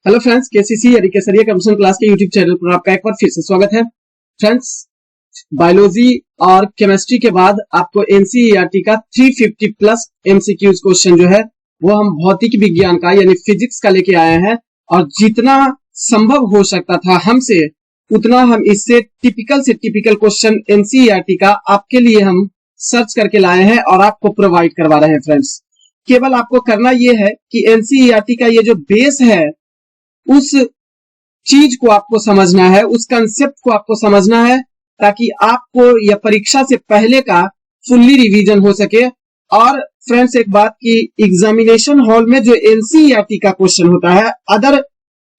Hello friends, KCC यानी केसरिया computer class के YouTube channel पर आपका एक बार फिर से स्वागत है। फ्रेंड्स, बायोलॉजी और केमिस्ट्री के बाद आपको एनसीईआरटी का 350 प्लस एमसीक्यूज क्वेश्चन जो है वो हम भौतिक विज्ञान का यानी फिजिक्स का लेके आए हैं, और जितना संभव हो सकता था हमसे उतना हम इससे टिपिकल से टिपिकल क्वेश्चन एनसीईआरटी का आपके लिए हम सर्च करके लाए हैं और आपको प्रोवाइड करवा रहे हैं। फ्रेंड्स, केवल आपको करना यह है कि एनसीईआरटी का ये जो बेस है उस चीज को आपको समझना है, उस कंसेप्ट को आपको समझना है, ताकि आपको यह परीक्षा से पहले का फुल्ली रिवीजन हो सके। और फ्रेंड्स, एक बात की एग्जामिनेशन हॉल में जो एनसीईआरटी का क्वेश्चन होता है, अदर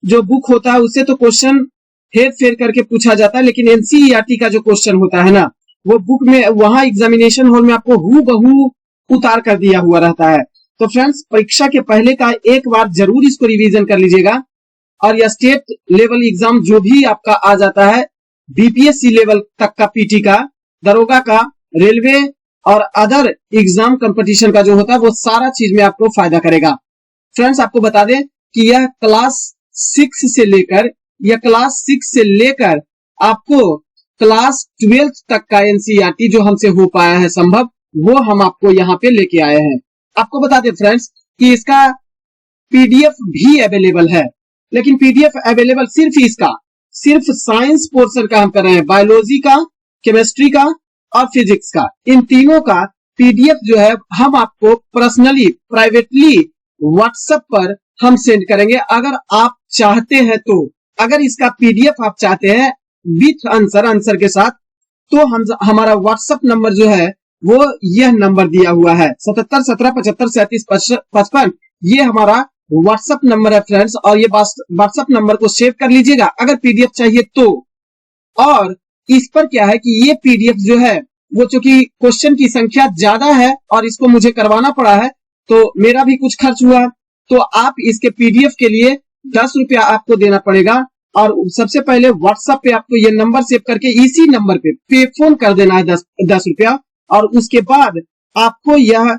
जो बुक होता है उससे तो क्वेश्चन हेर फेर करके पूछा जाता है, लेकिन एनसीईआरटी का जो क्वेश्चन होता है ना, वो बुक में वहां एग्जामिनेशन हॉल में आपको हूबहू उतार कर दिया हुआ रहता है। तो फ्रेंड्स, परीक्षा के पहले का एक बार जरूर इसको रिवीजन कर लीजिएगा। और यह स्टेट लेवल एग्जाम जो भी आपका आ जाता है, बीपीएससी लेवल तक का पीटी का, दरोगा का, रेलवे और अदर एग्जाम कंपटीशन का जो होता है, वो सारा चीज में आपको फायदा करेगा। फ्रेंड्स, आपको बता दें कि यह क्लास 6 से लेकर आपको क्लास 12 तक का एनसीईआरटी जो हमसे हो पाया है संभव, वो हम आपको यहाँ पे लेके आए हैं। आपको बता दें फ्रेंड्स कि इसका पीडीएफ भी अवेलेबल है, लेकिन पीडीएफ अवेलेबल सिर्फ साइंस पोर्शन का हम कर रहे हैं, बायोलॉजी का, केमिस्ट्री का और फिजिक्स का। इन तीनों का पीडीएफ जो है हम आपको पर्सनली प्राइवेटली व्हाट्सएप पर हम सेंड करेंगे, अगर आप चाहते हैं तो। अगर इसका पीडीएफ आप चाहते हैं विथ आंसर के साथ, तो हमारा व्हाट्सएप नंबर जो है वो यह नंबर दिया हुआ है 7717753755। ये हमारा व्हाट्सएप नंबर है फ्रेंड्स, और ये व्हाट्सएप नंबर को सेव कर लीजिएगा अगर पीडीएफ चाहिए तो। और इस पर क्या है कि ये पीडीएफ जो है वो चूंकि क्वेश्चन की संख्या ज्यादा है और इसको मुझे करवाना पड़ा है, तो मेरा भी कुछ खर्च हुआ, तो आप इसके पीडीएफ के लिए 10 रुपया आपको देना पड़ेगा। और सबसे पहले व्हाट्सएप पे आपको ये नंबर सेव करके इसी नंबर पे पे फोन कर देना है 10 रुपया, और उसके बाद आपको यह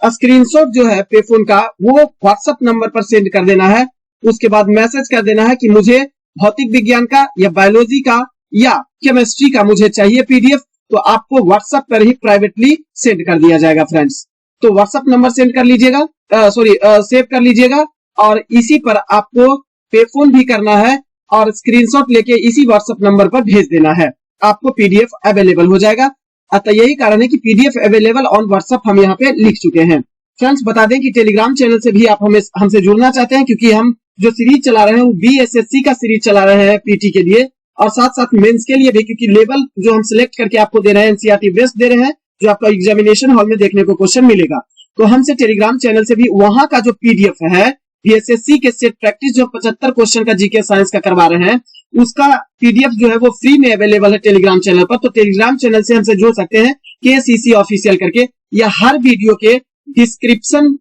स्क्रीनशॉट जो है पे फोन का वो व्हाट्सएप नंबर पर सेंड कर देना है। उसके बाद मैसेज कर देना है कि मुझे भौतिक विज्ञान का या बायोलॉजी का या केमिस्ट्री का मुझे चाहिए पीडीएफ, तो आपको व्हाट्सएप पर ही प्राइवेटली सेंड कर दिया जाएगा। फ्रेंड्स, तो व्हाट्सएप नंबर सेंड कर लीजिएगा, सेव कर लीजिएगा, और इसी पर आपको पे फोन भी करना है और स्क्रीनशॉट लेके इसी व्हाट्सएप नंबर पर भेज देना है, आपको पीडीएफ अवेलेबल हो जाएगा। अतः यही कारण है कि पीडीएफ अवेलेबल ऑन व्हाट्सएप हम यहाँ पे लिख चुके हैं। फ्रेंड्स, बता दें कि टेलीग्राम चैनल से भी आप हमसे जुड़ना चाहते हैं, क्योंकि हम जो सीरीज चला रहे हैं वो बीएसएससी का सीरीज चला रहे हैं पीटी के लिए, और साथ साथ मेंस के लिए भी, क्योंकि लेवल जो हम सिलेक्ट करके आपको दे रहे हैं एनसीईआरटी बेस्ड दे रहे हैं, जो आपका एग्जामिनेशन हॉल में देखने को क्वेश्चन मिलेगा। तो हमसे टेलीग्राम चैनल से भी वहां का जो पीडीएफ है बीएसएससी के सेट प्रैक्टिस जो 75 क्वेश्चन का जीके साइंस का करवा रहे हैं, उसका पीडीएफ जो है वो फ्री में अवेलेबल है टेलीग्राम चैनल पर। तो टेलीग्राम चैनल से हमसे जुड़ सकते हैं केसीसी ऑफिशियल करके, या हर वीडियो के डिस्क्रिप्शन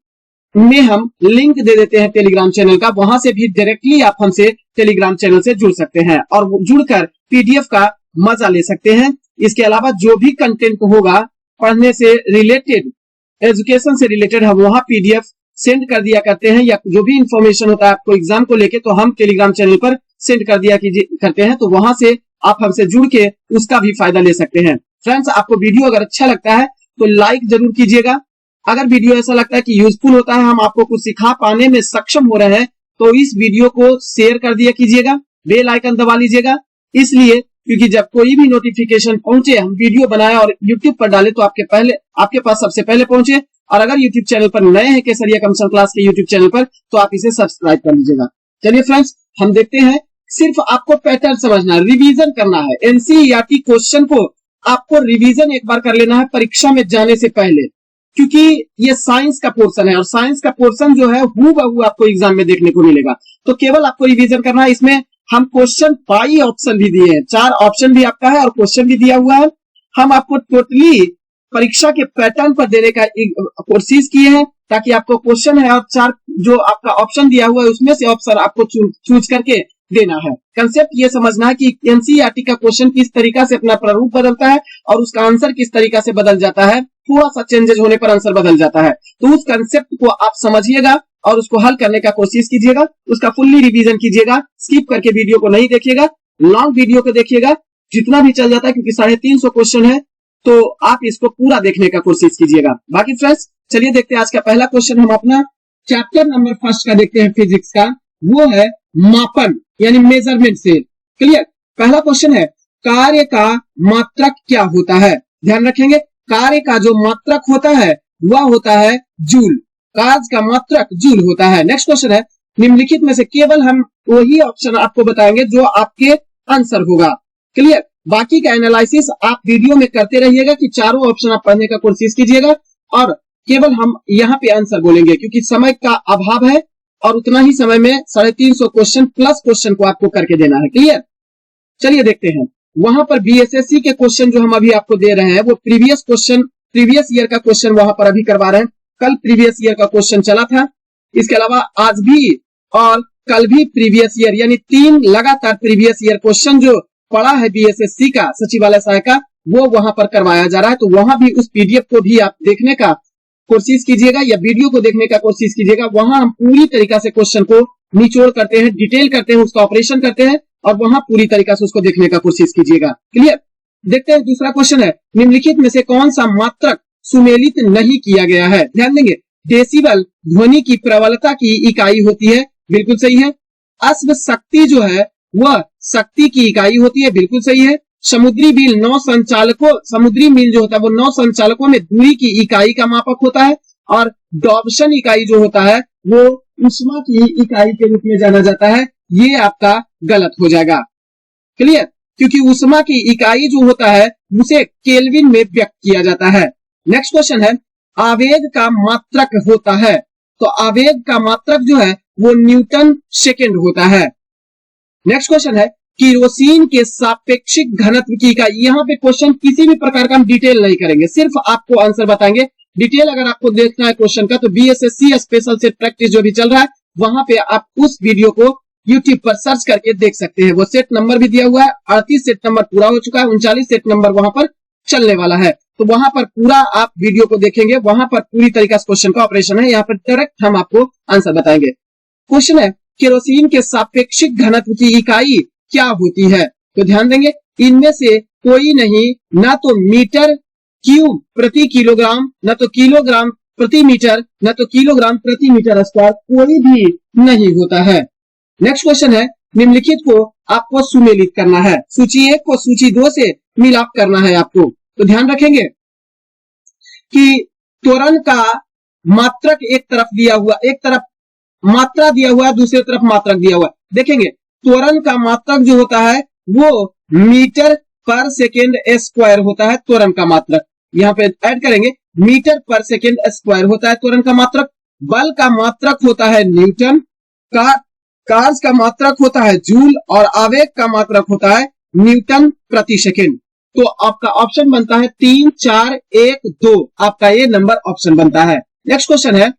में हम लिंक दे देते हैं टेलीग्राम चैनल का, वहां से भी डायरेक्टली आप हमसे टेलीग्राम चैनल से जुड़ सकते हैं और जुड़कर पीडीएफ का मजा ले सकते हैं। इसके अलावा जो भी कंटेंट होगा पढ़ने से रिलेटेड, एजुकेशन से रिलेटेड, हम वहां पीडीएफ सेंड कर दिया करते हैं, या जो भी इंफॉर्मेशन होता है आपको एग्जाम को लेके, तो हम टेलीग्राम चैनल पर सेंड कर दिया करते हैं, तो वहां से आप हमसे जुड़ के उसका भी फायदा ले सकते हैं। फ्रेंड्स, आपको वीडियो अगर अच्छा लगता है तो लाइक जरूर कीजिएगा। अगर वीडियो ऐसा लगता है कि यूजफुल होता है, हम आपको कुछ सिखा पाने में सक्षम हो रहे हैं, तो इस वीडियो को शेयर कर दिया कीजिएगा, बेल आइकन दबा लीजिएगा, इसलिए क्योंकि जब कोई भी नोटिफिकेशन पहुंचे, हम वीडियो बनाए और यूट्यूब पर डाले, तो आपके पास सबसे पहले पहुंचे। और अगर यूट्यूब चैनल पर नए हैं केसरिया कंप्यूटर क्लास के यूट्यूब चैनल पर, तो आप इसे सब्सक्राइब कर लीजिएगा। चलिए फ्रेंड्स, हम देखते हैं। सिर्फ आपको पैटर्न समझना है, रिवीजन करना है। एनसीईआरटी क्वेश्चन को आपको रिवीजन एक बार कर लेना है परीक्षा में जाने से पहले, क्योंकि ये साइंस का पोर्शन है, और साइंस का पोर्शन जो है हूबहू आपको एग्जाम में देखने को मिलेगा। तो केवल आपको रिवीजन करना है। इसमें हम क्वेश्चन बाई ऑप्शन भी दिए हैं, 4 ऑप्शन भी आपका है और क्वेश्चन भी दिया हुआ है। हम आपको टोटली परीक्षा के पैटर्न पर देने का कोशिश किए हैं, ताकि आपको क्वेश्चन है और 4 जो आपका ऑप्शन दिया हुआ है उसमें से ऑप्शन आपको चूज करके देना है। कंसेप्ट ये समझना है कि एनसीईआरटी का क्वेश्चन किस तरीका से अपना प्रारूप बदलता है और उसका आंसर किस तरीका से बदल जाता है, थोड़ा सा चेंजेस होने पर आंसर बदल जाता है। तो उस कंसेप्ट को आप समझिएगा और उसको हल करने का कोशिश कीजिएगा, उसका फुल्ली रिवीजन कीजिएगा, स्किप करके वीडियो को नहीं देखिएगा, लॉन्ग वीडियो को देखिएगा, जितना भी चल जाता है, क्योंकि 350 क्वेश्चन है, तो आप इसको पूरा देखने का कोशिश कीजिएगा। बाकी फ्रेंड्स चलिए देखते हैं आज का पहला क्वेश्चन। हम अपना चैप्टर नंबर 1 का देखते हैं फिजिक्स का, वो है मापन यानी मेजरमेंट से। क्लियर। पहला क्वेश्चन है कार्य का मात्रक क्या होता है। ध्यान रखेंगे, कार्य का जो मात्रक होता है वह होता है जूल। कार्य का मात्रक जूल होता है। नेक्स्ट क्वेश्चन है निम्नलिखित में से केवल हम वही ऑप्शन आपको बताएंगे जो आपके आंसर होगा। क्लियर। बाकी का एनालिसिस आप वीडियो में करते रहिएगा कि चारों ऑप्शन आप पढ़ने का कोशिश कीजिएगा और केवल हम यहाँ पे आंसर बोलेंगे, क्योंकि समय का अभाव है और उतना ही समय में 350 क्वेश्चन प्लस क्वेश्चन को आपको करके देना है। क्लियर। चलिए देखते हैं। वहां पर बीएसएससी के क्वेश्चन जो हम अभी आपको दे रहे हैं वो प्रीवियस ईयर का क्वेश्चन वहां पर अभी करवा रहे हैं। कल प्रीवियस ईयर का क्वेश्चन चला था, इसके अलावा आज भी और कल भी प्रीवियस ईयर यानी 3 लगातार प्रीवियस ईयर क्वेश्चन जो पड़ा है बीएसएससी का सचिवालय सहायक का, वो वहां पर करवाया जा रहा है। तो वहां भी उस पीडीएफ को भी आप देखने का कोशिश कीजिएगा या वीडियो को देखने का कोशिश कीजिएगा। वहां हम पूरी तरीका से क्वेश्चन को निचोड़ करते हैं, डिटेल करते हैं, उसका ऑपरेशन करते हैं और वहां पूरी तरीका से उसको देखने का कोशिश कीजिएगा। क्लियर। देखते हैं दूसरा क्वेश्चन है निम्नलिखित में से कौन सा मात्रक सुमेलित नहीं किया गया है। ध्यान देंगे, डेसिबल ध्वनि की प्रबलता की इकाई होती है, बिल्कुल सही है। अश्व शक्ति जो है वह शक्ति की इकाई होती है, बिल्कुल सही है। समुद्री मील जो होता है वो 9 संचालकों में दूरी की इकाई का मापक होता है और डॉब्सन इकाई जो होता है वो ऊष्मा की इकाई के रूप में जाना जाता है। ये आपका गलत हो जाएगा। क्लियर। क्योंकि ऊष्मा की इकाई जो होता है उसे केल्विन में व्यक्त किया जाता है। नेक्स्ट क्वेश्चन है आवेग का मात्रक होता है। तो आवेग का मात्रक जो है वो न्यूटन सेकेंड होता है। नेक्स्ट क्वेश्चन है केरोसिन के सापेक्षिक घनत्व की इकाई। यहाँ पे क्वेश्चन किसी भी प्रकार का हम डिटेल नहीं करेंगे, सिर्फ आपको आंसर बताएंगे। डिटेल अगर आपको देखना है क्वेश्चन का तो बीएसएससी स्पेशल सेट प्रैक्टिस जो भी चल रहा है वहां पे आप उस वीडियो को यूट्यूब पर सर्च करके देख सकते हैं। वो सेट नंबर भी दिया हुआ है, 38 सेट नंबर पूरा हो चुका है, 39 सेट नंबर वहां पर चलने वाला है। तो वहां पर पूरा आप वीडियो को देखेंगे, वहां पर पूरी तरीका से क्वेश्चन का ऑपरेशन है। यहाँ पर डायरेक्ट हम आपको आंसर बताएंगे। क्वेश्चन है केरोसिन के सापेक्षिक घनत्व की इकाई क्या होती है। तो ध्यान देंगे इनमें से कोई नहीं, ना तो मीटर क्यूब प्रति किलोग्राम, ना तो किलोग्राम प्रति मीटर, ना तो किलोग्राम प्रति मीटर स्क्वायर, कोई भी नहीं होता है। नेक्स्ट क्वेश्चन है निम्नलिखित को आपको सुमेलित करना है। सूची 1 को सूची 2 से मिलाप करना है आपको। तो ध्यान रखेंगे कि त्वरण का मात्रक एक तरफ दिया हुआ, एक तरफ मात्रा दिया हुआ है, दूसरी तरफ मात्रक दिया हुआ है। देखेंगे त्वरण का मात्रक जो होता है वो मीटर पर सेकेंड स्क्वायर होता है। त्वरण का मात्रक यहाँ पे ऐड करेंगे, मीटर पर सेकेंड स्क्वायर होता है त्वरण का मात्रक। बल का मात्रक होता है न्यूटन, कार्य का मात्रक होता है जूल और आवेग का मात्रक होता है न्यूटन प्रति सेकेंड। तो आपका ऑप्शन बनता है 3, 4, 1, 2। आपका ये नंबर ऑप्शन बनता है। नेक्स्ट क्वेश्चन है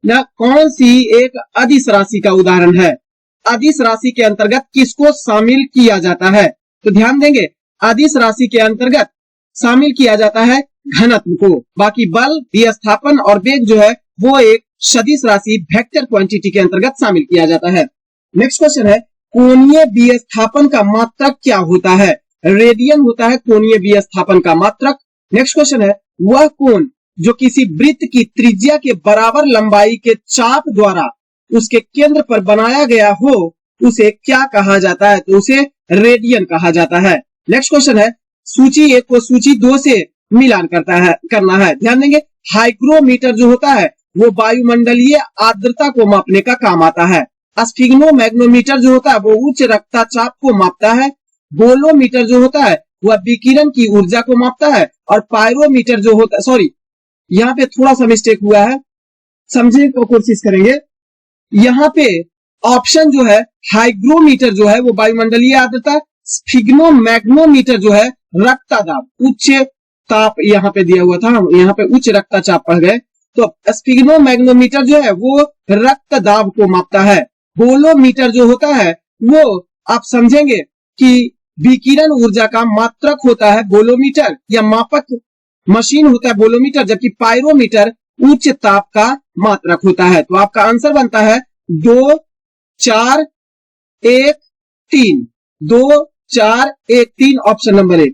ना कौन सी एक अदिश राशि का उदाहरण है। अदिश राशि के अंतर्गत किसको शामिल किया जाता है। तो ध्यान देंगे अदिश राशि के अंतर्गत शामिल किया जाता है घनत्व को। बाकी बल, विस्थापन और वेग जो है वो एक सदिश राशि वेक्टर क्वांटिटी के अंतर्गत शामिल किया जाता है। नेक्स्ट क्वेश्चन है कोणीय विस्थापन का मात्रक क्या होता है। रेडियन होता है कोणीय विस्थापन का मात्रक। नेक्स्ट क्वेश्चन है वह कोण जो किसी वृत्त की त्रिज्या के बराबर लंबाई के चाप द्वारा उसके केंद्र पर बनाया गया हो उसे क्या कहा जाता है। तो उसे रेडियन कहा जाता है। नेक्स्ट क्वेश्चन है सूची 1 को सूची 2 से मिलान करना है। ध्यान देंगे हाइग्रोमीटर जो होता है वो वायुमंडलीय आर्द्रता को मापने का काम आता है। स्फिग्नोमैग्नोमीटर जो होता है वो उच्च रक्तचाप को मापता है। बोलोमीटर जो होता है वह विकिरण की ऊर्जा को मापता है और पायरोमीटर जो होता है, सॉरी यहाँ पे थोड़ा सा मिस्टेक हुआ है, समझने की कोशिश करेंगे। यहाँ पे ऑप्शन जो है हाइग्रोमीटर जो है वो वायुमंडलीय आर्द्रता, स्फिग्नोमैग्नोमीटर जो है रक्तदाब, उच्च ताप यहाँ पे दिया हुआ था, हम यहाँ पे उच्च रक्तचाप पढ़ गए। तो स्फिग्नोमैग्नोमीटर जो है वो रक्तदाब को मापता है। बोलोमीटर जो होता है वो आप समझेंगे कि विकिरण ऊर्जा का मात्रक होता है बोलोमीटर या मापक मशीन होता है बोलोमीटर, जबकि पायरोमीटर उच्च ताप का मात्रक होता है। तो आपका आंसर बनता है 2 4 1 3, 2 4 1 3, ऑप्शन नंबर 1।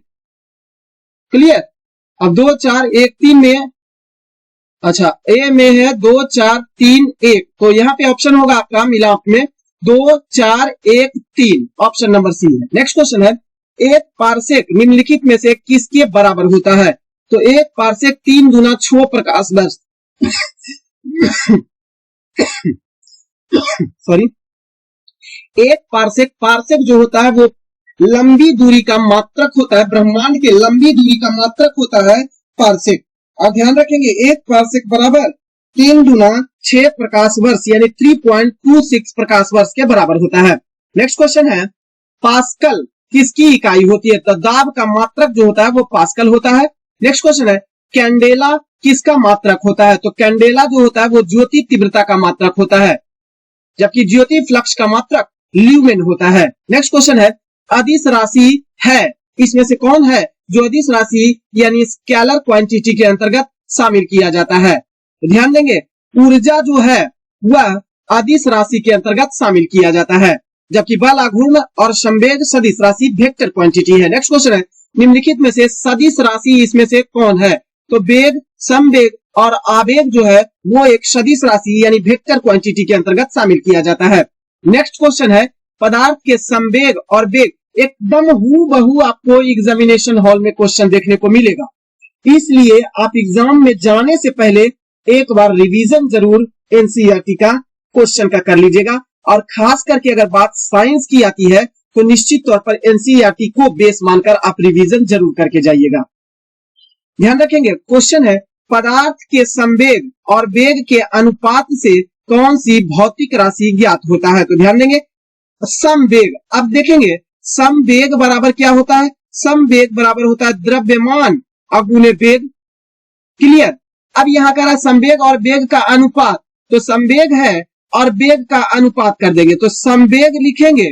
क्लियर। अब 2 4 1 3 में, अच्छा ए में है 2 4 3 1, तो यहाँ पे ऑप्शन होगा आपका मिलाप में 2 4 1 3, ऑप्शन नंबर सी है। नेक्स्ट क्वेश्चन है, एक पारसेक निम्नलिखित में से किसके बराबर होता है? तो एक पारसेक 3 गुना 6 प्रकाश वर्ष सॉरी, एक पारसेक, पारसेक जो होता है वो लंबी दूरी का मात्रक होता है, ब्रह्मांड के लंबी दूरी का मात्रक होता है पारसेक। और ध्यान रखेंगे एक पारसेक बराबर 3 गुना 6 प्रकाश वर्ष यानी 3.26 प्रकाश वर्ष के बराबर होता है। नेक्स्ट क्वेश्चन है, पास्कल किसकी इकाई होती है? तो दाब का मात्रक जो होता है वो पास्कल होता है। नेक्स्ट क्वेश्चन है, कैंडेला किसका मात्रक होता है? तो कैंडेला जो होता है वो ज्योति तीव्रता का मात्रक होता है, जबकि ज्योति फ्लक्स का मात्रक ल्यूमेन होता है। नेक्स्ट क्वेश्चन है, अदिश राशि है, इसमें से कौन है जो अदिश राशि यानी स्केलर क्वांटिटी के अंतर्गत शामिल किया जाता है? ध्यान देंगे ऊर्जा जो है वह अदिश राशि के अंतर्गत शामिल किया जाता है, जबकि बल, आघूर्ण और संवेग सदिश राशि वेक्टर क्वांटिटी है। नेक्स्ट क्वेश्चन है, निम्नलिखित में से सदिश राशि इसमें से कौन है? तो वेग, संवेग और आवेग जो है वो एक सदिश राशि यानी वेक्टर क्वांटिटी के अंतर्गत शामिल किया जाता है। नेक्स्ट क्वेश्चन है, पदार्थ के संवेग और वेग एकदम हूबहू आपको एग्जामिनेशन हॉल में क्वेश्चन देखने को मिलेगा, इसलिए आप एग्जाम में जाने से पहले एक बार रिवीजन जरूर एनसीईआरटी का क्वेश्चन का कर लीजिएगा। और खास करके अगर बात साइंस की आती है तो निश्चित तौर पर एनसीईआरटी को बेस मानकर आप रिवीजन जरूर करके जाइएगा। ध्यान रखेंगे क्वेश्चन है, पदार्थ के संवेग और वेग के अनुपात से कौन सी भौतिक राशि ज्ञात होता है? तो ध्यान देंगे समवेग। अब देखेंगे समवेग बराबर क्या होता है? समवेग बराबर होता है द्रव्यमान अगुणे वेग। क्लियर। अब यहां कह रहा है संवेग और वेग का अनुपात, तो संवेग है और वेग का अनुपात कर देंगे, तो संवेग लिखेंगे,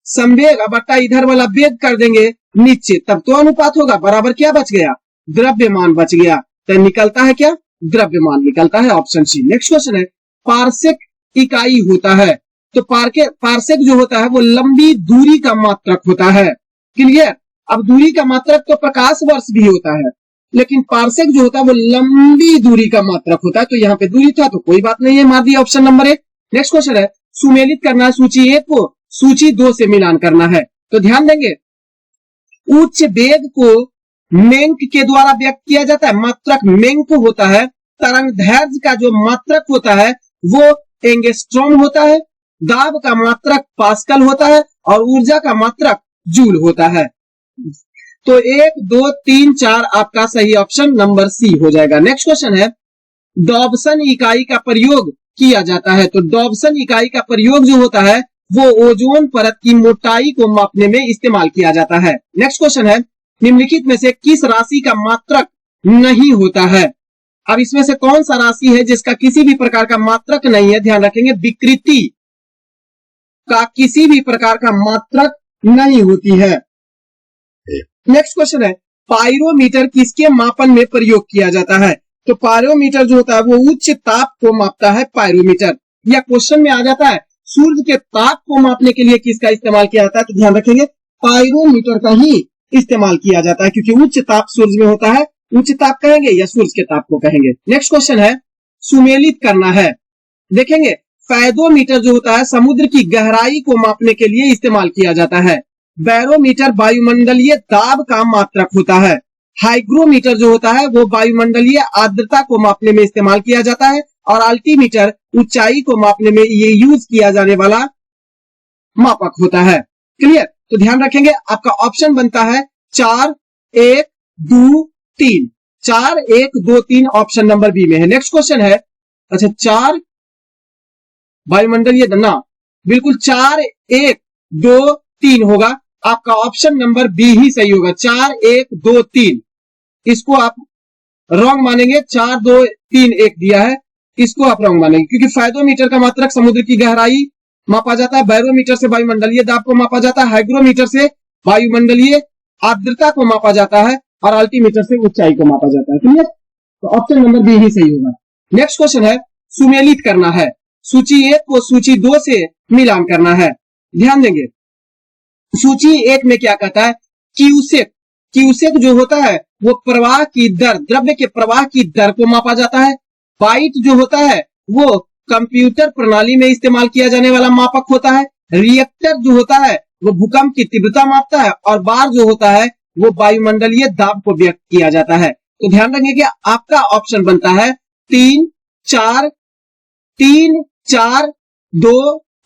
संवेग बट्टा इधर वाला वेग कर देंगे नीचे, तब तो अनुपात होगा, बराबर क्या बच गया? द्रव्यमान बच गया। तो निकलता है क्या? द्रव्यमान निकलता है, ऑप्शन सी। नेक्स्ट क्वेश्चन है, पारसेक इकाई होता है, तो पारसेक जो होता है वो लंबी दूरी का मात्रक होता है। क्लियर। अब दूरी का मात्रक तो प्रकाश वर्ष भी होता है, लेकिन पारसेक जो होता है वो लंबी दूरी का मात्रक होता है, तो यहाँ पे दूरी था तो कोई बात नहीं है, मार दिया ऑप्शन नंबर 1। नेक्स्ट क्वेश्चन है, सुमेलित करना है सूची 1 को सूची 2 से मिलान करना है। तो ध्यान देंगे उच्च वेग को मेंक के द्वारा व्यक्त किया जाता है, मात्रक मेंक होता है। तरंग दैर्ध्य का जो मात्रक होता है वो एंगस्ट्रॉम होता है, दाब का मात्रक पास्कल होता है और ऊर्जा का मात्रक जूल होता है। तो 1 2 3 4 आपका सही ऑप्शन नंबर सी हो जाएगा। नेक्स्ट क्वेश्चन है, डॉब्सन इकाई का प्रयोग किया जाता है, तो डॉब्सन इकाई का प्रयोग जो होता है वो ओजोन परत की मोटाई को मापने में इस्तेमाल किया जाता है। नेक्स्ट क्वेश्चन है, निम्नलिखित में से किस राशि का मात्रक नहीं होता है? अब इसमें से कौन सा राशि है जिसका किसी भी प्रकार का मात्रक नहीं है? ध्यान रखेंगे विकृति का किसी भी प्रकार का मात्रक नहीं होती है। नेक्स्ट क्वेश्चन है, पायरोमीटर किसके मापन में प्रयोग किया जाता है? तो पायरोमीटर जो होता है वो उच्च ताप को मापता है पायरोमीटर। या क्वेश्चन में आ जाता है सूर्य के ताप को मापने के लिए किसका इस्तेमाल किया जाता है? तो ध्यान रखेंगे पायरोमीटर का ही इस्तेमाल किया जाता है, क्योंकि उच्च ताप सूर्य में होता है। उच्च ताप कहेंगे या सूर्य के ताप को कहेंगे। नेक्स्ट क्वेश्चन है, सुमेलित करना है। देखेंगे फैदोमीटर जो होता है समुद्र की गहराई को मापने के लिए इस्तेमाल किया जाता है। बैरोमीटर वायुमंडलीय दाब का मात्रक होता है। हाइग्रोमीटर जो होता है वो वायुमंडलीय आर्द्रता को मापने में इस्तेमाल किया जाता है। और अल्टीमीटर ऊंचाई को मापने में ये यूज किया जाने वाला मापक होता है। क्लियर। तो ध्यान रखेंगे आपका ऑप्शन बनता है 4 1 2 3, 4 1 2 3 ऑप्शन नंबर बी में है। नेक्स्ट क्वेश्चन है, अच्छा 4 वायुमंडलीय ना, बिल्कुल 4 1 2 3 होगा, आपका ऑप्शन नंबर बी ही सही होगा। 4 1 2 3 इसको आप रॉन्ग मानेंगे, 4 2 3 1 दिया है, इसको आप रॉन्ग मानेंगे, क्योंकि फायदोमीटर का मात्रक समुद्र की गहराई मापा जाता है, बैरोमीटर से वायुमंडलीय दाब को मापा जाता है, हाइग्रोमीटर से वायुमंडलीय आर्द्रता को मापा जाता है और अल्टीमीटर से ऊंचाई को मापा जाता है। क्लियर? तो ऑप्शन नंबर बी ही सही होगा। नेक्स्ट क्वेश्चन है सुमेलित करना है, सूची 1 को सूची 2 से मिलान करना है। ध्यान देंगे, सूची 1 में क्या कहता है, क्यूसेक। क्यूसेक जो होता है वो प्रवाह की दर, द्रव्य के प्रवाह की दर को मापा जाता है। बाइट जो होता है वो कंप्यूटर प्रणाली में इस्तेमाल किया जाने वाला मापक होता है। रिएक्टर जो होता है वो भूकंप की तीव्रता मापता है, और बार जो होता है वो वायुमंडलीय दाब को व्यक्त किया जाता है। तो ध्यान रखें कि आपका ऑप्शन बनता है 3 4 3 4 2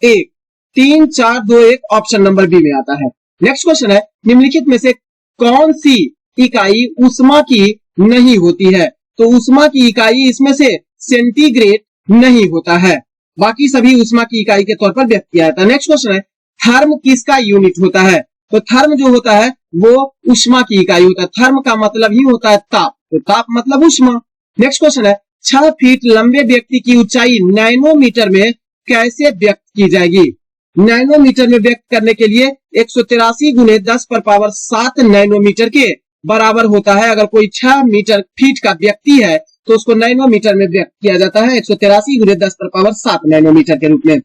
1। 3 4 2 1 ऑप्शन नंबर बी में आता है। नेक्स्ट क्वेश्चन है निम्नलिखित में से कौन सी इकाई ऊष्मा की नहीं होती है? तो ऊष्मा की इकाई इसमें से सेंटीग्रेड नहीं होता है, बाकी सभी ऊष्मा की इकाई के तौर पर व्यक्त किया जाता है। नेक्स्ट क्वेश्चन है थर्म किसका यूनिट होता है? तो थर्म जो होता है वो ऊष्मा की इकाई होता है। थर्म का मतलब ही होता है ताप, तो ताप मतलब ऊष्मा। नेक्स्ट क्वेश्चन है 6 फीट लंबे व्यक्ति की ऊंचाई नैनोमीटर में कैसे व्यक्त की जाएगी? नैनोमीटर में व्यक्त करने के लिए 183 गुने 10 पर पावर 7 नैनोमीटर के बराबर होता है। अगर कोई 6 मीटर फीट का व्यक्ति है तो उसको नैनोमीटर में व्यक्त किया जाता है 183 गुने 10 पर पावर 7 नैनोमीटर के रूप में।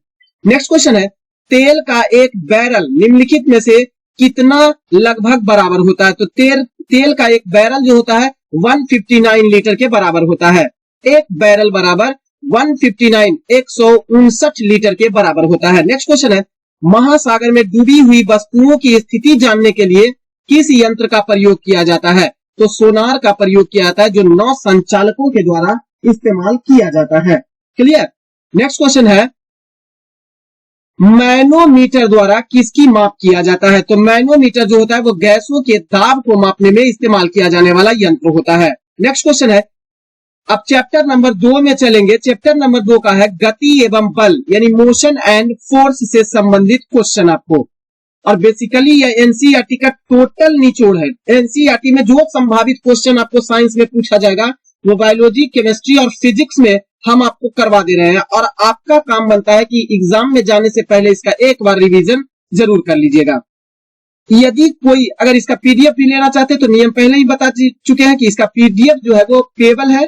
नेक्स्ट क्वेश्चन है तेल का एक बैरल निम्नलिखित में से कितना लगभग बराबर होता है? तो तेल का एक बैरल जो होता है 159 लीटर के बराबर होता है। एक बैरल बराबर 159 159 लीटर के बराबर होता है। नेक्स्ट क्वेश्चन है महासागर में डूबी हुई वस्तुओं की स्थिति जानने के लिए किस यंत्र का प्रयोग किया जाता है? तो सोनार का प्रयोग किया जाता है, जो नौ संचालकों के द्वारा इस्तेमाल किया जाता है। क्लियर? नेक्स्ट क्वेश्चन है मैनोमीटर द्वारा किसकी माप किया जाता है? तो मैनोमीटर जो होता है वो गैसों के दाब को मापने में इस्तेमाल किया जाने वाला यंत्र होता है। नेक्स्ट क्वेश्चन है अब चैप्टर नंबर 2 में चलेंगे। चैप्टर नंबर 2 का है गति एवं बल, यानी मोशन एंड फोर्स से संबंधित क्वेश्चन आपको, और बेसिकली यह एनसीईआरटी का टोटल निचोड़ है। एनसीईआरटी में जो संभावित क्वेश्चन आपको साइंस में पूछा जाएगा वो बायोलॉजी, केमिस्ट्री और फिजिक्स में हम आपको करवा दे रहे हैं, और आपका काम बनता है कि एग्जाम में जाने से पहले इसका एक बार रिवीजन जरूर कर लीजिएगा। यदि कोई अगर इसका पीडीएफ भी लेना चाहते तो नियम पहले ही बता चुके हैं कि इसका पीडीएफ जो है वो पेबल है।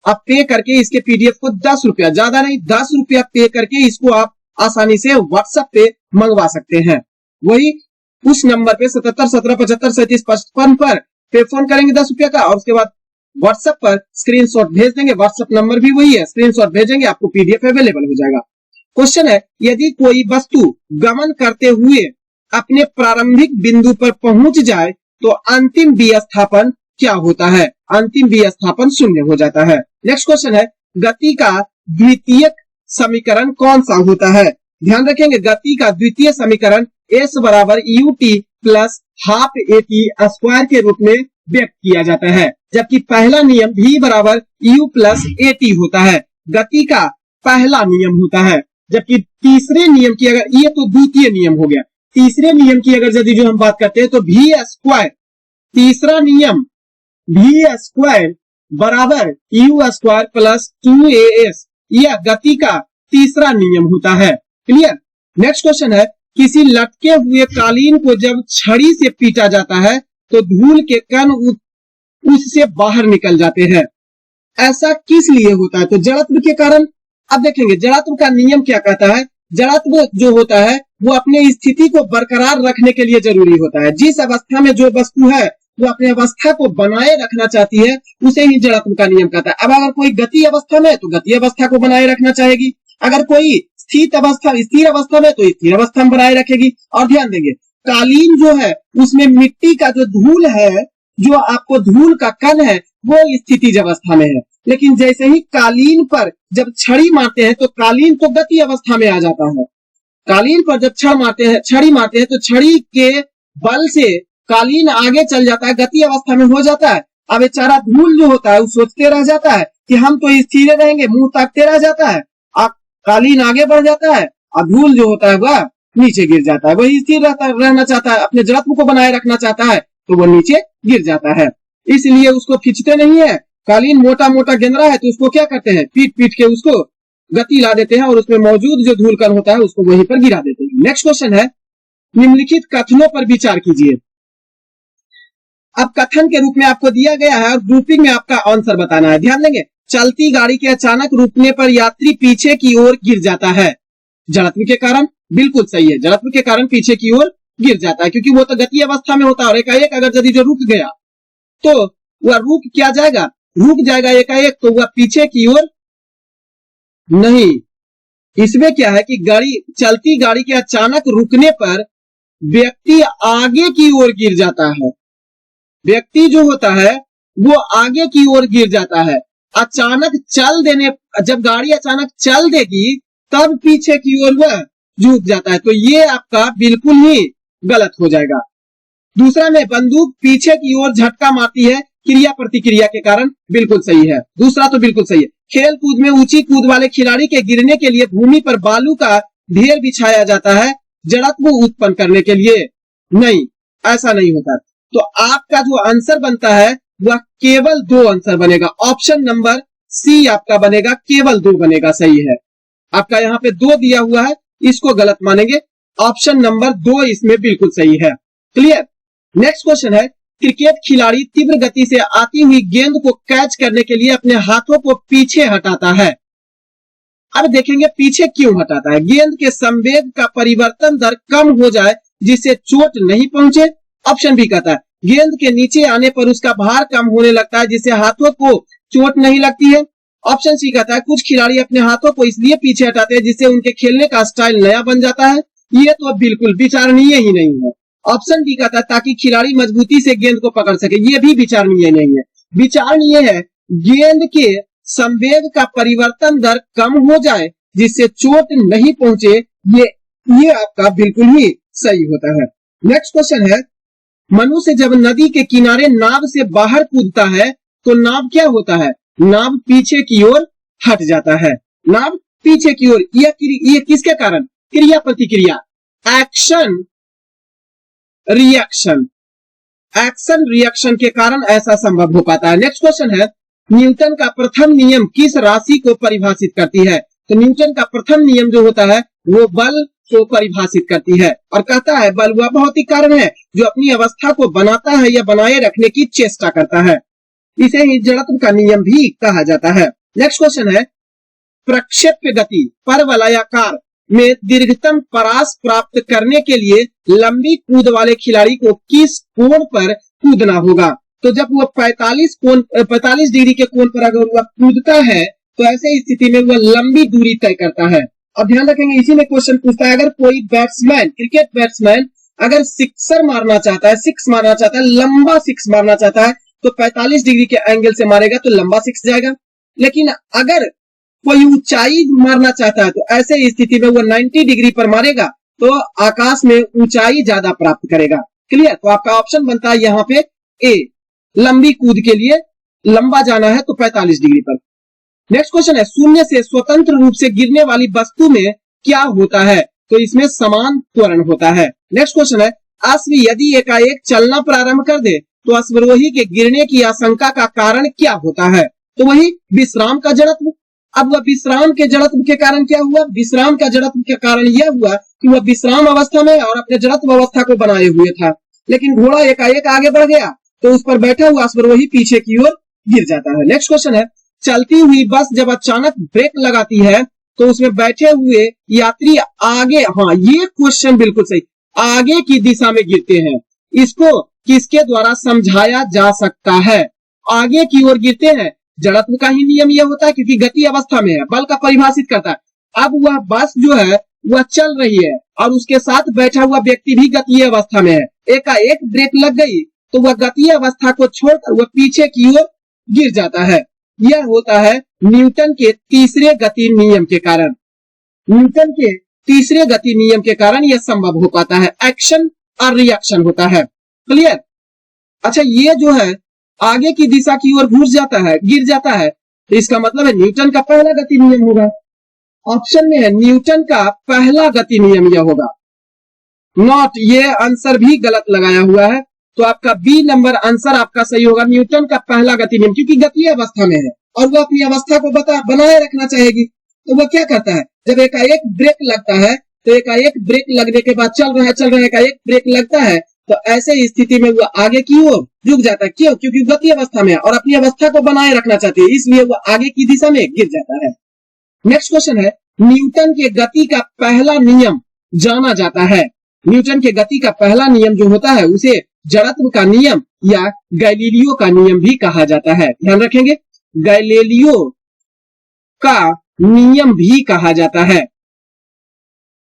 आप पे करके इसके पीडीएफ को 10 रुपया, ज्यादा नहीं 10 रुपया पे करके इसको आप आसानी से व्हाट्सएप पे मंगवा सकते हैं। वही उस नंबर पे 77 17 75 37 55 पर पे फोन करेंगे 10 रुपया का, और उसके बाद व्हाट्सएप पर स्क्रीनशॉट भेज देंगे। व्हाट्सएप नंबर भी वही है, स्क्रीनशॉट भेजेंगे आपको पीडीएफ अवेलेबल हो जाएगा। क्वेश्चन है यदि कोई वस्तु गमन करते हुए अपने प्रारंभिक बिंदु पर पहुंच जाए तो अंतिम विस्थापन क्या होता है? अंतिम विस्थापन 0 हो जाता है। नेक्स्ट क्वेश्चन है गति का द्वितीय समीकरण कौन सा होता है? ध्यान रखेंगे गति का द्वितीय समीकरण s बराबर ut plus half eighty square के रूप में व्यक्त किया जाता है, जबकि पहला नियम v बराबर u प्लस एटी होता है। गति का पहला नियम होता है, जबकि तीसरे नियम की अगर, ये तो द्वितीय नियम हो गया, तीसरे नियम की अगर यदि जो हम बात करते हैं तो v स्क्वायर, तीसरा नियम v स्क्वायर बराबर u स्क्वायर प्लस 2as, यह गति का तीसरा नियम होता है। क्लियर? नेक्स्ट क्वेश्चन है किसी लटके हुए कालीन को जब छड़ी से पीटा जाता है तो धूल के कण उससे बाहर निकल जाते हैं, ऐसा किस लिए होता है? तो जड़त्व के कारण। अब देखेंगे जड़त्व का नियम क्या कहता है। जड़त्व जो होता है वो अपने स्थिति को बरकरार रखने के लिए जरूरी होता है। जिस अवस्था में जो वस्तु है वो अपनी अवस्था को बनाए रखना चाहती है उसे ही जड़त्व का नियम कहता है। अब अगर कोई गति अवस्था में तो गति अवस्था को बनाए रखना चाहेगी, अगर कोई स्थिर अवस्था में तो स्थिर अवस्था में बनाए रखेगी। और ध्यान देंगे कालीन जो है उसमें मिट्टी का जो धूल है, जो आपको धूल का कण है वो स्थितिज अवस्था में है, लेकिन जैसे ही कालीन पर जब छड़ी मारते हैं तो कालीन तो गति अवस्था में आ जाता है। कालीन पर जब छड़ी मारते हैं तो छड़ी के बल से कालीन आगे चल जाता है, गति अवस्था में हो जाता है। अब बेचारा धूल जो होता है वो सोचते रह जाता है कि हम तो स्थिर रहेंगे, मुंह ताकते रह जाता है, कालीन आगे बढ़ जाता है और धूल जो होता है वह नीचे गिर जाता है। वही स्थिर रहना चाहता है, अपने जड़त्व को बनाए रखना चाहता है तो वो नीचे गिर जाता है, इसलिए उसको खींचते नहीं है। कालीन मोटा मोटा गेंदरा है तो उसको क्या करते हैं, पीट पीट के उसको गति ला देते हैं और उसमें मौजूद जो धूल कण होता है उसको वहीं पर गिरा देते हैं। नेक्स्ट क्वेश्चन है निम्नलिखित कथनों पर विचार कीजिए। अब कथन के रूप में आपको दिया गया है और ग्रुपिंग में आपका आंसर बताना है। ध्यान देंगे, चलती गाड़ी के अचानक रुकने पर यात्री पीछे की ओर गिर जाता है। जड़त्व के कारण, बिल्कुल सही है, जड़त्व के कारण पीछे की ओर गिर जाता है, क्योंकि वो तो गति अवस्था में होता है और एकाएक अगर यदि जो रुक गया तो वह रुक क्या जाएगा, रुक जाएगा एकाएक, तो वह पीछे की ओर नहीं। इसमें क्या है कि चलती गाड़ी के अचानक रुकने पर व्यक्ति आगे की ओर गिर जाता है। व्यक्ति जो होता है वो आगे की ओर गिर जाता है। अचानक चल देने, जब गाड़ी अचानक चल देगी तब पीछे की ओर वह झुक जाता है, तो ये आपका बिल्कुल ही गलत हो जाएगा। दूसरा में बंदूक पीछे की ओर झटका मारती है क्रिया प्रतिक्रिया के कारण, बिल्कुल सही है, दूसरा तो बिल्कुल सही है। खेल कूद में ऊंची कूद वाले खिलाड़ी के गिरने के लिए भूमि पर बालू का ढेर बिछाया जाता है जड़त्व उत्पन्न करने के लिए, नहीं, ऐसा नहीं होता। तो आपका जो आंसर बनता है वह केवल 2 आंसर बनेगा। ऑप्शन नंबर सी आपका बनेगा, केवल 2 बनेगा, सही है। आपका यहाँ पे 2 दिया हुआ है, इसको गलत मानेंगे, ऑप्शन नंबर 2 इसमें बिल्कुल सही है। क्लियर। नेक्स्ट क्वेश्चन है, क्रिकेट खिलाड़ी तीव्र गति से आती हुई गेंद को कैच करने के लिए अपने हाथों को पीछे हटाता है। अब देखेंगे पीछे क्यों हटाता है। गेंद के संवेग का परिवर्तन दर कम हो जाए जिससे चोट नहीं पहुंचे। ऑप्शन बी कहता है गेंद के नीचे आने पर उसका भार कम होने लगता है जिससे हाथों को चोट नहीं लगती है। ऑप्शन सी कहता है कुछ खिलाड़ी अपने हाथों को इसलिए पीछे हटाते हैं जिससे उनके खेलने का स्टाइल नया बन जाता है। ये तो बिल्कुल विचारणीय ही नहीं है। ऑप्शन डी कहता है ताकि खिलाड़ी मजबूती से गेंद को पकड़ सके। ये भी विचारणीय नहीं है। विचारणीय है गेंद के संवेग का परिवर्तन दर कम हो जाए जिससे चोट नहीं पहुंचे। ये आपका बिल्कुल ही सही होता है। नेक्स्ट क्वेश्चन है, मनुष्य जब नदी के किनारे नाव से बाहर कूदता है तो नाव क्या होता है, नाव पीछे की ओर हट जाता है। नाव पीछे की ओर, ये किसके कारण, क्रिया प्रतिक्रिया, एक्शन रिएक्शन, एक्शन रिएक्शन के कारण ऐसा संभव हो पाता है। नेक्स्ट क्वेश्चन है, न्यूटन का प्रथम नियम किस राशि को परिभाषित करती है। तो न्यूटन का प्रथम नियम जो होता है वो बल को परिभाषित करती है और कहता है बल वह भौतिक कारण है जो अपनी अवस्था को बनाता है या बनाए रखने की चेष्टा करता है। इसे ही जड़त्व का नियम भी कहा जाता है। नेक्स्ट क्वेश्चन है, प्रक्षेप्य गति परवलयाकार में दीर्घतम परास प्राप्त करने के लिए लंबी कूद वाले खिलाड़ी को किस कोण पर कूदना होगा। तो जब वह 45 डिग्री के कोण पर अगर वह कूदता है तो ऐसे स्थिति में वह लंबी दूरी तय करता है। अब ध्यान रखेंगे इसी में क्वेश्चन पूछता है, अगर कोई बैट्समैन, क्रिकेट बैट्समैन अगर सिक्सर मारना चाहता है, सिक्स मारना चाहता है, लंबा सिक्स मारना चाहता है तो 45 डिग्री के एंगल से मारेगा तो लंबा सिक्स जाएगा। लेकिन अगर कोई ऊंचाई मारना चाहता है तो ऐसे स्थिति में वो 90 डिग्री पर मारेगा तो आकाश में ऊंचाई ज्यादा प्राप्त करेगा। क्लियर। तो आपका ऑप्शन बनता है यहाँ पे ए, लंबी कूद के लिए लंबा जाना है तो 45 डिग्री पर। नेक्स्ट क्वेश्चन है, शून्य से स्वतंत्र रूप से गिरने वाली वस्तु में क्या होता है। तो इसमें समान त्वरण होता है। नेक्स्ट क्वेश्चन है, अश्व यदि एकाएक चलना प्रारंभ कर दे तो अश्वरोही के गिरने की आशंका का कारण क्या होता है। तो वही विश्राम का जड़त्व। अब वह विश्राम के जड़त्व के कारण क्या हुआ, विश्राम का जड़त्व के कारण यह हुआ कि वह विश्राम अवस्था में और अपने जड़त्व अवस्था को बनाए हुए था, लेकिन घोड़ा एकाएक आगे बढ़ गया तो उस पर बैठा हुआ अश्वरोही पीछे की ओर गिर जाता है। नेक्स्ट क्वेश्चन है, चलती हुई बस जब अचानक ब्रेक लगाती है तो उसमें बैठे हुए यात्री आगे, हाँ ये क्वेश्चन बिल्कुल सही, आगे की दिशा में गिरते हैं। इसको किसके द्वारा समझाया जा सकता है, आगे की ओर गिरते हैं। जड़त्व का ही नियम यह होता है क्योंकि गति अवस्था में है, बल का परिभाषित करता है। अब वह बस जो है वह चल रही है और उसके साथ बैठा हुआ व्यक्ति भी गतीय अवस्था में है। एकाएक ब्रेक लग गई तो वह गतीय अवस्था को छोड़कर वह पीछे की ओर गिर जाता है। यह होता है न्यूटन के तीसरे गति नियम के कारण। न्यूटन के तीसरे गति नियम के कारण यह संभव हो पाता है। एक्शन और रिएक्शन होता है। क्लियर। अच्छा, ये जो है आगे की दिशा की ओर घुस जाता है, गिर जाता है, तो इसका मतलब है न्यूटन का पहला गति नियम होगा। ऑप्शन में है न्यूटन का पहला गति नियम यह होगा। नॉट, ये आंसर भी गलत लगाया हुआ है। तो आपका बी नंबर आंसर आपका सही होगा, न्यूटन का पहला गति नियम, क्योंकि गतीय अवस्था में है और वह अपनी अवस्था को बनाए रखना चाहेगी। तो वह क्या करता है, जब एकाएक ब्रेक लगता है तो एकाएक ब्रेक लगने के बाद चल रहा है, एकाएक ब्रेक लगता है तो ऐसे स्थिति में वो आगे की ओर रुक जाता है। क्यों? क्योंकि गति अवस्था में है और अपनी अवस्था को बनाए रखना चाहती है, इसलिए वो आगे की दिशा में गिर जाता है। नेक्स्ट क्वेश्चन है, न्यूटन के गति का पहला नियम जाना जाता है। न्यूटन के गति का पहला नियम जो होता है उसे जड़त्व का नियम या गैलीलियो का नियम भी कहा जाता है। ध्यान रखेंगे, गैलीलियो का नियम भी कहा जाता है।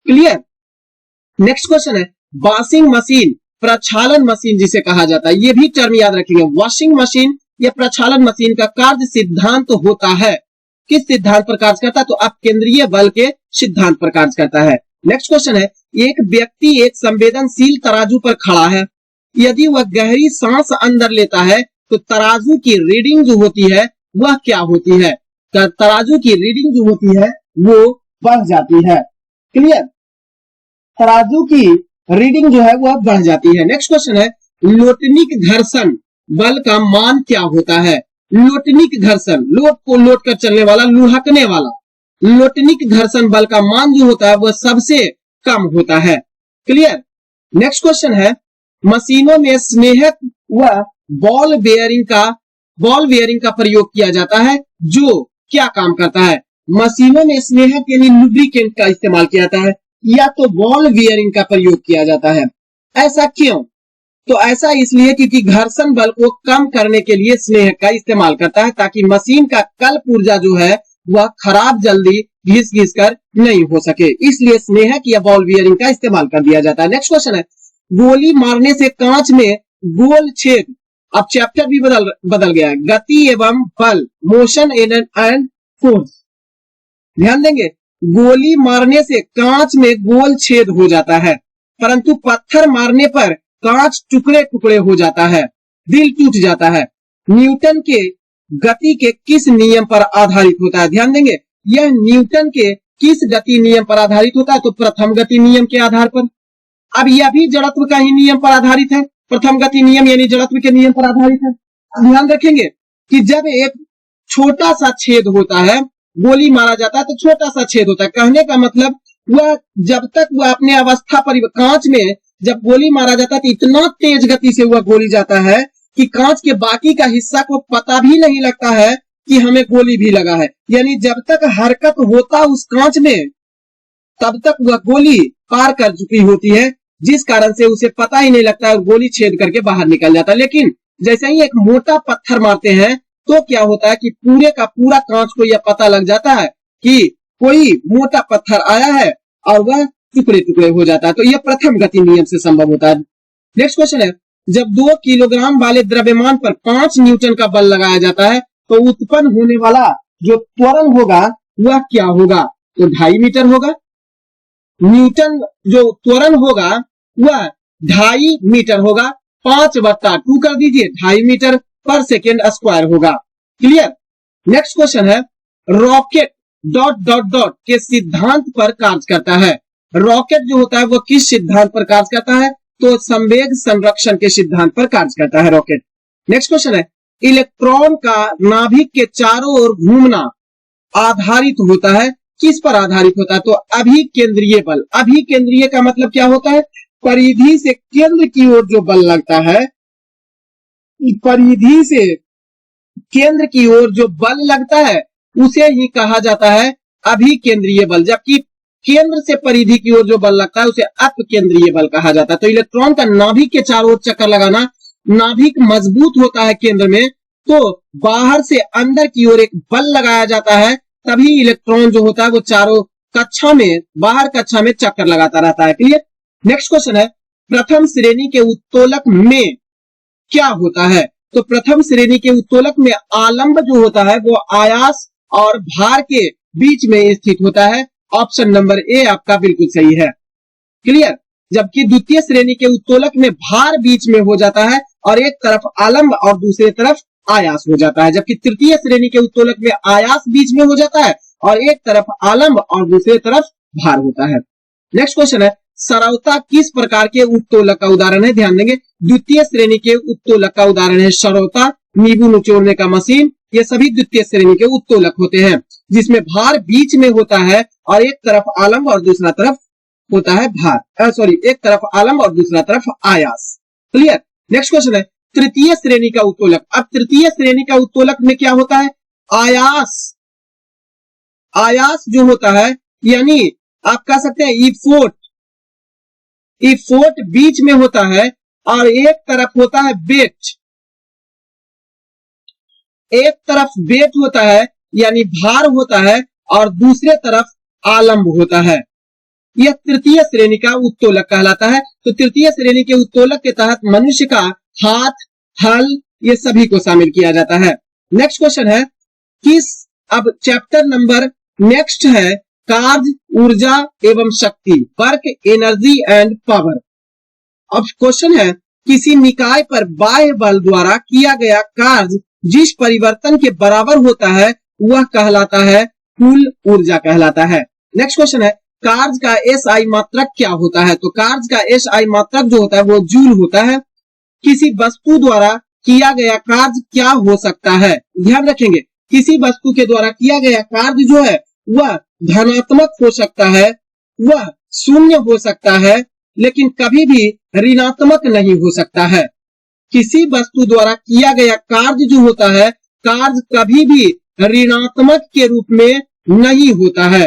क्लियर? नेक्स्ट क्वेश्चन है, वॉशिंग मशीन, प्रक्षालन मशीन जिसे कहा जाता है, ये भी टर्म याद रखेंगे। वॉशिंग मशीन या प्रक्षालन मशीन का कार्य सिद्धांत होता है, किस सिद्धांत पर कार्य करता है? तो अब केंद्रीय बल के सिद्धांत पर कार्य करता है। नेक्स्ट क्वेश्चन है, एक व्यक्ति एक संवेदनशील तराजू पर खड़ा है, यदि वह गहरी सांस अंदर लेता है तो तराजू की रीडिंग जो होती है वह क्या होती है? तराजू की रीडिंग जो होती है वो बढ़ जाती है। क्लियर? तराजू की रीडिंग जो है वह बढ़ जाती है। नेक्स्ट क्वेश्चन है, लोटनिक घर्षण बल का मान क्या होता है? लोटनिक घर्षण, लोट को लोट कर चलने वाला, लुढ़कने वाला, लोटनिक घर्षण बल का मान जो होता है वह सबसे कम होता है। क्लियर? नेक्स्ट क्वेश्चन है, मशीनों में स्नेहक व बॉल बेयरिंग का प्रयोग किया जाता है जो क्या काम करता है? मशीनों में स्नेहक यानी लुब्रिकेंट का इस्तेमाल किया जाता है या तो बॉल बेयरिंग का प्रयोग किया जाता है। ऐसा क्यों? तो ऐसा इसलिए क्योंकि घर्षण बल को कम करने के लिए स्नेहक का इस्तेमाल करता है ताकि मशीन का कल पुर्जा जो है वह खराब जल्दी घिस घिस कर नहीं हो सके, इसलिए स्नेहक या बॉल बेयरिंग का इस्तेमाल कर दिया जाता है। नेक्स्ट क्वेश्चन है, गोली मारने से कांच में गोल छेद, अब चैप्टर भी बदल गया है, गति एवं बल, मोशन एंड फोर्स। ध्यान देंगे, गोली मारने से कांच में गोल छेद हो जाता है, परंतु पत्थर मारने पर कांच टुकड़े टुकड़े हो जाता है, दिल टूट जाता है। न्यूटन के गति के किस नियम पर आधारित होता है? ध्यान देंगे, यह न्यूटन के किस गति नियम पर आधारित होता है? तो प्रथम गति नियम के आधार पर। अब यह भी जड़त्व का ही नियम पर आधारित है, प्रथम गति नियम यानी जड़त्व के नियम पर आधारित है। ध्यान रखेंगे कि जब एक छोटा सा छेद होता है, गोली मारा जाता है तो छोटा सा छेद होता है, कहने का मतलब वह जब तक वह अपने अवस्था पर, कांच में जब गोली मारा जाता है तो इतना तेज गति से वह गोली जाता है कि कांच के बाकी का हिस्सा को पता भी नहीं लगता है कि हमें गोली भी लगा है। यानी जब तक हरकत होता उस कांच में तब तक वह गोली पार कर चुकी होती है, जिस कारण से उसे पता ही नहीं लगता है, गोली छेद करके बाहर निकल जाता है। लेकिन जैसे ही एक मोटा पत्थर मारते हैं तो क्या होता है कि पूरे का पूरा कांच को यह पता लग जाता है कि कोई मोटा पत्थर आया है और वह टुकड़े टुकड़े हो जाता है। तो यह प्रथम गति नियम से संभव होता है। नेक्स्ट क्वेश्चन है, जब 2 किलोग्राम वाले द्रव्यमान पर 5 न्यूटन का बल लगाया जाता है तो उत्पन्न होने वाला जो त्वरण होगा वह क्या होगा? तो 2.5 मीटर होगा। न्यूटन जो त्वरण होगा वह 2.5 मीटर होगा, 5/2 कर दीजिए, 2.5 मीटर पर सेकेंड स्क्वायर होगा। क्लियर? नेक्स्ट क्वेश्चन है, रॉकेट ... के सिद्धांत पर कार्य करता है। रॉकेट जो होता है वो किस सिद्धांत पर कार्य करता है? तो संवेग संरक्षण के सिद्धांत पर कार्य करता है रॉकेट। नेक्स्ट क्वेश्चन है, इलेक्ट्रॉन का नाभिक के चारों ओर घूमना आधारित होता है, किस पर आधारित होता है? तो अभिकेंद्रीय बल। अभिकेंद्रीय का मतलब क्या होता है? परिधि से केंद्र की ओर जो बल लगता है, परिधि से केंद्र की ओर जो बल लगता है उसे ही कहा जाता है अभिकेंद्रीय बल, जबकि केंद्र से परिधि की ओर जो बल लगता है उसे अपकेंद्रीय बल कहा जाता है। तो इलेक्ट्रॉन का नाभिक के चारों ओर चक्कर लगाना, नाभिक मजबूत होता है केंद्र में, तो बाहर से अंदर की ओर एक बल लगाया जाता है, तभी इलेक्ट्रॉन जो होता है वो चारों कक्षा में, बाहर कक्षा में चक्कर लगाता रहता है। क्लियर? नेक्स्ट क्वेश्चन है, प्रथम श्रेणी के उत्तोलक में क्या होता है? तो प्रथम श्रेणी के उत्तोलक में आलंब जो होता है वो आयास और भार के बीच में स्थित होता है। ऑप्शन नंबर ए आपका बिल्कुल सही है। क्लियर? जबकि द्वितीय श्रेणी के उत्तोलक में भार बीच में हो जाता है और एक तरफ आलंब और दूसरी तरफ आयास हो जाता है, जबकि तृतीय श्रेणी के उत्तोलक में आयास बीच में हो जाता है और एक तरफ आलंब और दूसरी तरफ भार होता है। नेक्स्ट क्वेश्चन है, सरौता किस प्रकार के उत्तोलक का उदाहरण है? ध्यान देंगे, द्वितीय श्रेणी के उत्तोलक का उदाहरण है सरौता, नींबू निचोड़ने का मशीन, ये सभी द्वितीय श्रेणी के उत्तोलक होते हैं जिसमें भार बीच में होता है और एक तरफ आलंब और दूसरा तरफ होता है भार, एक तरफ आलंब और दूसरा तरफ आयास। क्लियर। नेक्स्ट क्वेश्चन है तृतीय श्रेणी का उत्तोलक। अब तृतीय श्रेणी का उत्तोलक में क्या होता है, आयास, आयास जो होता है, यानी आप कह सकते हैं इफोर्ट, इफोर्ट बीच में होता है और एक तरफ होता है बेट, एक तरफ बेट होता है यानी भार होता है और दूसरे तरफ आलंब होता है। यह तृतीय श्रेणी का उत्तोलक कहलाता है। तो तृतीय श्रेणी के उत्तोलक के तहत मनुष्य का हाथ, हल, ये सभी को शामिल किया जाता है। नेक्स्ट क्वेश्चन है किस, अब चैप्टर नंबर नेक्स्ट है कार्य, ऊर्जा एवं शक्ति, वर्क, एनर्जी एंड पावर। अब क्वेश्चन है किसी निकाय पर बाह्य बल द्वारा किया गया कार्य जिस परिवर्तन के बराबर होता है वह कहलाता है कुल ऊर्जा कहलाता है। नेक्स्ट क्वेश्चन है कार्य का एसआई मात्रक क्या होता है। तो कार्य का एसआई मात्रक जो होता है वो जूल होता है। किसी वस्तु द्वारा किया गया कार्य क्या हो सकता है, ध्यान रखेंगे, किसी वस्तु के द्वारा किया गया कार्य जो है वह धनात्मक हो सकता है, वह शून्य हो सकता है, लेकिन कभी भी ऋणात्मक नहीं हो सकता है। किसी वस्तु द्वारा किया गया कार्य जो होता है, कार्य कभी भी ऋणात्मक के रूप में नहीं होता है।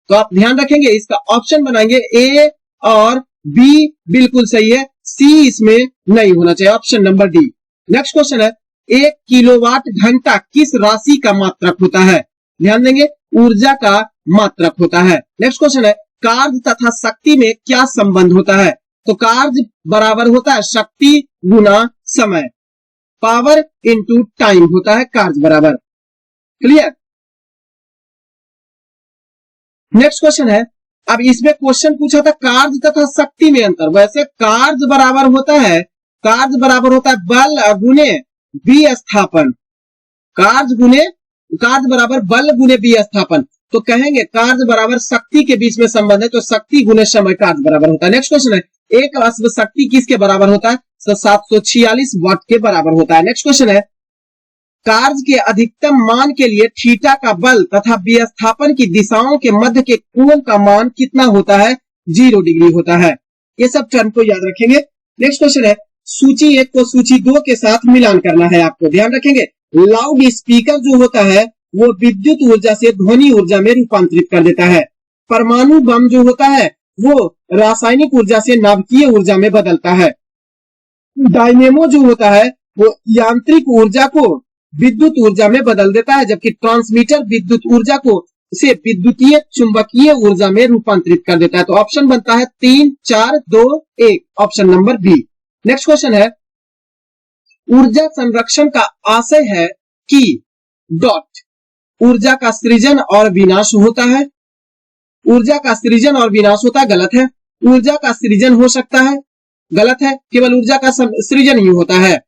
तो आप ध्यान रखेंगे, इसका ऑप्शन बनाएंगे ए और बी बिल्कुल सही है, सी इसमें नहीं होना चाहिए, option number D. Next question है 1 किलोवाट घंटा किस राशि का मात्रक होता है, ध्यान देंगे ऊर्जा का मात्रक होता है। नेक्स्ट क्वेश्चन है कार्य तथा शक्ति में क्या संबंध होता है। तो कार्य बराबर होता है शक्ति गुना समय, पावर इंटू टाइम होता है कार्य बराबर, क्लियर। नेक्स्ट क्वेश्चन है, अब इसमें क्वेश्चन पूछा था कार्य तथा शक्ति में अंतर। वैसे कार्य बराबर होता है, कार्य बराबर होता है बल गुने विस्थापन, कार्य बराबर बल गुने विस्थापन। तो कहेंगे कार्य बराबर शक्ति के बीच में संबंध है, तो शक्ति गुने समय कार्य बराबर होता है। नेक्स्ट क्वेश्चन है एक अश्व शक्ति किसके बराबर होता है, तो 746 वाट के बराबर होता है। नेक्स्ट क्वेश्चन है कार्य के अधिकतम मान के लिए थीटा का बल तथा विस्थापन की दिशाओं के मध्य के कोण का मान कितना होता है, 0 डिग्री होता है। ये सब टर्म को याद रखेंगे। नेक्स्ट क्वेश्चन है सूची 1 को सूची 2 के साथ मिलान करना है आपको, ध्यान रखेंगे। लाउड स्पीकर जो होता है वो विद्युत ऊर्जा से ध्वनि ऊर्जा में रूपांतरित कर देता है। परमाणु बम जो होता है वो रासायनिक ऊर्जा से नाभिकीय ऊर्जा में बदलता है। डायनेमो जो होता है वो यांत्रिक ऊर्जा को विद्युत ऊर्जा में बदल देता है, जबकि ट्रांसमीटर विद्युत ऊर्जा को से विद्युतीय चुंबकीय ऊर्जा में रूपांतरित कर देता है। तो ऑप्शन बनता है 3, 4, 2, 1, option number B. Next question है ऊर्जा संरक्षण का आशय है कि डॉट ऊर्जा का सृजन और विनाश होता है, ऊर्जा का सृजन और विनाश होता है, गलत है। ऊर्जा का सृजन हो सकता है, गलत है, केवल ऊर्जा का सृजन ही होता है।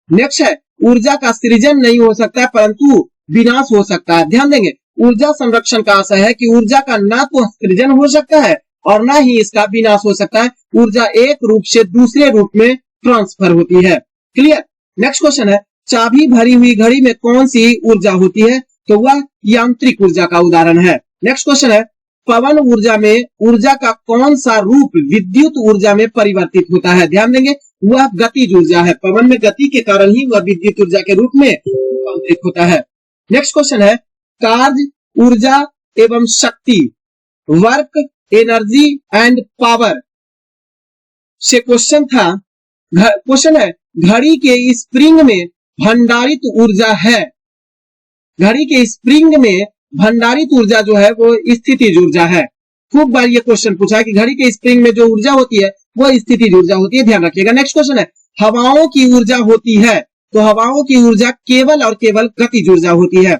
नेक्स्ट है ऊर्जा का सृजन नहीं हो सकता है परंतु विनाश हो सकता है। ध्यान देंगे ऊर्जा संरक्षण का आशय है कि ऊर्जा का ना तो सृजन हो सकता है और ना ही इसका विनाश हो सकता है, ऊर्जा एक रूप से दूसरे रूप में ट्रांसफर होती है, क्लियर। नेक्स्ट क्वेश्चन है चाबी भरी हुई घड़ी में कौन सी ऊर्जा होती है, तो वह यांत्रिक ऊर्जा का उदाहरण है। नेक्स्ट क्वेश्चन है पवन ऊर्जा में ऊर्जा का कौन सा रूप विद्युत ऊर्जा में परिवर्तित होता है, ध्यान देंगे वह गतिज ऊर्जा है। पवन में गति के कारण ही वह विद्युत ऊर्जा के रूप में रूपांतरित होता है। नेक्स्ट क्वेश्चन है कार्य, ऊर्जा एवं शक्ति, वर्क, एनर्जी एंड पावर से क्वेश्चन था। क्वेश्चन है घड़ी के स्प्रिंग में भंडारित ऊर्जा है, घड़ी के स्प्रिंग में भंडारित ऊर्जा जो है वो स्थितिज ऊर्जा है। खूब बार ये क्वेश्चन पूछा है कि घड़ी के स्प्रिंग में जो ऊर्जा होती है वो स्थितिज ऊर्जा होती है, ध्यान रखिएगा। नेक्स्ट क्वेश्चन है हवाओं की ऊर्जा होती है, तो हवाओं की ऊर्जा केवल और केवल गतिज ऊर्जा होती है।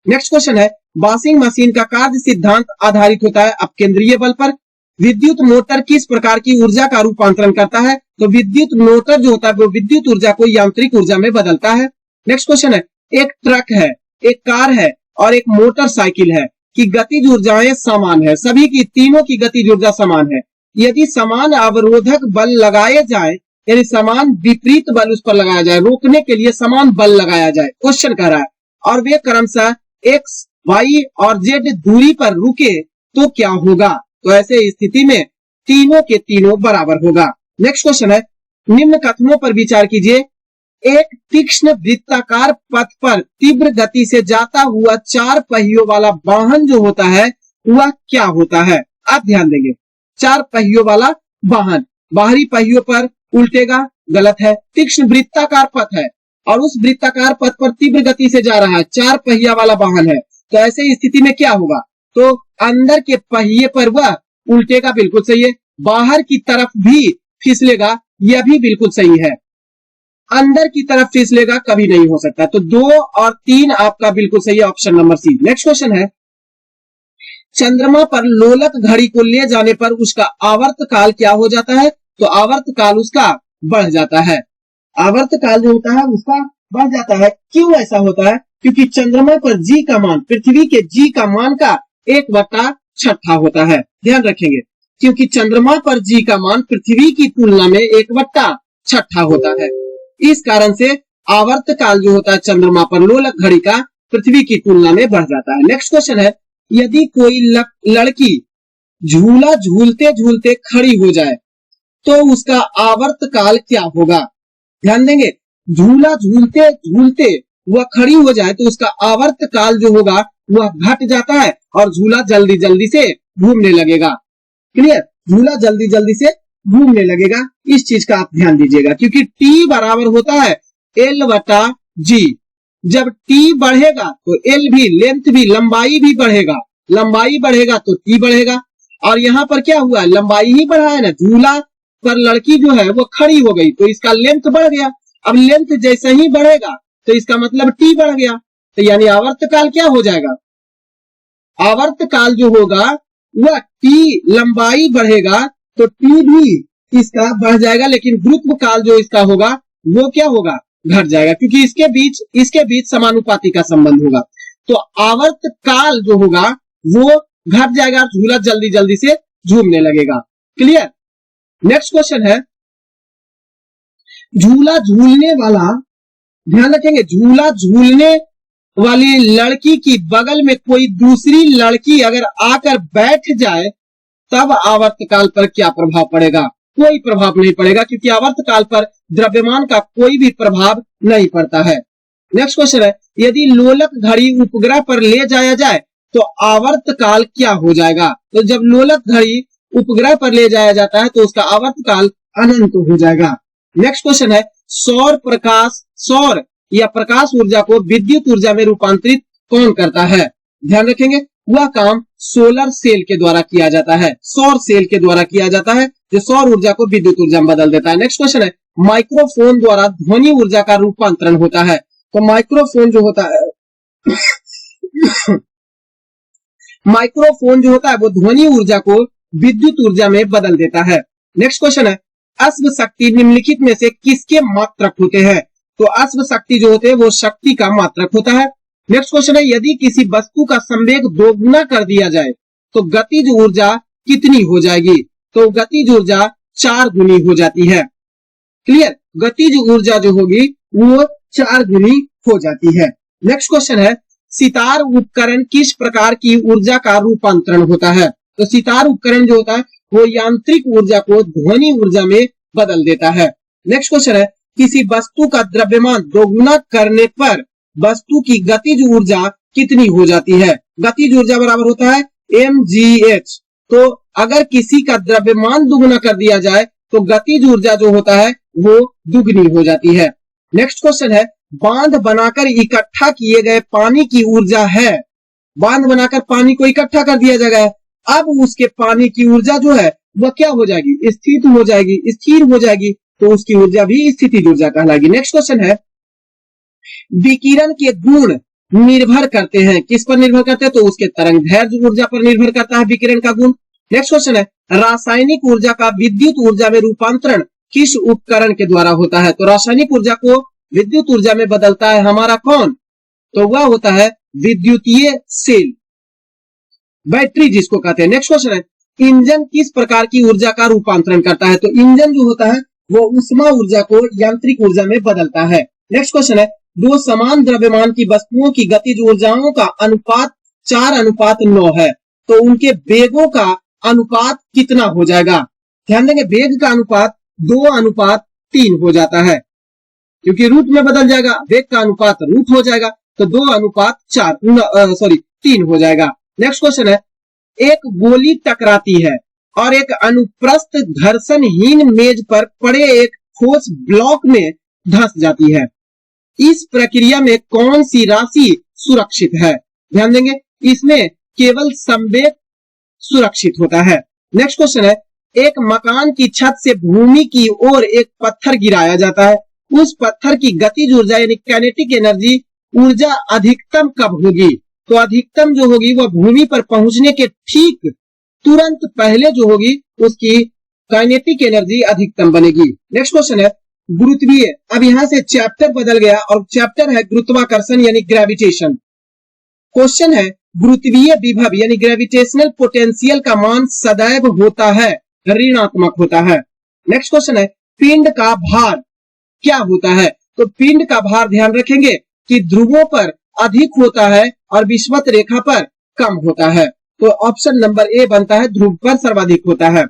नेक्स्ट क्वेश्चन है वॉशिंग मशीन का कार्य सिद्धांत आधारित होता है अपकेंद्रीय बल पर। विद्युत मोटर किस प्रकार की ऊर्जा का रूपांतरण करता है, तो विद्युत मोटर जो होता है वो विद्युत ऊर्जा को यांत्रिक ऊर्जा में बदलता है। नेक्स्ट क्वेश्चन है एक ट्रक है, एक कार है और एक मोटरसाइकिल है कि गतिज ऊर्जाएं समान है, सभी की तीनों की गतिज ऊर्जा समान है। यदि समान अवरोधक बल लगाए जाए, यानी समान विपरीत बल उस पर लगाया जाए, रोकने के लिए समान बल लगाया जाए, क्वेश्चन कह रहा है, और वे क्रमशः एक्स, वाई और जेड दूरी पर रुके तो क्या होगा, तो ऐसे स्थिति में तीनों के तीनों बराबर होगा। नेक्स्ट क्वेश्चन है निम्न कथनों पर विचार कीजिए। एक तीक्ष्ण वृत्ताकार पथ पर तीव्र गति से जाता हुआ 4 पहियों वाला वाहन जो होता है वह क्या होता है? आप ध्यान देंगे, 4 पहियों वाला वाहन बाहरी पहियों पर उल्टेगा, गलत है। तीक्ष्ण वृत्ताकार पथ है और उस वृत्ताकार पथ पर तीव्र गति से जा रहा है, 4 पहिया वाला वाहन है, तो ऐसे स्थिति में क्या होगा? तो अंदर के पहिए पर वह उल्टेगा, बिल्कुल सही है। बाहर की तरफ भी फिसलेगा, यह भी बिल्कुल सही है। अंदर की तरफ फिसलेगा कभी नहीं हो सकता। तो 2 और 3 आपका बिल्कुल सही है, option number C. Next question है, चंद्रमा पर लोलक घड़ी को ले जाने पर उसका आवर्त काल क्या हो जाता है? तो आवर्त काल उसका बढ़ जाता है। आवर्त काल जो होता है उसका बढ़ जाता है। क्यों ऐसा होता है? क्योंकि चंद्रमा पर जी का मान पृथ्वी के जी का मान का 1/6 होता है। ध्यान रखेंगे, क्योंकि चंद्रमा पर जी का मान पृथ्वी की तुलना में 1/6 होता है। इस कारण से आवर्त काल जो होता है चंद्रमा पर लोलक घड़ी का पृथ्वी की तुलना में बढ़ जाता है। नेक्स्ट क्वेश्चन है, यदि कोई लड़की झूला झूलते झूलते खड़ी हो जाए तो उसका आवर्त काल क्या होगा? ध्यान देंगे, झूला झूलते झूलते वह खड़ी हो जाए तो उसका आवर्त काल जो होगा वह घट जाता है और झूला जल्दी जल्दी से घूमने लगेगा। क्लियर? झूला जल्दी जल्दी से घूमने लगेगा। इस चीज का आप ध्यान दीजिएगा, क्योंकि टी बराबर होता है L/G। जब टी बढ़ेगा तो एल भी, लेंथ भी, लंबाई भी बढ़ेगा। लंबाई बढ़ेगा तो टी बढ़ेगा। और यहाँ पर क्या हुआ? लंबाई ही बढ़ा है ना। झूला पर लड़की जो है वो खड़ी हो गई तो इसका लेंथ बढ़ गया। अब लेंथ जैसे ही बढ़ेगा तो इसका मतलब टी बढ़ गया। तो यानी आवर्त काल क्या हो जाएगा? आवर्त काल जो होगा वह टी, लंबाई बढ़ेगा तो टी भी इसका बढ़ जाएगा, लेकिन गुरुत्व काल जो इसका होगा वो क्या होगा? घट जाएगा, क्योंकि इसके बीच समानुपाती का संबंध होगा। तो आवर्त काल जो होगा वो घट जाएगा, झूला जल्दी जल्दी से झूमने लगेगा। क्लियर? नेक्स्ट क्वेश्चन है, झूला झूलने वाला, ध्यान रखेंगे, झूला झूलने वाली लड़की की बगल में कोई दूसरी लड़की अगर आकर बैठ जाए तब आवर्तकाल पर क्या प्रभाव पड़ेगा? कोई प्रभाव नहीं पड़ेगा, क्योंकि आवर्तकाल पर द्रव्यमान का कोई भी प्रभाव नहीं पड़ता है। नेक्स्ट क्वेश्चन है, यदि लोलक घड़ी उपग्रह पर ले जाया जाए तो आवर्तकाल क्या हो जाएगा? तो जब लोलक घड़ी उपग्रह पर ले जाया जाता है तो उसका आवर्तकाल अनंत हो जाएगा। नेक्स्ट क्वेश्चन है, सौर या प्रकाश ऊर्जा को विद्युत ऊर्जा में रूपांतरित कौन करता है? ध्यान रखेंगे, वह काम सोलर सेल के द्वारा किया जाता है। सौर सेल के द्वारा किया जाता है, जो सौर ऊर्जा को विद्युत ऊर्जा में बदल देता है। नेक्स्ट क्वेश्चन है, माइक्रोफोन द्वारा ध्वनि ऊर्जा का रूपांतरण होता है। तो माइक्रोफोन जो होता है माइक्रोफोन जो होता है वो ध्वनि ऊर्जा को विद्युत ऊर्जा में बदल देता है। नेक्स्ट क्वेश्चन है, अश्व शक्ति निम्नलिखित में से किसके मात्रक होते हैं? तो अश्व शक्ति जो होते हैं वो शक्ति का मात्रक होता है। नेक्स्ट क्वेश्चन है, यदि किसी वस्तु का संवेग दोगुना कर दिया जाए तो गतिज ऊर्जा कितनी हो जाएगी? तो गतिज ऊर्जा 4 गुनी हो जाती है। क्लियर? गतिज ऊर्जा जो होगी वो 4 गुनी हो जाती है। नेक्स्ट क्वेश्चन है, सितार उपकरण किस प्रकार की ऊर्जा का रूपांतरण होता है? तो सितार उपकरण जो होता है वो यांत्रिक ऊर्जा को ध्वनि ऊर्जा में बदल देता है। नेक्स्ट क्वेश्चन है, किसी वस्तु का द्रव्यमान दोगुना करने पर वस्तु की गतिज ऊर्जा कितनी हो जाती है? गतिज ऊर्जा बराबर होता है mgh। तो अगर किसी का द्रव्यमान दुगुना कर दिया जाए तो गतिज ऊर्जा जो होता है वो दुगनी हो जाती है। नेक्स्ट क्वेश्चन है, बांध बनाकर इकट्ठा किए गए पानी की ऊर्जा है। बांध बनाकर पानी को इकट्ठा कर दिया जाएगा, अब उसके पानी की ऊर्जा जो है वह क्या हो जाएगी? स्थिर हो जाएगी, तो उसकी ऊर्जा भी स्थितिज ऊर्जा कहलाएगी। नेक्स्ट क्वेश्चन है, विकिरण के गुण निर्भर करते हैं, किस पर निर्भर करते हैं? तो उसके तरंगदैर्घ्य ऊर्जा पर निर्भर करता है विकिरण का गुण। नेक्स्ट क्वेश्चन है, रासायनिक ऊर्जा का विद्युत ऊर्जा में रूपांतरण किस उपकरण के द्वारा होता है? तो रासायनिक ऊर्जा को विद्युत ऊर्जा में बदलता है हमारा कौन? तो वह होता है विद्युतीय सेल, बैटरी जिसको कहते हैं। नेक्स्ट क्वेश्चन है, इंजन किस प्रकार की ऊर्जा का रूपांतरण करता है? तो इंजन जो होता है वो उष्मा ऊर्जा को यांत्रिक ऊर्जा में बदलता है। नेक्स्ट क्वेश्चन है, दो समान द्रव्यमान की वस्तुओं की गतिज ऊर्जाओं का अनुपात 4:9 है, तो उनके वेगों का अनुपात कितना हो जाएगा? ध्यान देंगे, वेग का अनुपात 2:4 3 हो जाता है, क्योंकि रूट में बदल जाएगा, वेग का अनुपात रूट हो जाएगा, तो 3 हो जाएगा। नेक्स्ट क्वेश्चन है, एक गोली टकराती है और एक अनुप्रस्थ घर्षणहीन मेज पर पड़े एक ठोस ब्लॉक में धंस जाती है। इस प्रक्रिया में कौन सी राशि सुरक्षित है? ध्यान देंगे, इसमें केवल संवेग सुरक्षित होता है। नेक्स्ट क्वेश्चन है, एक मकान की छत से भूमि की ओर एक पत्थर गिराया जाता है, उस पत्थर की गतिज ऊर्जा यानी काइनेटिक एनर्जी ऊर्जा अधिकतम कब होगी? तो अधिकतम जो होगी वह भूमि पर पहुंचने के ठीक तुरंत पहले जो होगी उसकी काइनेटिक एनर्जी अधिकतम बनेगी। नेक्स्ट क्वेश्चन है, गुरुत्वीय, अब यहां से चैप्टर बदल गया और चैप्टर है गुरुत्वाकर्षण यानी ग्रेविटेशन। क्वेश्चन है, गुरुत्वीय विभव यानी ग्रेविटेशनल पोटेंशियल का मान सदैव होता है, ऋणात्मक होता है। नेक्स्ट क्वेश्चन है, पिंड का भार क्या होता है? तो पिंड का भार ध्यान रखेंगे कि ध्रुवों पर अधिक होता है और विषुवत रेखा पर कम होता है, तो ऑप्शन नंबर ए बनता है, ध्रुव पर सर्वाधिक होता है।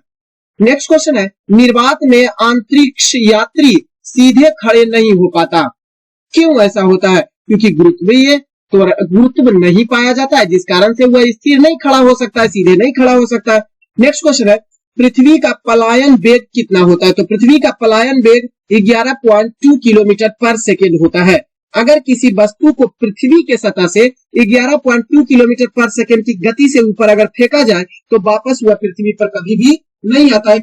नेक्स्ट क्वेश्चन है, निर्वात में अंतरिक्ष यात्री सीधे खड़े नहीं हो पाता, क्यों ऐसा होता है? क्योंकि गुरुत्वीय तो गुरुत्व नहीं पाया जाता है, जिस कारण से वह स्थिर नहीं खड़ा हो सकता है, सीधे नहीं खड़ा हो सकता है। नेक्स्ट क्वेश्चन है, पृथ्वी का पलायन वेग कितना होता है? तो पृथ्वी का पलायन वेग 11.2 किलोमीटर पर सेकेंड होता है। अगर किसी वस्तु को पृथ्वी के सतह से 11.2 किलोमीटर पर सेकेंड की गति से ऊपर अगर फेंका जाए तो वापस वह पृथ्वी पर कभी भी नहीं आता है,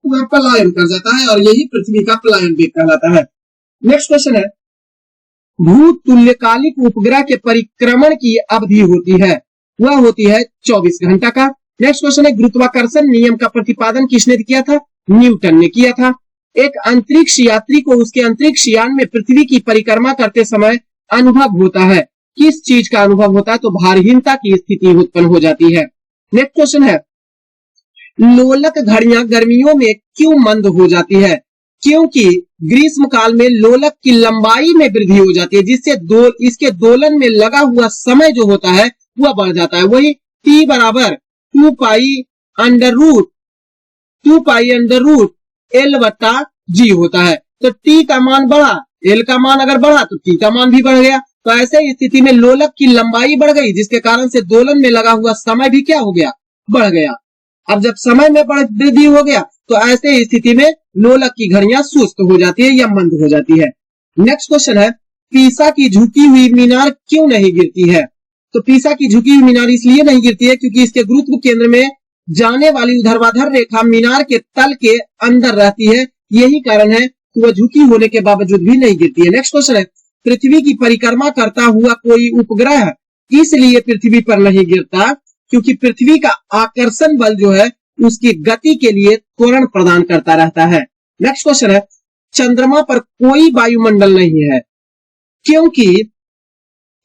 वह पलायन कर जाता है और यही पृथ्वी का पलायन वेग कहलाता है। नेक्स्ट क्वेश्चन है, भूतुल्यकालिक उपग्रह के परिक्रमण की अवधि होती है, वह होती है 24 घंटा का। नेक्स्ट क्वेश्चन है, गुरुत्वाकर्षण नियम का प्रतिपादन किसने किया था? न्यूटन ने किया था। एक अंतरिक्ष यात्री को उसके अंतरिक्ष यान में पृथ्वी की परिक्रमा करते समय अनुभव होता है, किस चीज का अनुभव होता है? तो भारहीनता की स्थिति उत्पन्न हो जाती है। नेक्स्ट क्वेश्चन है, लोलक घड़ियां गर्मियों में क्यों मंद हो जाती है? क्योंकि ग्रीष्म काल में लोलक की लंबाई में वृद्धि हो जाती है, जिससे इसके दोलन में लगा हुआ समय जो होता है वह बढ़ जाता है। वही T बराबर 2 पाई अंडर रूट L बटा G होता है। तो T का मान बढ़ा, L का मान अगर बढ़ा तो T का मान भी बढ़ गया। तो ऐसे स्थिति में लोलक की लंबाई बढ़ गई, जिसके कारण से दोलन में लगा हुआ समय भी क्या हो गया? बढ़ गया। अब जब समय में वृद्धि हो गया तो ऐसे स्थिति में लोलक की घड़ियां सुस्त हो जाती है या मंद हो जाती है। नेक्स्ट क्वेश्चन है, पीसा की झुकी हुई मीनार क्यों नहीं गिरती है? तो पीसा की झुकी हुई मीनार इसलिए नहीं गिरती है क्योंकि इसके गुरुत्व केंद्र में जाने वाली ऊर्ध्वाधर रेखा मीनार के तल के अंदर रहती है, यही कारण है कि वह झुकी होने के बावजूद भी नहीं गिरती है। नेक्स्ट क्वेश्चन है, पृथ्वी की परिक्रमा करता हुआ कोई उपग्रह इसलिए पृथ्वी पर नहीं गिरता क्योंकि पृथ्वी का आकर्षण बल जो है उसकी गति के लिए त्वरण प्रदान करता रहता है। नेक्स्ट क्वेश्चन है, चंद्रमा पर कोई वायुमंडल नहीं है क्योंकि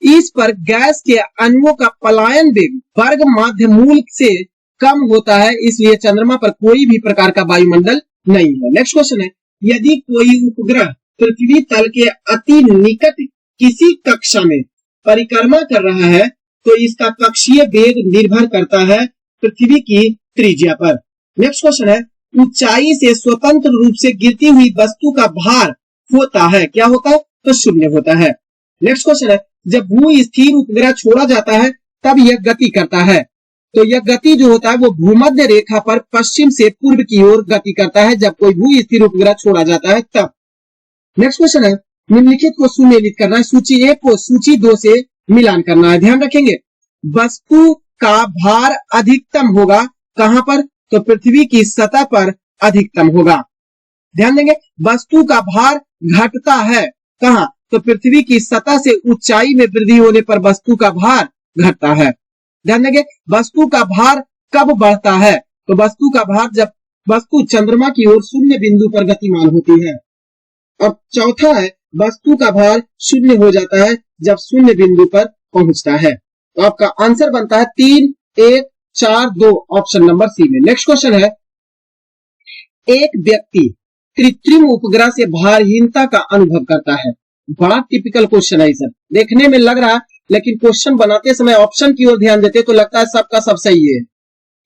इस पर गैस के अणुओं का पलायन वेग वर्ग माध्य मूल से कम होता है, इसलिए चंद्रमा पर कोई भी प्रकार का वायुमंडल नहीं है। नेक्स्ट क्वेश्चन है, यदि कोई उपग्रह पृथ्वी तल के अति निकट किसी कक्षा में परिक्रमा कर रहा है तो इसका कक्षीय वेग निर्भर करता है पृथ्वी की त्रिज्या पर। नेक्स्ट क्वेश्चन है, ऊंचाई से स्वतंत्र रूप से गिरती हुई वस्तु का भार होता है, क्या होता है? तो शून्य होता है। नेक्स्ट क्वेश्चन है, जब भू स्थिर उपग्रह छोड़ा जाता है तब यह गति करता है, तो यह गति जो होता है वो भूमध्य रेखा पर पश्चिम से पूर्व की ओर गति करता है जब कोई भू स्थिर उपग्रह छोड़ा जाता है तब। नेक्स्ट क्वेश्चन है, निम्नलिखित को सुमेलित करना है, सूची 1 को सूची 2 से मिलान करना है। ध्यान रखेंगे, वस्तु का भार अधिकतम होगा कहां पर? तो पृथ्वी की सतह पर अधिकतम होगा। ध्यान देंगे, वस्तु का भार घटता है कहां? तो पृथ्वी की सतह से ऊंचाई में वृद्धि होने पर वस्तु का भार घटता है। ध्यान देंगे, वस्तु का भार कब बढ़ता है? तो वस्तु का भार जब वस्तु चंद्रमा की ओर शून्य बिंदु पर गतिमान होती है। और चौथा है, वस्तु का भार शून्य हो जाता है जब शून्य बिंदु पर पहुंचता है। तो आपका आंसर बनता है 3, 1, 4, 2, ऑप्शन नंबर सी में। नेक्स्ट क्वेश्चन है, एक व्यक्ति कृत्रिम उपग्रह से भारहीनता का अनुभव करता है। बड़ा टिपिकल क्वेश्चन है, सर देखने में लग रहा है, लेकिन क्वेश्चन बनाते समय ऑप्शन की ओर ध्यान देते तो लगता है सबका सब सही है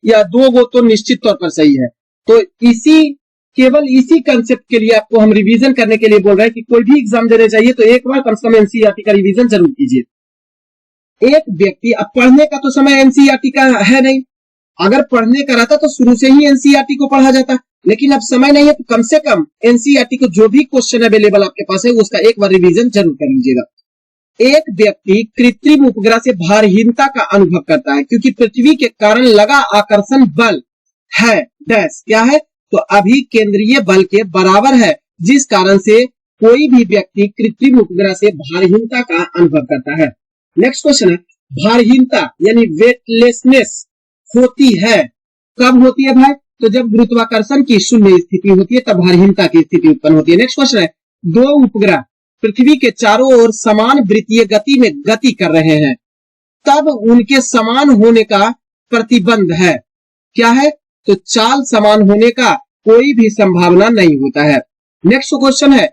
या 2 गो तो निश्चित तौर पर सही है। तो इसी केवल इसी कंसेप्ट के लिए आपको हम रिवीजन करने के लिए बोल रहे हैं कि कोई भी एग्जाम देने चाहिए तो एक बार कम से कम एनसीईआरटी का रिवीजन जरूर कीजिए। एक व्यक्ति, अब पढ़ने का तो समय एनसीईआरटी का है नहीं, अगर पढ़ने का रहता तो शुरू से ही एनसीईआरटी को पढ़ा जाता, लेकिन अब समय नहीं है, तो कम से कम एनसीईआरटी को जो भी क्वेश्चन अवेलेबल आपके पास है उसका एक बार रिवीजन जरूर कर लीजिएगा। एक व्यक्ति कृत्रिम उपग्रह से भारहीनता का अनुभव करता है क्योंकि पृथ्वी के कारण लगा आकर्षण बल है डैश, क्या है, तो अभी केंद्रीय बल के बराबर है, जिस कारण से कोई भी व्यक्ति कृत्रिम उपग्रह से भारहीनता का अनुभव करता है। नेक्स्ट क्वेश्चन है, भारहीनता यानी वेटलेसनेस होती है, कब होती है भाई, तो जब गुरुत्वाकर्षण की शून्य स्थिति होती है तब भारहीनता की स्थिति उत्पन्न होती है। नेक्स्ट क्वेश्चन है, दो उपग्रह पृथ्वी के चारों ओर समान वृत्तीय गति में गति कर रहे हैं, तब उनके समान होने का प्रतिबंध है, क्या है, तो चाल समान होने का कोई भी संभावना नहीं होता है। नेक्स्ट क्वेश्चन है,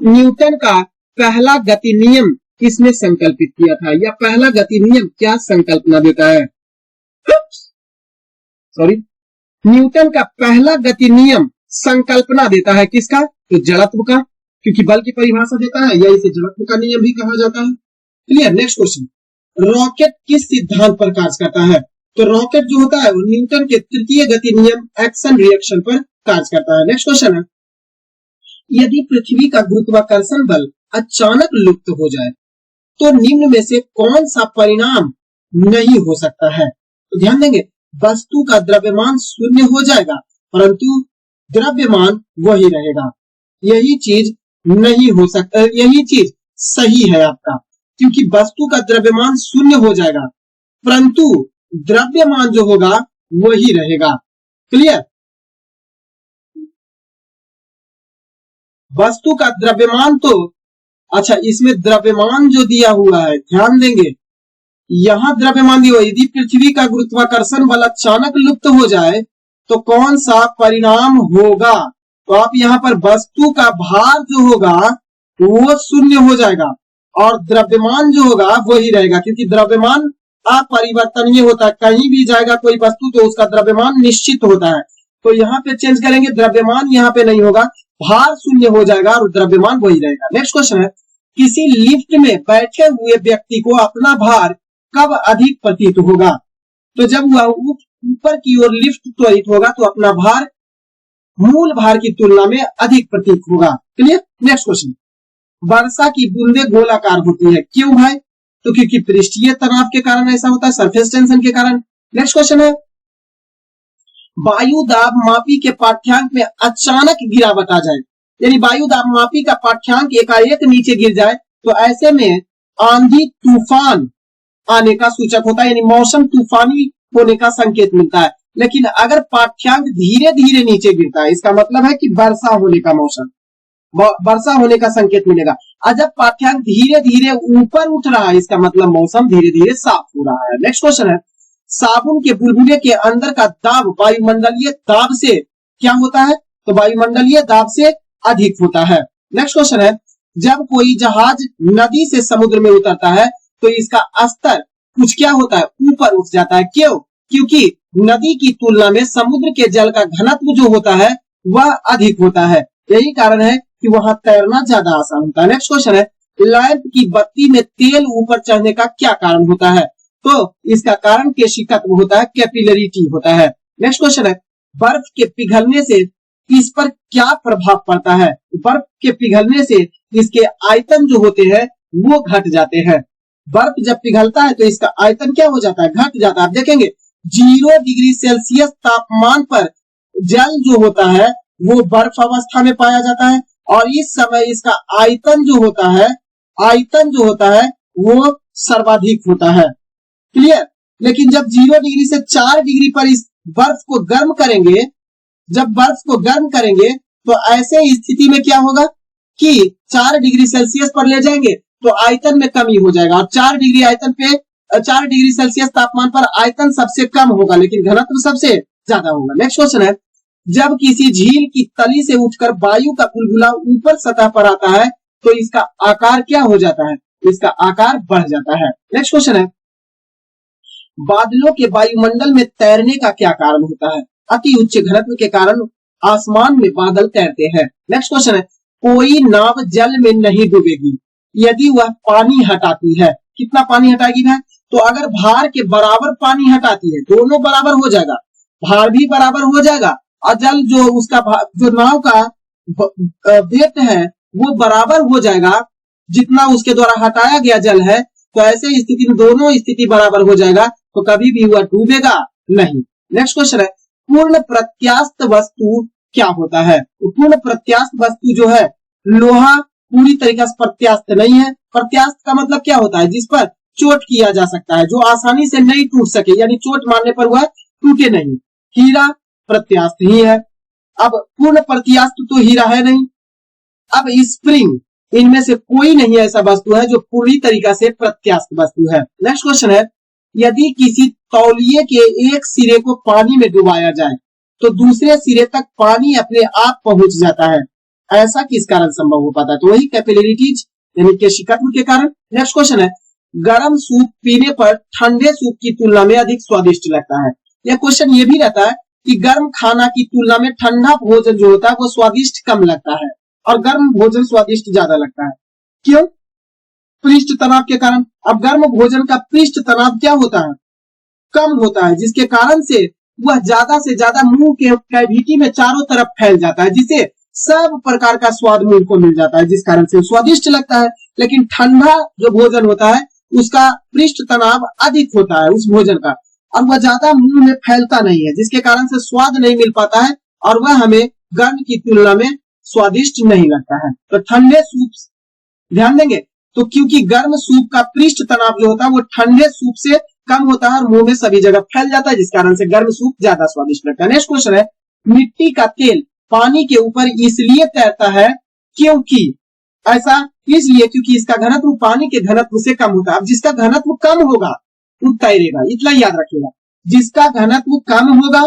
न्यूटन का पहला गति नियम किसने संकल्पित किया था, या पहला गति नियम क्या संकल्पना देता है, सॉरी, न्यूटन का पहला गति नियम संकल्पना देता है किसका, तो जड़त्व का, क्योंकि बल की परिभाषा देता है, या इसे जड़त्व का नियम भी कहा जाता है। क्लियर। नेक्स्ट क्वेश्चन, रॉकेट किस सिद्धांत पर कार्य करता है, तो रॉकेट जो होता है वो न्यूटन के तृतीय गति नियम एक्शन रिएक्शन पर कार्य करता है। नेक्स्ट क्वेश्चन है, यदि पृथ्वी का गुरुत्वाकर्षण बल अचानक लुप्त हो जाए तो निम्न में से कौन सा परिणाम नहीं हो सकता है, तो ध्यान देंगे, वस्तु का द्रव्यमान शून्य हो जाएगा परंतु द्रव्यमान वही रहेगा, यही चीज नहीं हो सकता, यही चीज सही है आपका, क्योंकि वस्तु का द्रव्यमान शून्य हो जाएगा परंतु द्रव्यमान जो होगा वही रहेगा। क्लियर। वस्तु का द्रव्यमान तो, अच्छा इसमें द्रव्यमान जो दिया हुआ है ध्यान देंगे, यहां द्रव्यमान दिया हुआ, यदि पृथ्वी का गुरुत्वाकर्षण बल अचानक लुप्त हो जाए तो कौन सा परिणाम होगा, तो आप यहाँ पर वस्तु का भार जो होगा वो शून्य हो जाएगा और द्रव्यमान जो होगा वही रहेगा, क्योंकि द्रव्यमान अपरिवर्तनीय होता है, कहीं भी जाएगा कोई वस्तु तो उसका द्रव्यमान निश्चित होता है, तो यहाँ पे चेंज करेंगे, द्रव्यमान यहाँ पे नहीं होगा, भार शून्य हो जाएगा और द्रव्यमान वही रहेगा। नेक्स्ट क्वेश्चन है, किसी लिफ्ट में बैठे हुए व्यक्ति को अपना भार कब अधिक प्रतीत होगा, तो जब वह ऊपर की ओर लिफ्ट त्वरित होगा तो अपना भार मूल भार की तुलना में अधिक प्रतीत होगा। क्लियर। नेक्स्ट क्वेश्चन, वर्षा की बूंदे गोलाकार होती है, क्यों भाई, तो क्योंकि पृष्ठीय तनाव के कारण ऐसा होता है, सरफेस टेंशन के कारण। नेक्स्ट क्वेश्चन है, वायु दाब मापी के पाठ्यांक में अचानक गिरावट आ जाए, यानी वायु दाब मापी का पाठ्यांक एकाएक नीचे गिर जाए तो ऐसे में आंधी तूफान आने का सूचक होता है, यानी मौसम तूफानी होने का संकेत मिलता है। लेकिन अगर पाठ्यांक धीरे धीरे नीचे गिरता है इसका मतलब है कि वर्षा होने का मौसम, वर्षा होने का संकेत मिलेगा, और जब पाठ्यांक धीरे धीरे ऊपर उठ रहा है इसका मतलब मौसम धीरे धीरे साफ हो रहा है। नेक्स्ट क्वेश्चन है, साबुन के बुलबुले के अंदर का दाब वायुमंडलीय दाब से क्या होता है, तो वायुमंडलीय दाब से अधिक होता है। नेक्स्ट क्वेश्चन है, जब कोई जहाज नदी से समुद्र में उतरता है तो इसका स्तर कुछ क्या होता है, ऊपर उठ जाता है, क्यों, क्योंकि नदी की तुलना में समुद्र के जल का घनत्व जो होता है वह अधिक होता है, यही कारण है कि वहां तैरना ज्यादा आसान होता है। नेक्स्ट क्वेश्चन है, लैंप की बत्ती में तेल ऊपर चढ़ने का क्या कारण होता है, तो इसका कारण केशिकत्व होता है, कैपिलरिटी होता है। नेक्स्ट क्वेश्चन है, बर्फ के पिघलने से इस पर क्या प्रभाव पड़ता है, बर्फ के पिघलने से इसके आयतन जो होते हैं वो घट जाते हैं, बर्फ जब पिघलता है तो इसका आयतन क्या हो जाता है, घट जाता है। आप देखेंगे 0 डिग्री सेल्सियस तापमान पर जल जो होता है वो बर्फ अवस्था में पाया जाता है और इस समय इसका आयतन जो होता है वो सर्वाधिक होता है। क्लियर। लेकिन जब 0 डिग्री से 4 डिग्री पर इस बर्फ को गर्म करेंगे, जब बर्फ को गर्म करेंगे तो ऐसे स्थिति में क्या होगा कि 4 डिग्री सेल्सियस पर ले जाएंगे तो आयतन में कमी हो जाएगा और 4 डिग्री सेल्सियस तापमान पर आयतन सबसे कम होगा लेकिन घनत्व सबसे ज्यादा होगा। नेक्स्ट क्वेश्चन है, जब किसी झील की तली से उठकर वायु का बुलबुला ऊपर सतह पर आता है तो इसका आकार क्या हो जाता है, इसका आकार बढ़ जाता है। नेक्स्ट क्वेश्चन है, बादलों के वायुमंडल में तैरने का क्या कारण होता है, अति उच्च घनत्व के कारण आसमान में बादल तैरते हैं। नेक्स्ट क्वेश्चन है, कोई नाव जल में नहीं डूबेगी यदि वह पानी हटाती है। कितना पानी हटाएगी भाई? तो अगर भार के बराबर पानी हटाती है, दोनों बराबर हो जाएगा, भार भी बराबर हो जाएगा और जल जो उसका जो नाव का वेट है वो बराबर हो जाएगा जितना उसके द्वारा हटाया गया जल है। तो ऐसे स्थिति में दोनों स्थिति बराबर हो जाएगा तो कभी भी वह डूबेगा नहीं। नेक्स्ट क्वेश्चन है, पूर्ण प्रत्यास्थ वस्तु क्या होता है? तो पूर्ण प्रत्यास्थ वस्तु जो है, लोहा पूरी तरीके से प्रत्यास्थ नहीं है। प्रत्यास्थ का मतलब क्या होता है? जिस पर चोट किया जा सकता है, जो आसानी से नहीं टूट सके, यानी चोट मारने पर वह टूटे नहीं। हीरा प्रत्यास्थ ही है। अब पूर्ण प्रत्यास्थ तो हीरा है नहीं। अब स्प्रिंग, इनमें से कोई नहीं ऐसा वस्तु है जो पूरी तरीका से प्रत्यास्थ वस्तु है। नेक्स्ट क्वेश्चन है, यदि किसी तौलिए के एक सिरे को पानी में डुबाया जाए तो दूसरे सिरे तक पानी अपने आप पहुंच जाता है, ऐसा किस कारण संभव हो पाता है? तो वही कैपिलरिटीज यानी केशिकत्व के कारण। नेक्स्ट क्वेश्चन है, गर्म सूप पीने पर ठंडे सूप की तुलना में अधिक स्वादिष्ट लगता है। यह क्वेश्चन ये भी रहता है कि गर्म खाना की तुलना में ठंडा भोजन जो होता है वो स्वादिष्ट कम लगता है और गर्म भोजन स्वादिष्ट ज्यादा लगता है। क्यों? पृष्ठ तनाव के कारण। अब गर्म भोजन का पृष्ठ तनाव क्या होता है? कम होता है, जिसके कारण से वह ज्यादा से ज्यादा मुंह के कैविटी में चारों तरफ फैल जाता है, जिसे सब प्रकार का स्वाद मुंह को मिल जाता है, जिस कारण से स्वादिष्ट लगता है। लेकिन ठंडा जो भोजन होता है उसका पृष्ठ तनाव अधिक होता है उस भोजन का, और वह ज्यादा मुंह में फैलता नहीं है, जिसके कारण से स्वाद नहीं मिल पाता है और वह हमें गर्म की तुलना में स्वादिष्ट नहीं लगता है। तो ठंडे सूप ध्यान देंगे, तो क्योंकि गर्म सूप का पृष्ठ तनाव जो होता है वो ठंडे सूप से कम होता है और मुंह में सभी जगह फैल जाता है, जिस कारण से गर्म सूप ज्यादा स्वादिष्ट लगता है। नेक्स्ट क्वेश्चन है, मिट्टी का तेल पानी के ऊपर इसलिए तैरता है क्योंकि, ऐसा इसलिए क्योंकि इसका घनत्व पानी के घनत्व से कम होता है। अब जिसका घनत्व कम होगा वो तैरेगा, इतना याद रखिएगा। जिसका घनत्व कम होगा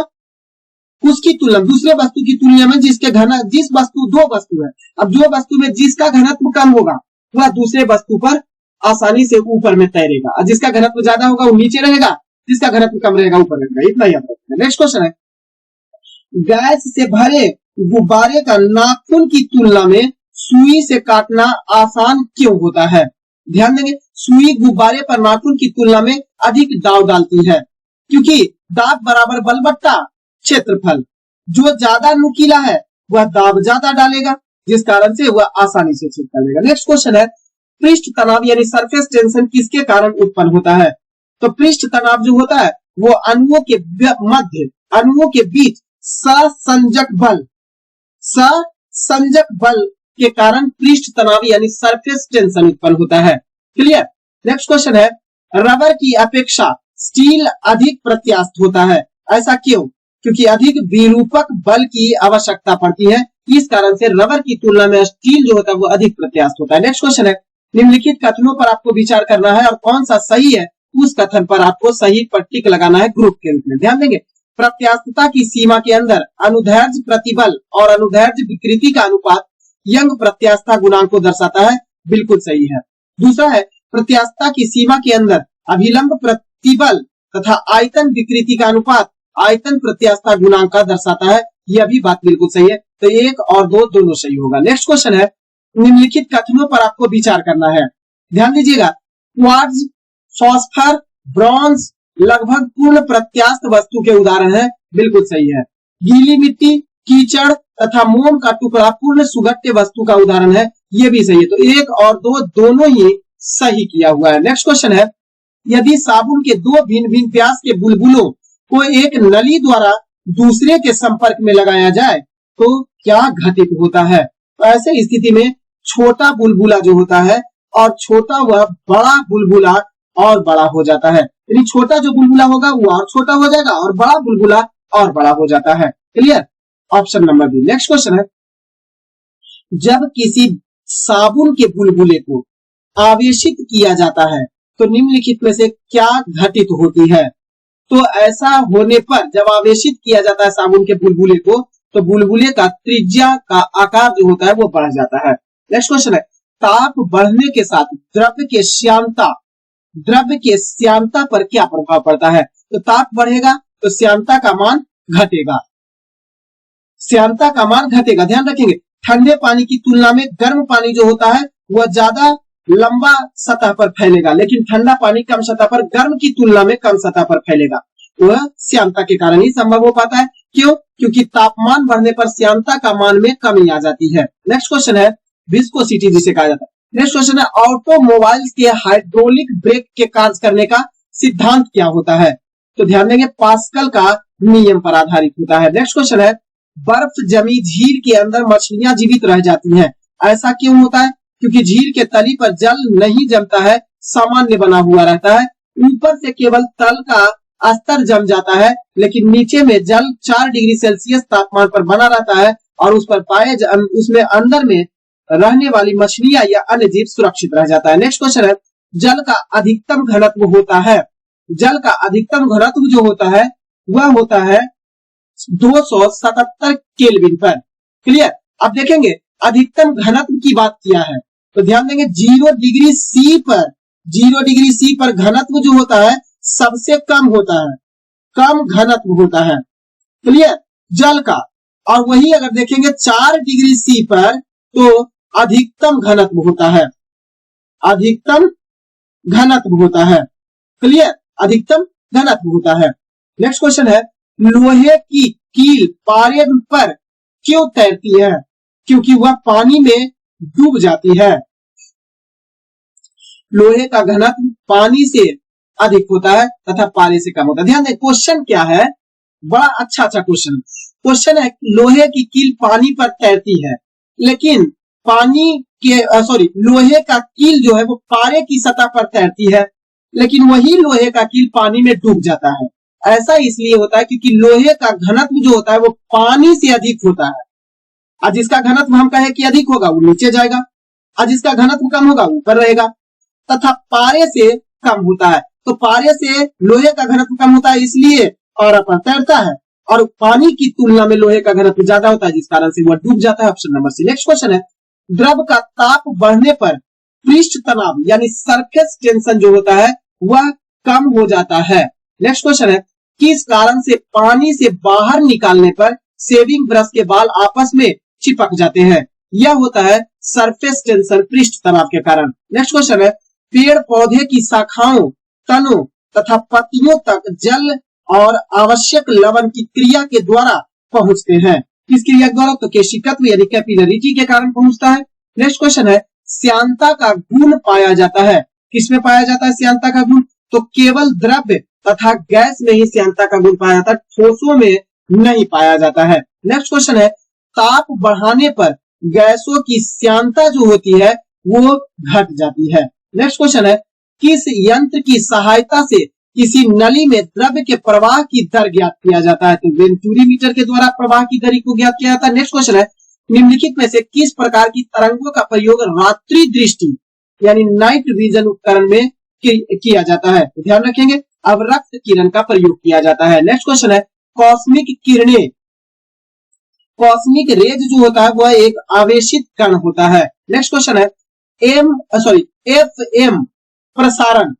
उसकी तुलना दूसरे वस्तु की तुलना में जिस वस्तु, दो वस्तु है, अब जो वस्तु में जिसका घनत्व कम होगा वह दूसरे वस्तु पर आसानी से ऊपर में तैरेगा, और जिसका घनत्व ज्यादा होगा वो नीचे रहेगा, जिसका घनत्व कम रहेगा ऊपर रहेगा, इतना याद रखना। नेक्स्ट क्वेश्चन है, गैस से भरे गुब्बारे का नाखून की तुलना में सुई से काटना आसान क्यों होता है? ध्यान देंगे, सुई गुब्बारे पर नाखून की तुलना में अधिक दाव डालती है, क्योंकि दाब बराबर बल बट्टा क्षेत्रफल। जो ज्यादा नुकीला है वह दाब ज्यादा डालेगा, जिस कारण से वह आसानी से छेद कर लेगा। नेक्स्ट क्वेश्चन है, पृष्ठ तनाव यानी सरफेस टेंशन किसके कारण उत्पन्न होता है? तो पृष्ठ तनाव जो होता है वो अणुओं के मध्य, अणुओं के बीच संजक बल के कारण पृष्ठ तनाव यानी सरफेस टेंशन उत्पन्न होता है। क्लियर? नेक्स्ट क्वेश्चन है, रबर की अपेक्षा स्टील अधिक प्रत्यास्थ होता है, ऐसा क्यों? क्योंकि अधिक विरूपक बल की आवश्यकता पड़ती है, इस कारण से रबर की तुलना में स्टील जो होता है वो अधिक प्रत्यास्थ होता है। नेक्स्ट क्वेश्चन है, निम्नलिखित कथनों पर आपको विचार करना है और कौन सा सही है उस कथन पर आपको सही पर टिक लगाना है ग्रुप के रूप में। ध्यान देंगे, प्रत्यास्थता की सीमा के अंदर अनुदैर्ध्य प्रतिबल और अनुदैर्ध्य विकृति का अनुपात यंग प्रत्यास्थता गुणांक को दर्शाता है, बिल्कुल सही है। दूसरा है, प्रत्यास्थता की सीमा के अंदर अभिलंब प्रतिबल तथा आयतन विकृति का अनुपात आयतन प्रत्यास्थता गुणांक का दर्शाता है, यह भी बात बिल्कुल सही है। तो एक और दो दोनों सही होगा। नेक्स्ट क्वेश्चन है, निम्नलिखित कथनों पर आपको विचार करना है, ध्यान दीजिएगा। क्वार्ट्ज, फॉस्फर, ब्रॉन्ज लगभग पूर्ण प्रत्यास्थ वस्तु के उदाहरण है, बिल्कुल सही है। गीली मिट्टी, कीचड़ तथा मोम का टुकड़ा पूर्ण सुगठ्य वस्तु का उदाहरण है, यह भी सही है। तो एक और दो दोनों ही सही किया हुआ है। नेक्स्ट क्वेश्चन है, यदि साबुन के दो भिन्न भिन्न व्यास के बुलबुलों को एक नली द्वारा दूसरे के संपर्क में लगाया जाए तो क्या घटित होता है? तो ऐसे स्थिति में छोटा बुलबुला जो होता है और छोटा वह बड़ा बुलबुला और बड़ा हो जाता है, यानी छोटा जो बुलबुला होगा वो और छोटा हो जाएगा और बड़ा बुलबुला और बड़ा हो जाता है। Clear? Option number B. Next question है, जब किसी साबुन के बुलबुले को आवेशित किया जाता है तो निम्नलिखित में से क्या घटित होती है? तो ऐसा होने पर जब आवेशित किया जाता है साबुन के बुलबुले को तो बुलबुले का त्रिज्या का आकार जो होता है वो बढ़ जाता है। नेक्स्ट क्वेश्चन है, ताप बढ़ने के साथ द्रव्य के श्यानता पर क्या प्रभाव पड़ता है? तो ताप बढ़ेगा तो श्यानता का मान घटेगा। श्यानता का मान घटेगा। ध्यान रखेंगे, ठंडे पानी की तुलना में गर्म पानी जो होता है वह ज्यादा लंबा सतह पर फैलेगा, लेकिन ठंडा पानी कम सतह पर, गर्म की तुलना में कम सतह पर फैलेगा। वह श्यानता के कारण ही संभव हो पाता है। क्यों? क्योंकि तापमान बढ़ने पर श्यानता का मान में कमी आ जाती है। नेक्स्ट क्वेश्चन है विस्कोसिटी, जिसे कहा जाता है। नेक्स्ट क्वेश्चन है ऑटोमोबाइल्स के हाइड्रोलिक ब्रेक के कार्य करने का सिद्धांत क्या होता है? तो ध्यान देंगे, पास्कल का नियम पर आधारित होता है। नेक्स्ट क्वेश्चन है बर्फ जमी झील के अंदर मछलियां जीवित रह जाती हैं, ऐसा क्यों होता है? क्योंकि झील के तली पर जल नहीं जमता है, सामान्य बना हुआ रहता है। ऊपर से केवल तल का स्तर जम जाता है, लेकिन नीचे में जल 4 डिग्री सेल्सियस तापमान पर बना रहता है और उस पर उसमें अंदर में रहने वाली मछलियां या अन्य जीव सुरक्षित रह जाता है। नेक्स्ट क्वेश्चन है जल का अधिकतम घनत्व होता है। जल का अधिकतम घनत्व जो होता है वह होता है 277 केल्विन पर। क्लियर? अब देखेंगे अधिकतम घनत्व की बात किया है तो ध्यान देंगे 0 डिग्री सी पर घनत्व जो होता है सबसे कम होता है, कम घनत्व होता है। क्लियर? जल का। और वही अगर देखेंगे 4 डिग्री सी पर तो अधिकतम घनत्व होता है, अधिकतम घनत्व होता है। क्लियर? अधिकतम घनत्व होता है। नेक्स्ट क्वेश्चन है लोहे की कील पारे पर क्यों तैरती है? क्योंकि वह पानी में डूब जाती है। लोहे का घनत्व पानी से अधिक होता है तथा पारे से कम होता है। ध्यान दें क्वेश्चन क्या है, बड़ा अच्छा क्वेश्चन। क्वेश्चन है लोहे की कील पानी पर तैरती है, लेकिन लोहे का कील जो है वो पारे की सतह पर तैरती है, लेकिन वही लोहे का कील पानी में डूब जाता है। ऐसा इसलिए होता है क्योंकि लोहे का घनत्व जो होता है वो पानी से अधिक होता है। और जिसका घनत्व हम कहें कि अधिक होगा वो नीचे जाएगा, और जिसका घनत्व कम होगा ऊपर रहेगा, तथा पारे से कम होता है। तो पारे से लोहे का घनत्व कम होता है, इसलिए पारा पर तैरता है, और पानी की तुलना में लोहे का घनत्व ज्यादा होता है, जिस कारण से वह डूब जाता है। Option number C. Next question है द्रव का ताप बढ़ने पर पृष्ठ तनाव यानी सरफेस टेंशन जो होता है वह कम हो जाता है। नेक्स्ट क्वेश्चन है किस कारण से पानी से बाहर निकालने पर शेविंग ब्रश के बाल आपस में चिपक जाते हैं? यह होता है सरफेस टेंशन, पृष्ठ तनाव के कारण। नेक्स्ट क्वेश्चन है पेड़ पौधे की शाखाओं, तनों तथा पत्तियों तक जल और आवश्यक लवण की क्रिया के द्वारा पहुंचते हैं। किस क्रिया के द्वारा? तो केशिकत्व यानी कैपिलरिटी के कारण पहुंचता है। नेक्स्ट क्वेश्चन है श्यानता का गुण पाया जाता है। किसमें पाया जाता है श्यानता का गुण? तो केवल द्रव्य तथा गैस में ही श्यानता का गुण पाया जाता है, ठोसों में नहीं पाया जाता है। नेक्स्ट क्वेश्चन है ताप बढ़ाने पर गैसों की श्यानता जो होती है वो घट जाती है। नेक्स्ट क्वेश्चन है किस यंत्र की सहायता से किसी नली में द्रव्य के प्रवाह की दर ज्ञात किया जाता है? तो वेंटूरीमीटर के द्वारा प्रवाह की दर को ज्ञात किया जाता है। नेक्स्ट क्वेश्चन है निम्नलिखित में से किस प्रकार की तरंगों का प्रयोग रात्रि दृष्टि यानी नाइट विजन उपकरण में किया जाता है? तो ध्यान रखेंगे अवरक्त किरण का प्रयोग किया जाता है। नेक्स्ट क्वेश्चन है कॉस्मिक किरणें, कॉस्मिक रेज जो होता है वह एक आवेशित कण होता है। नेक्स्ट क्वेश्चन है एफएम प्रसारण,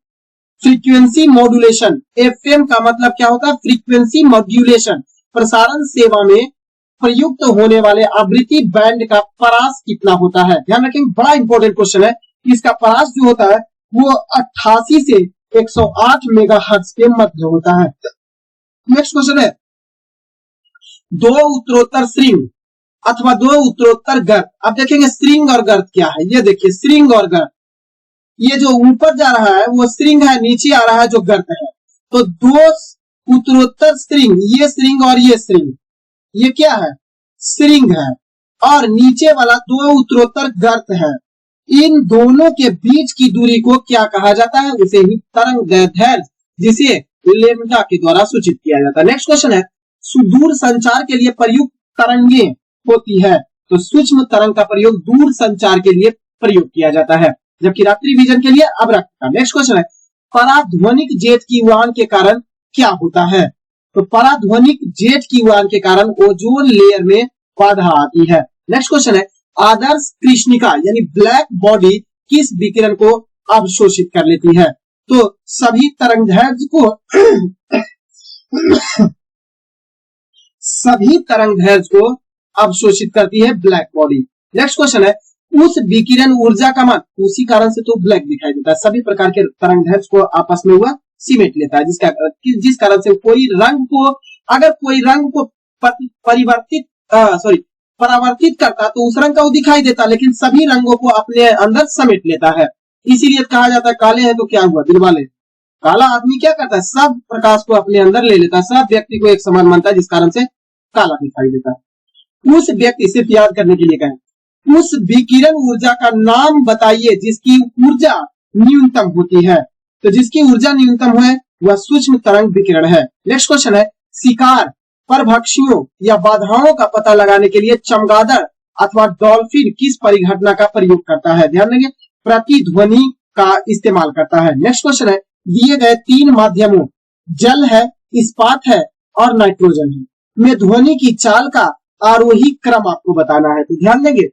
फ्रीक्वेंसी मॉड्यूलेशन। एफएम का मतलब क्या होता है? Frequency modulation. प्रसारण सेवा में प्रयुक्त होने वाले आवृत्ति बैंड का परास कितना होता है? ध्यान रखेंगे बड़ा इंपॉर्टेंट क्वेश्चन है। इसका परास जो होता है वो 88 से 108 मेगाहर्ट्ज के मध्य होता है। नेक्स्ट क्वेश्चन है दो उत्तरोत्तर श्रृंग अथवा दो उत्तरोत्तर गर्त। अब देखेंगे श्रृंग और गर्त क्या है। ये देखिए श्रृंग और गर्त, ये जो ऊपर जा रहा है वो श्रृंग है, नीचे आ रहा है जो गर्त है। तो दो उत्तरोत्तर श्रृंग, ये श्रृंग और ये श्रृंग, ये क्या है? श्रृंग है। और नीचे वाला दो उत्तरोत्तर गर्त है। इन दोनों के बीच की दूरी को क्या कहा जाता है? उसे ही तरंग दैर्ध्य, जिसे लेम्डा के द्वारा सूचित किया जाता है। नेक्स्ट क्वेश्चन है सुदूर संचार के लिए प्रयुक्त तरंगे होती है। तो सूक्ष्म तरंग का प्रयोग दूर संचार के लिए प्रयोग किया जाता है, जबकि रात्रि विजन के लिए अवरक्त का। नेक्स्ट क्वेश्चन है पराध्वनिक जेट की उड़ान के कारण क्या होता है? तो पराध्वनिक जेट की उड़ान के कारण ओजोन लेयर में बाधा आती है। नेक्स्ट क्वेश्चन है आदर्श कृष्णिका यानी ब्लैक बॉडी किस विकिरण को अवशोषित कर लेती है? तो सभी तरंगदैर्घ्य को अवशोषित करती है ब्लैक बॉडी। नेक्स्ट क्वेश्चन है, उस विकिरण ऊर्जा का मान, उसी कारण से तो ब्लैक दिखाई देता है, सभी प्रकार के तरंग दैर्ध्य को आपस में वह सीमेंट लेता है, जिस कारण से कोई रंग को, अगर कोई रंग को परावर्तित करता तो उस रंग का वो दिखाई देता, लेकिन सभी रंगों को अपने अंदर समेट लेता है। इसीलिए कहा जाता है काले हैं तो क्या हुआ, दिलवाले। काला आदमी क्या करता है, सब प्रकाश को अपने अंदर ले लेता है, सब व्यक्ति को एक समान मानता है, जिस कारण से काला दिखाई देता है। उस व्यक्ति, सिर्फ याद करने के लिए कहें, उस विकिरण ऊर्जा का नाम बताइए जिसकी ऊर्जा न्यूनतम होती है। तो जिसकी ऊर्जा न्यूनतम है वह सूक्ष्म तरंग विकिरण है। नेक्स्ट क्वेश्चन है, शिकार, परभक्षियों या बाधाओं का पता लगाने के लिए चमगादड़ अथवा डॉल्फिन किस परिघटना का प्रयोग करता है? ध्यान देंगे, प्रतिध्वनि का इस्तेमाल करता है। नेक्स्ट क्वेश्चन है, दिए गए 3 माध्यमों जल है, इस्पात है और नाइट्रोजन है में ध्वनि की चाल का आरोही क्रम आपको बताना है। तो ध्यान देंगे,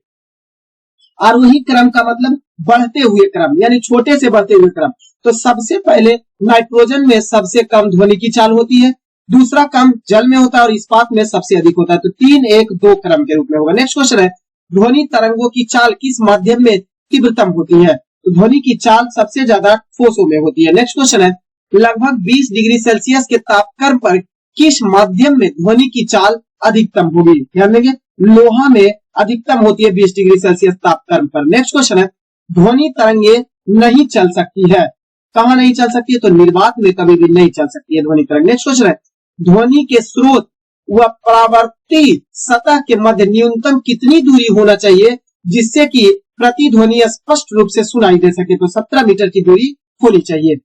आरोही क्रम का मतलब बढ़ते हुए क्रम, यानी छोटे से बढ़ते हुए क्रम। तो सबसे पहले नाइट्रोजन में सबसे कम ध्वनि की चाल होती है, दूसरा कम जल में होता है और इस्पात में सबसे अधिक होता है। तो 3, 1, 2 क्रम के रूप में होगा। नेक्स्ट क्वेश्चन है, ध्वनि तरंगों की चाल किस माध्यम में तीव्रतम होती है? तो ध्वनि की चाल सबसे ज्यादा ठोसों में होती है। नेक्स्ट क्वेश्चन है, लगभग 20 डिग्री सेल्सियस के तापक्रम पर किस माध्यम में ध्वनि की चाल अधिकतम होगी? ध्यान देंगे, लोहा में अधिकतम होती है 20 डिग्री सेल्सियस तापक्रम पर। नेक्स्ट क्वेश्चन है, ध्वनि तरंगे नहीं चल सकती है, कहां नहीं चल सकती है? तो निर्वात में कभी भी नहीं चल सकती है ध्वनि तरंग। नेक्स्ट क्वेश्चन है, ध्वनि के स्रोत व परावर्ती सतह के मध्य न्यूनतम कितनी दूरी होना चाहिए जिससे कि प्रतिध्वनि स्पष्ट रूप से सुनाई दे सके? तो 17 मीटर की दूरी होनी चाहिए।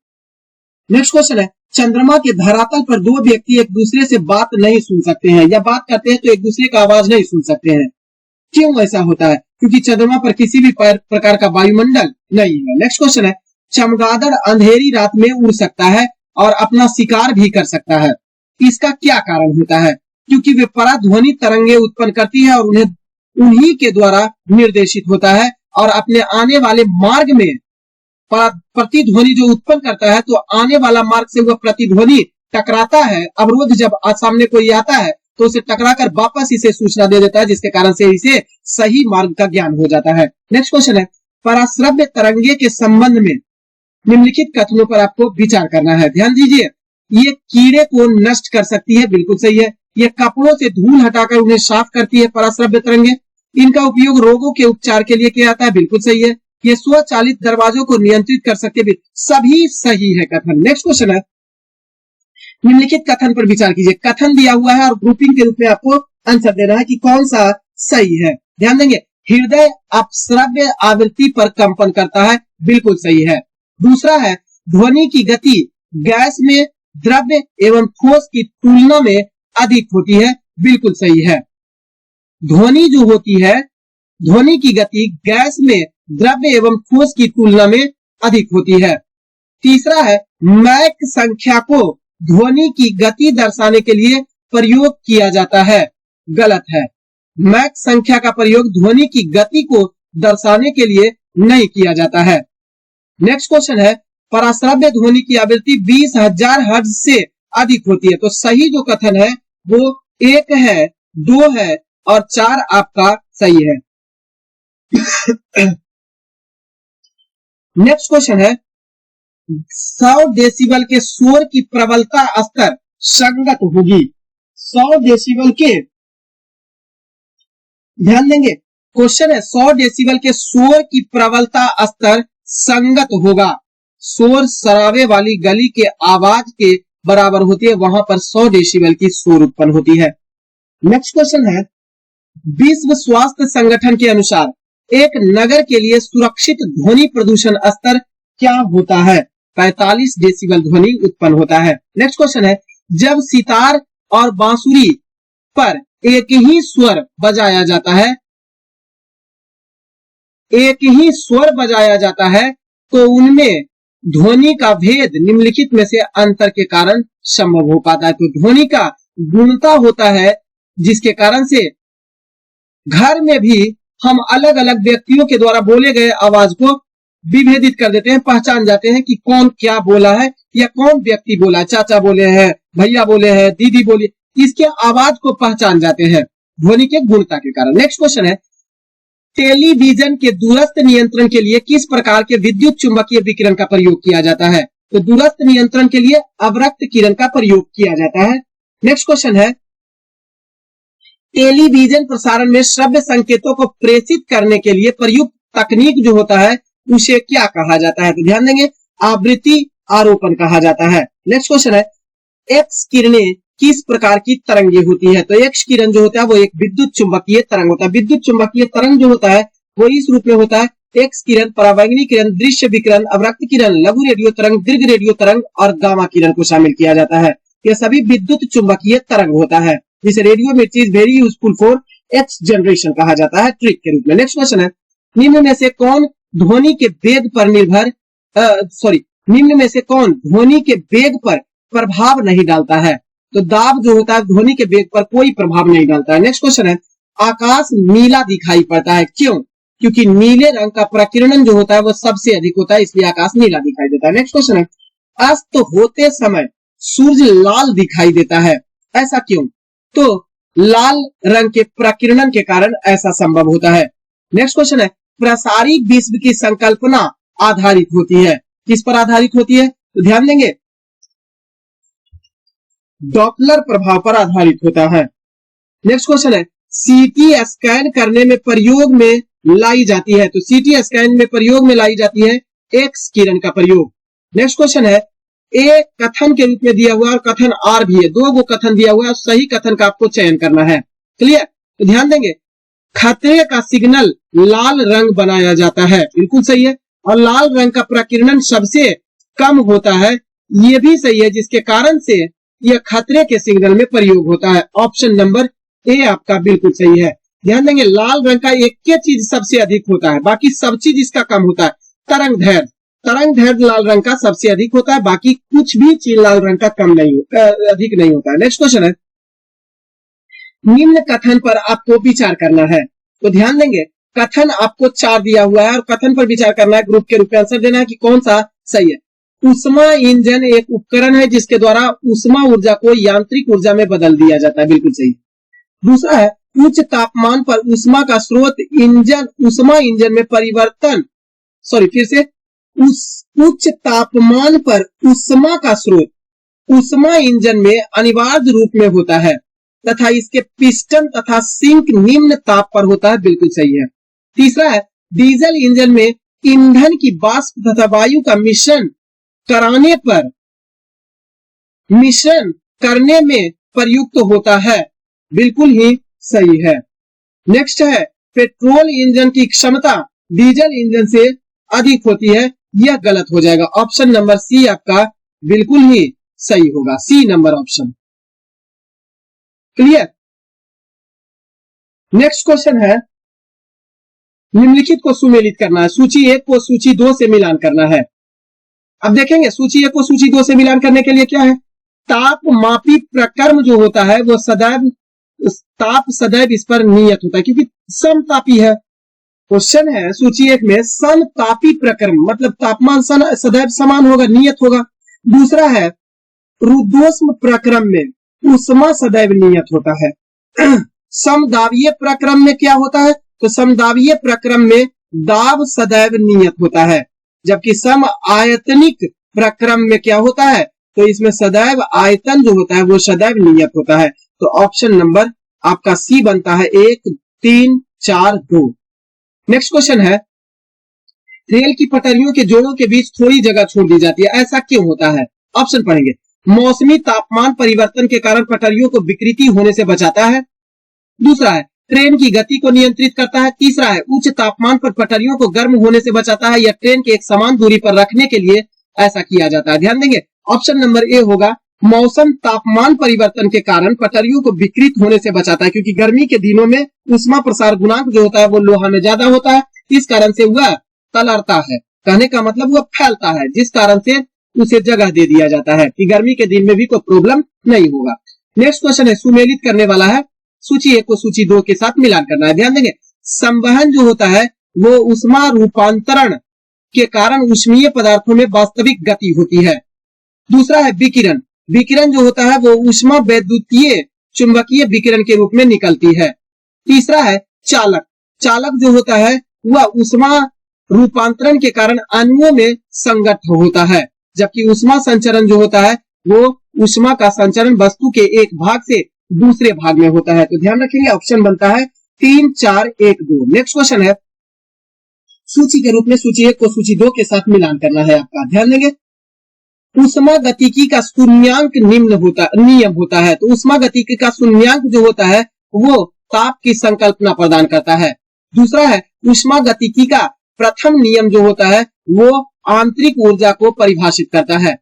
नेक्स्ट क्वेश्चन है, चंद्रमा के धरातल पर 2 व्यक्ति एक दूसरे से बात नहीं सुन सकते हैं या बात करते हैं तो एक दूसरे का आवाज नहीं सुन सकते हैं, क्यों ऐसा होता है? क्योंकि चंद्रमा पर किसी भी प्रकार का वायुमंडल नहीं है। नेक्स्ट क्वेश्चन है, चमगादड़ अंधेरी रात में उड़ सकता है और अपना शिकार भी कर सकता है, इसका क्या कारण होता है? क्योंकि वे पराध्वनि तरंगे उत्पन्न करती है और उन्हें उन्हीं के द्वारा निर्देशित होता है और अपने आने वाले मार्ग में प्रतिध्वनि जो उत्पन्न करता है, तो आने वाला मार्ग से वह प्रतिध्वनि टकराता है, अवरोध जब सामने कोई आता है तो उसे टकराकर वापस इसे सूचना दे देता है, जिसके कारण से इसे सही मार्ग का ज्ञान हो जाता है। नेक्स्ट क्वेश्चन है, पराश्रव्य तरंगे के संबंध में निम्नलिखित कथनों पर आपको विचार करना है। ध्यान दीजिए, ये कीड़े को नष्ट कर सकती है, बिल्कुल सही है। ये कपड़ों से धूल हटाकर उन्हें साफ करती है पराश्रव्य तरंगे। इनका उपयोग रोगों के उपचार के लिए किया जाता है, बिल्कुल सही है। ये स्वचालित दरवाजों को नियंत्रित कर सकते हैं, सभी सही है कथन। नेक्स्ट क्वेश्चन है, निम्नलिखित कथन पर विचार कीजिए। कथन दिया हुआ है और ग्रुपिंग के रूप में आपको आंसर देना है कि कौन सा सही है। ध्यान देंगे, हृदय अपश्रव्य आवृत्ति पर कंपन करता है, बिल्कुल सही है। दूसरा है, ध्वनि की गति गैस में द्रव्य एवं ठोस की तुलना में अधिक होती है, बिल्कुल सही है। ध्वनि जो होती है, ध्वनि की गति गैस में द्रव्य एवं ठोस की तुलना में अधिक होती है। तीसरा है, मैक संख्या को ध्वनि की गति दर्शाने के लिए प्रयोग किया जाता है, गलत है। मैक संख्या का प्रयोग ध्वनि की गति को दर्शाने के लिए नहीं किया जाता है। नेक्स्ट क्वेश्चन है, पराश्रव्य ध्वनि की आवृत्ति 20,000 हर्ट्ज से अधिक होती है। तो सही जो कथन है वो 1 है, 2 है और 4 आपका सही है। नेक्स्ट क्वेश्चन है, 100 डेसिबल के शोर की प्रबलता स्तर संगत होगी। 100 डेसिबल के, ध्यान देंगे, क्वेश्चन है 100 डेसिबल के शोर की प्रबलता स्तर संगत होगा। शोर शराबे वाली गली के आवाज के बराबर होती है, वहां पर 100 डेसिबल की शोर उत्पन्न होती है। नेक्स्ट क्वेश्चन है, विश्व स्वास्थ्य संगठन के अनुसार एक नगर के लिए सुरक्षित ध्वनि प्रदूषण स्तर क्या होता है? 45 डेसिबल ध्वनि उत्पन्न होता है। नेक्स्ट क्वेश्चन है, जब सितार और बांसुरी पर एक ही स्वर बजाया जाता है, तो उनमें ध्वनि का भेद निम्नलिखित में से अंतर के कारण संभव हो पाता है। तो ध्वनि का गुणता होता है, जिसके कारण से घर में भी हम अलग अलग व्यक्तियों के द्वारा बोले गए आवाज को विभेदित कर देते हैं, पहचान जाते हैं कि कौन क्या बोला है या कौन व्यक्ति बोला, चाचा बोले हैं, भैया बोले हैं, दीदी बोली, इसके आवाज को पहचान जाते हैं। ध्वनि के गुणता के कारण। नेक्स्ट क्वेश्चन है, टेलीविजन के दूरस्थ नियंत्रण के लिए किस प्रकार के विद्युत चुंबकीय विकिरण का प्रयोग किया जाता है? तो दूरस्थ नियंत्रण के लिए अवरक्त किरण का प्रयोग किया जाता है। नेक्स्ट क्वेश्चन है, टेलीविजन प्रसारण में श्रव्य संकेतों को प्रेषित करने के लिए प्रयुक्त तकनीक जो होता है उसे क्या कहा जाता है? तो ध्यान देंगे, आवृत्ति आरोपण कहा जाता है। नेक्स्ट क्वेश्चन है, एक्स किरणें किस प्रकार की तरंगे होती है? तो एक्स किरण जो होता है वो एक विद्युत चुंबकीय तरंग होता है। विद्युत चुंबकीय तरंग जो होता है वो इस रूप में होता है, एक्स किरण, परावैंगनी किरण, दृश्य विकिरण, अवरक्त किरण, लघु रेडियो तरंग, दीर्घ रेडियो तरंग और गामा किरण को शामिल किया जाता है। यह सभी विद्युत चुंबकीय तरंग होता है, जिसे रेडियो में is very useful for x generation कहा जाता है, ट्रिक के रूप में। नेक्स्ट क्वेश्चन है, निम्न में से कौन ध्वनि के वेग पर निम्न में से कौन ध्वनि के वेग पर प्रभाव नहीं डालता है? तो दाब जो होता है ध्वनि के वेग पर कोई प्रभाव नहीं डालता है। नेक्स्ट क्वेश्चन है, आकाश नीला दिखाई पड़ता है, क्यों? क्योंकि नीले रंग का प्रकीर्णन जो होता है वो सबसे अधिक होता है, इसलिए आकाश नीला दिखाई देता है। नेक्स्ट क्वेश्चन है, अस्त होते समय सूर्य लाल दिखाई देता है, ऐसा क्यों? तो लाल रंग के प्रकीर्णन के कारण ऐसा संभव होता है। नेक्स्ट क्वेश्चन है, प्रसारित विश्व की संकल्पना आधारित होती है, किस पर आधारित होती है? तो ध्यान देंगे, डॉपलर प्रभाव पर आधारित होता है। नेक्स्ट क्वेश्चन है, सीटी स्कैन करने में प्रयोग में लाई जाती है, तो सीटी स्कैन में प्रयोग में लाई जाती है एक्स किरण का प्रयोग। नेक्स्ट क्वेश्चन है, ए कथन के रूप में दिया हुआ और कथन आर भी है, दो गो कथन दिया हुआ है, सही कथन का आपको चयन करना है। क्लियर? तो ध्यान देंगे, खतरे का सिग्नल लाल रंग बनाया जाता है, बिल्कुल सही है, और लाल रंग का प्रकीर्णन सबसे कम होता है, ये भी सही है, जिसके कारण से यह खतरे के सिग्नल में प्रयोग होता है। ऑप्शन नंबर ए आपका बिल्कुल सही है। ध्यान देंगे, लाल रंग का एक ही चीज सबसे अधिक होता है, बाकी सब चीज इसका कम होता है। तरंग दैर्ध्य लाल रंग का सबसे अधिक होता है, बाकी कुछ भी चीज लाल रंग का कम नहीं अधिक नहीं होता है। नेक्स्ट क्वेश्चन है, निम्न कथन पर आपको विचार करना है, तो ध्यान देंगे, कथन आपको 4 दिया हुआ है और कथन पर विचार करना है, ग्रुप के रूप में आंसर देना है कि कौन सा सही है। उष्मा इंजन एक उपकरण है जिसके द्वारा उष्मा ऊर्जा को यांत्रिक ऊर्जा में बदल दिया जाता है, बिल्कुल सही। दूसरा है, उच्च तापमान पर उष्मा का स्रोत उष्मा इंजन में परिवर्तन, उच्च तापमान पर उष्मा का स्रोत उष्मा इंजन में अनिवार्य रूप में होता है तथा इसके पिस्टन तथा सिंक निम्न ताप पर होता है, बिल्कुल सही है। तीसरा है, डीजल इंजन में ईंधन की वाष्प तथा वायु का मिश्रण करने में प्रयुक्त होता है, बिल्कुल ही सही है। नेक्स्ट है, पेट्रोल इंजन की क्षमता डीजल इंजन से अधिक होती है, यह गलत हो जाएगा। ऑप्शन नंबर सी आपका बिल्कुल ही सही होगा, C number option. Clear? Next question है, निम्नलिखित को सुमेलित करना है, सूची 1 को सूची 2 से मिलान करना है। अब देखेंगे सूची 1 को सूची 2 से मिलान करने के लिए क्या है, तापमापी प्रक्रम जो होता है वो ताप सदैव इस पर नियत होता है क्योंकि समतापी है। क्वेश्चन है सूची 1 में समतापी प्रक्रम मतलब तापमान सदैव समान होगा, नियत होगा। दूसरा है, रुद्धोष्म प्रक्रम में उष्मा सदैव नियत होता है। समदाबीय प्रक्रम में क्या होता है, तो समदाबीय प्रक्रम में दाब सदैव नियत होता है, जबकि सम आयतनिक प्रक्रम में क्या होता है, तो इसमें सदैव आयतन जो होता है वो सदैव नियत होता है। तो ऑप्शन नंबर आपका सी बनता है 1, 3, 4, 2। नेक्स्ट क्वेश्चन है, रेल की पटरियों के जोड़ों के बीच थोड़ी जगह छोड़ दी जाती है, ऐसा क्यों होता है? ऑप्शन पढ़ेंगे, मौसमी तापमान परिवर्तन के कारण पटरियों को विकृति होने से बचाता है। दूसरा है, ट्रेन की गति को नियंत्रित करता है। तीसरा है, उच्च तापमान पर पटरियों को गर्म होने से बचाता है, या ट्रेन के एक समान दूरी पर रखने के लिए ऐसा किया जाता है। ध्यान देंगे, ऑप्शन नंबर ए होगा, मौसम तापमान परिवर्तन के कारण पटरियों को विकृत होने से बचाता है, क्योंकि गर्मी के दिनों में उष्मा प्रसार गुणांक जो होता है वो लोहा में ज्यादा होता है, इस कारण से वह तलरता है, कहने का मतलब वह फैलता है, जिस कारण से उसे जगह दे दिया जाता है कि गर्मी के दिन में भी कोई प्रॉब्लम नहीं होगा। नेक्स्ट क्वेश्चन है, सुमेलित करने वाला है, सूची 1 को सूची 2 के साथ मिलान करना है। ध्यान देंगे, संवहन जो होता है वो उष्मा रूपांतरण के कारण ऊष्मीय पदार्थों में वास्तविक गति होती है। दूसरा है विकिरण, विकिरण जो होता है वो ऊष्मा वैद्युतीय चुंबकीय विकिरण के रूप में निकलती है। तीसरा है चालक। चालक जो होता है वह ऊष्मा रूपांतरण के कारण अणुओं में संगत होता है, जबकि ऊष्मा संचरण जो होता है वो ऊष्मा का संचरण वस्तु के एक भाग से दूसरे भाग में होता है। तो ध्यान रखेंगे ऑप्शन बनता है 3, 4, 1, 2। नेक्स्ट क्वेश्चन है सूची के रूप में सूची 1 को सूची 2 के साथ मिलान करना है आपका। ध्यान देंगे ऊष्मा गतिकी का शून्यांक नियम होता है। तो ऊष्मा गतिकी का शून्यांक जो होता है वो ताप की संकल्पना प्रदान करता है। दूसरा है ऊष्मा गतिकी का प्रथम नियम जो होता है वो आंतरिक ऊर्जा को परिभाषित करता है।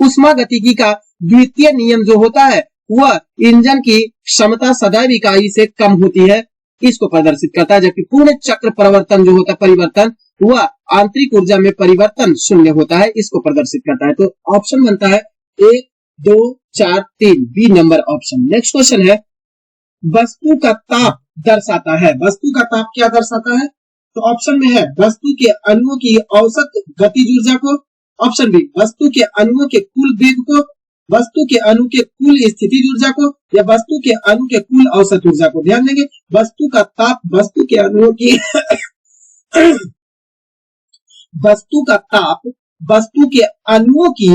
ऊष्मा गतिकी का द्वितीय नियम जो होता है वह इंजन की क्षमता सदैव इकाई से कम होती है, इसको प्रदर्शित करता है, जबकि पूर्ण चक्र परिवर्तन जो होता है परिवर्तन वह आंतरिक ऊर्जा में परिवर्तन शून्य होता है, इसको प्रदर्शित करता है। तो ऑप्शन बनता है 1, 2, 4, 3 B number option. Next question है वस्तु का ताप दर्शाता है। वस्तु का ताप क्या दर्शाता है? तो ऑप्शन में है वस्तु के अणुओं की औसत गतिज ऊर्जा को, ऑप्शन बी वस्तु के अणुओं के कुल वेग को, वस्तु के अणु के कुल स्थितिज ऊर्जा को, या वस्तु के अणु के कुल औसत ऊर्जा को। ध्यान देंगे वस्तु का ताप वस्तु के अणुओं की वस्तु का ताप वस्तु के अणुओं की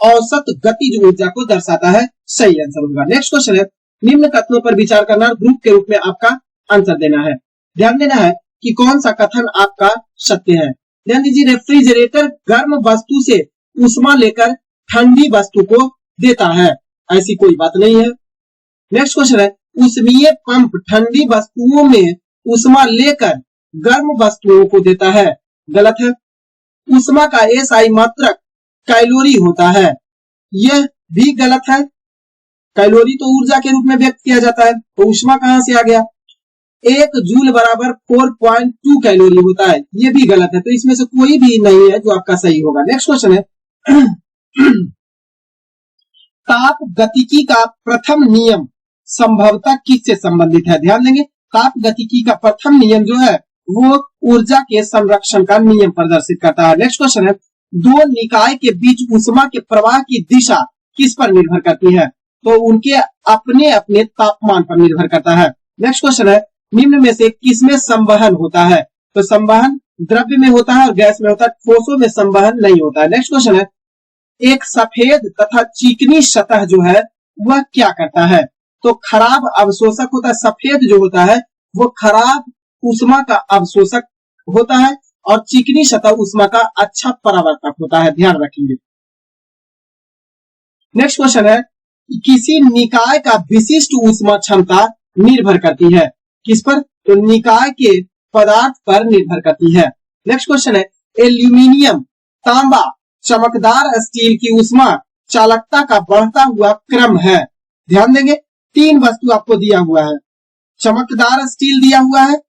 औसत गतिज ऊर्जा को दर्शाता है। सही आंसर होगा। नेक्स्ट क्वेश्चन है निम्न कथनों पर विचार करना, ग्रुप के रूप में आपका आंसर देना है। ध्यान देना है कि कौन सा कथन आपका सत्य है। ध्यान दीजिए रेफ्रिजरेटर गर्म वस्तु से ऊष्मा लेकर ठंडी वस्तु को देता है, ऐसी कोई बात नहीं है। नेक्स्ट क्वेश्चन है ऊष्मीय पंप ठंडी वस्तुओं में ऊष्मा लेकर गर्म वस्तुओं को देता है, गलत है। ऊष्मा का एसआई मात्रक कैलोरी होता है, यह भी गलत है। कैलोरी तो ऊर्जा के रूप में व्यक्त किया जाता है, तो ऊष्मा कहां से आ गया? 1 जूल बराबर 4.2 कैलोरी होता है, ये भी गलत है। तो इसमें से कोई भी नहीं है जो आपका सही होगा। नेक्स्ट क्वेश्चन है ताप गतिकी का प्रथम नियम संभवतः किससे संबंधित है? ध्यान देंगे ताप गतिकी का प्रथम नियम जो है वो ऊर्जा के संरक्षण का नियम प्रदर्शित करता है। नेक्स्ट क्वेश्चन है दो निकाय के बीच ऊष्मा के प्रवाह की दिशा किस पर निर्भर करती है? तो उनके अपने अपने तापमान पर निर्भर करता है। नेक्स्ट क्वेश्चन है निम्न में से किसमें संवहन होता है? तो संवहन द्रव्य में होता है और गैस में होता है, ठोसों में संवहन नहीं होता है। नेक्स्ट क्वेश्चन है एक सफेद तथा चिकनी सतह जो है वह क्या करता है? तो खराब अवशोषक होता है। सफेद जो होता है वो खराब ऊष्मा का अवशोषक होता है और चिकनी सतह ऊष्मा का अच्छा परावर्तक होता है, ध्यान रखेंगे। नेक्स्ट क्वेश्चन है किसी निकाय का विशिष्ट ऊष्मा क्षमता निर्भर करती है किस पर? तो निकाय के पदार्थ पर निर्भर करती है। नेक्स्ट क्वेश्चन है एल्यूमिनियम, तांबा, चमकदार स्टील की ऊष्मा चालकता का बढ़ता हुआ क्रम है। ध्यान देंगे 3 वस्तु आपको दिया हुआ है, चमकदार स्टील दिया हुआ है,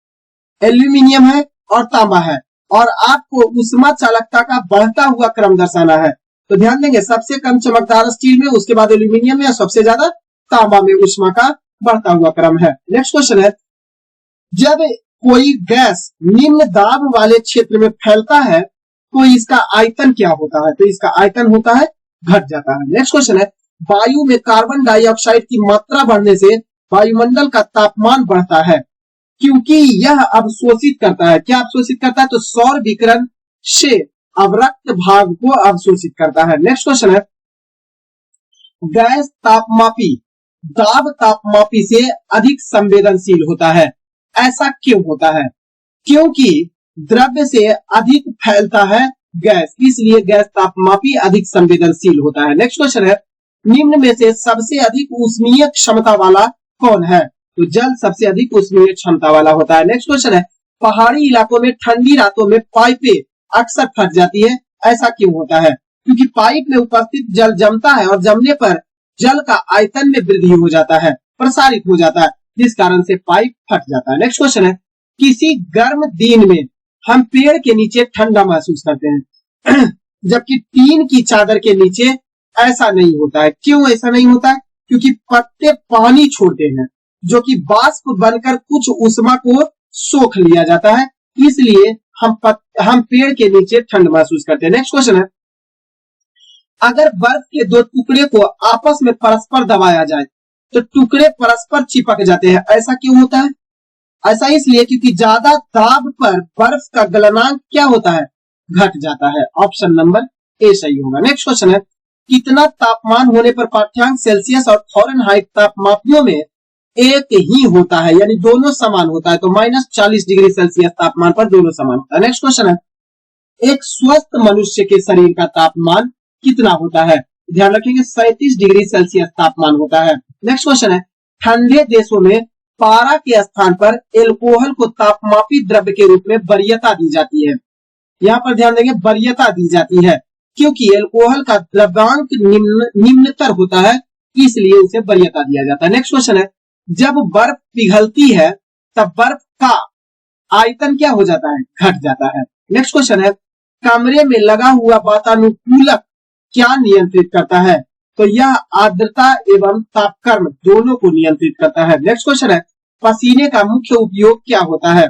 एल्यूमिनियम है और तांबा है, और आपको ऊष्मा चालकता का बढ़ता हुआ क्रम दर्शाना है। तो ध्यान देंगे सबसे कम चमकदार स्टील में, उसके बाद एल्यूमिनियम में, सबसे ज्यादा तांबा में ऊष्मा का बढ़ता हुआ क्रम है। नेक्स्ट क्वेश्चन है जब कोई गैस निम्न दाब वाले क्षेत्र में फैलता है तो इसका आयतन क्या होता है? तो इसका आयतन होता है घट जाता है। नेक्स्ट क्वेश्चन है वायु में कार्बन डाइऑक्साइड की मात्रा बढ़ने से वायुमंडल का तापमान बढ़ता है क्योंकि यह अवशोषित करता है। क्या अवशोषित करता है? तो सौर विकिरण से अवरक्त भाग को अवशोषित करता है। नेक्स्ट क्वेश्चन है गैस तापमापी दाब तापमापी से अधिक संवेदनशील होता है, ऐसा क्यों होता है? क्योंकि द्रव्य से अधिक फैलता है गैस, इसलिए गैस तापमापी अधिक संवेदनशील होता है। नेक्स्ट क्वेश्चन है निम्न में से सबसे अधिक ऊष्मीय क्षमता वाला कौन है? तो जल सबसे अधिक ऊष्मीय क्षमता वाला होता है। नेक्स्ट क्वेश्चन है पहाड़ी इलाकों में ठंडी रातों में पाइपें अक्सर फट जाती है, ऐसा क्यों होता है? क्योंकि पाइप में उपस्थित जल जमता है और जमने पर जल का आयतन में वृद्धि हो जाता है, प्रसारित हो जाता है, जिस कारण से पाइप फट जाता है। नेक्स्ट क्वेश्चन है किसी गर्म दिन में हम पेड़ के नीचे ठंडा महसूस करते हैं जबकि टीन की चादर के नीचे ऐसा नहीं होता है। क्यों ऐसा नहीं होता है? क्योंकि पत्ते पानी छोड़ते हैं जो कि वाष्प बनकर कुछ ऊष्मा को सोख लिया जाता है, इसलिए हम पेड़ के नीचे ठंड महसूस करते हैं। नेक्स्ट क्वेश्चन है अगर बर्फ के 2 टुकड़े को आपस में परस्पर दबाया जाए तो टुकड़े परस्पर चिपक जाते हैं। ऐसा क्यों होता है? ऐसा इसलिए क्योंकि ज्यादा दाब पर बर्फ का गलनांक क्या होता है? घट जाता है। ऑप्शन नंबर ए सही होगा। नेक्स्ट क्वेश्चन है, कितना तापमान होने पर पाठ्यांक सेल्सियस और फारेनहाइट तापमापियों में एक ही होता है, यानी दोनों समान होता है? तो -40 डिग्री सेल्सियस तापमान पर दोनों समान होता है। नेक्स्ट क्वेश्चन है, एक स्वस्थ मनुष्य के शरीर का तापमान कितना होता है? ध्यान रखेंगे 37 डिग्री सेल्सियस तापमान होता है। नेक्स्ट क्वेश्चन है, ठंडे देशों में पारा के स्थान पर एल्कोहल को तापमापी द्रव्य के रूप में वरीयता दी जाती है। यहाँ पर ध्यान देंगे वरीयता दी जाती है क्योंकि एल्कोहल का द्रव्यांक निम्नतर होता है, इसलिए उसे वरीयता दिया जाता है। नेक्स्ट क्वेश्चन है, जब बर्फ पिघलती है तब बर्फ का आयतन क्या हो जाता है? घट जाता है। नेक्स्ट क्वेश्चन है, कमरे में लगा हुआ वातानुकूलक क्या नियंत्रित करता है? तो यह आर्द्रता एवं तापक्रम दोनों को नियंत्रित करता है। नेक्स्ट क्वेश्चन है, पसीने का मुख्य उपयोग क्या होता है?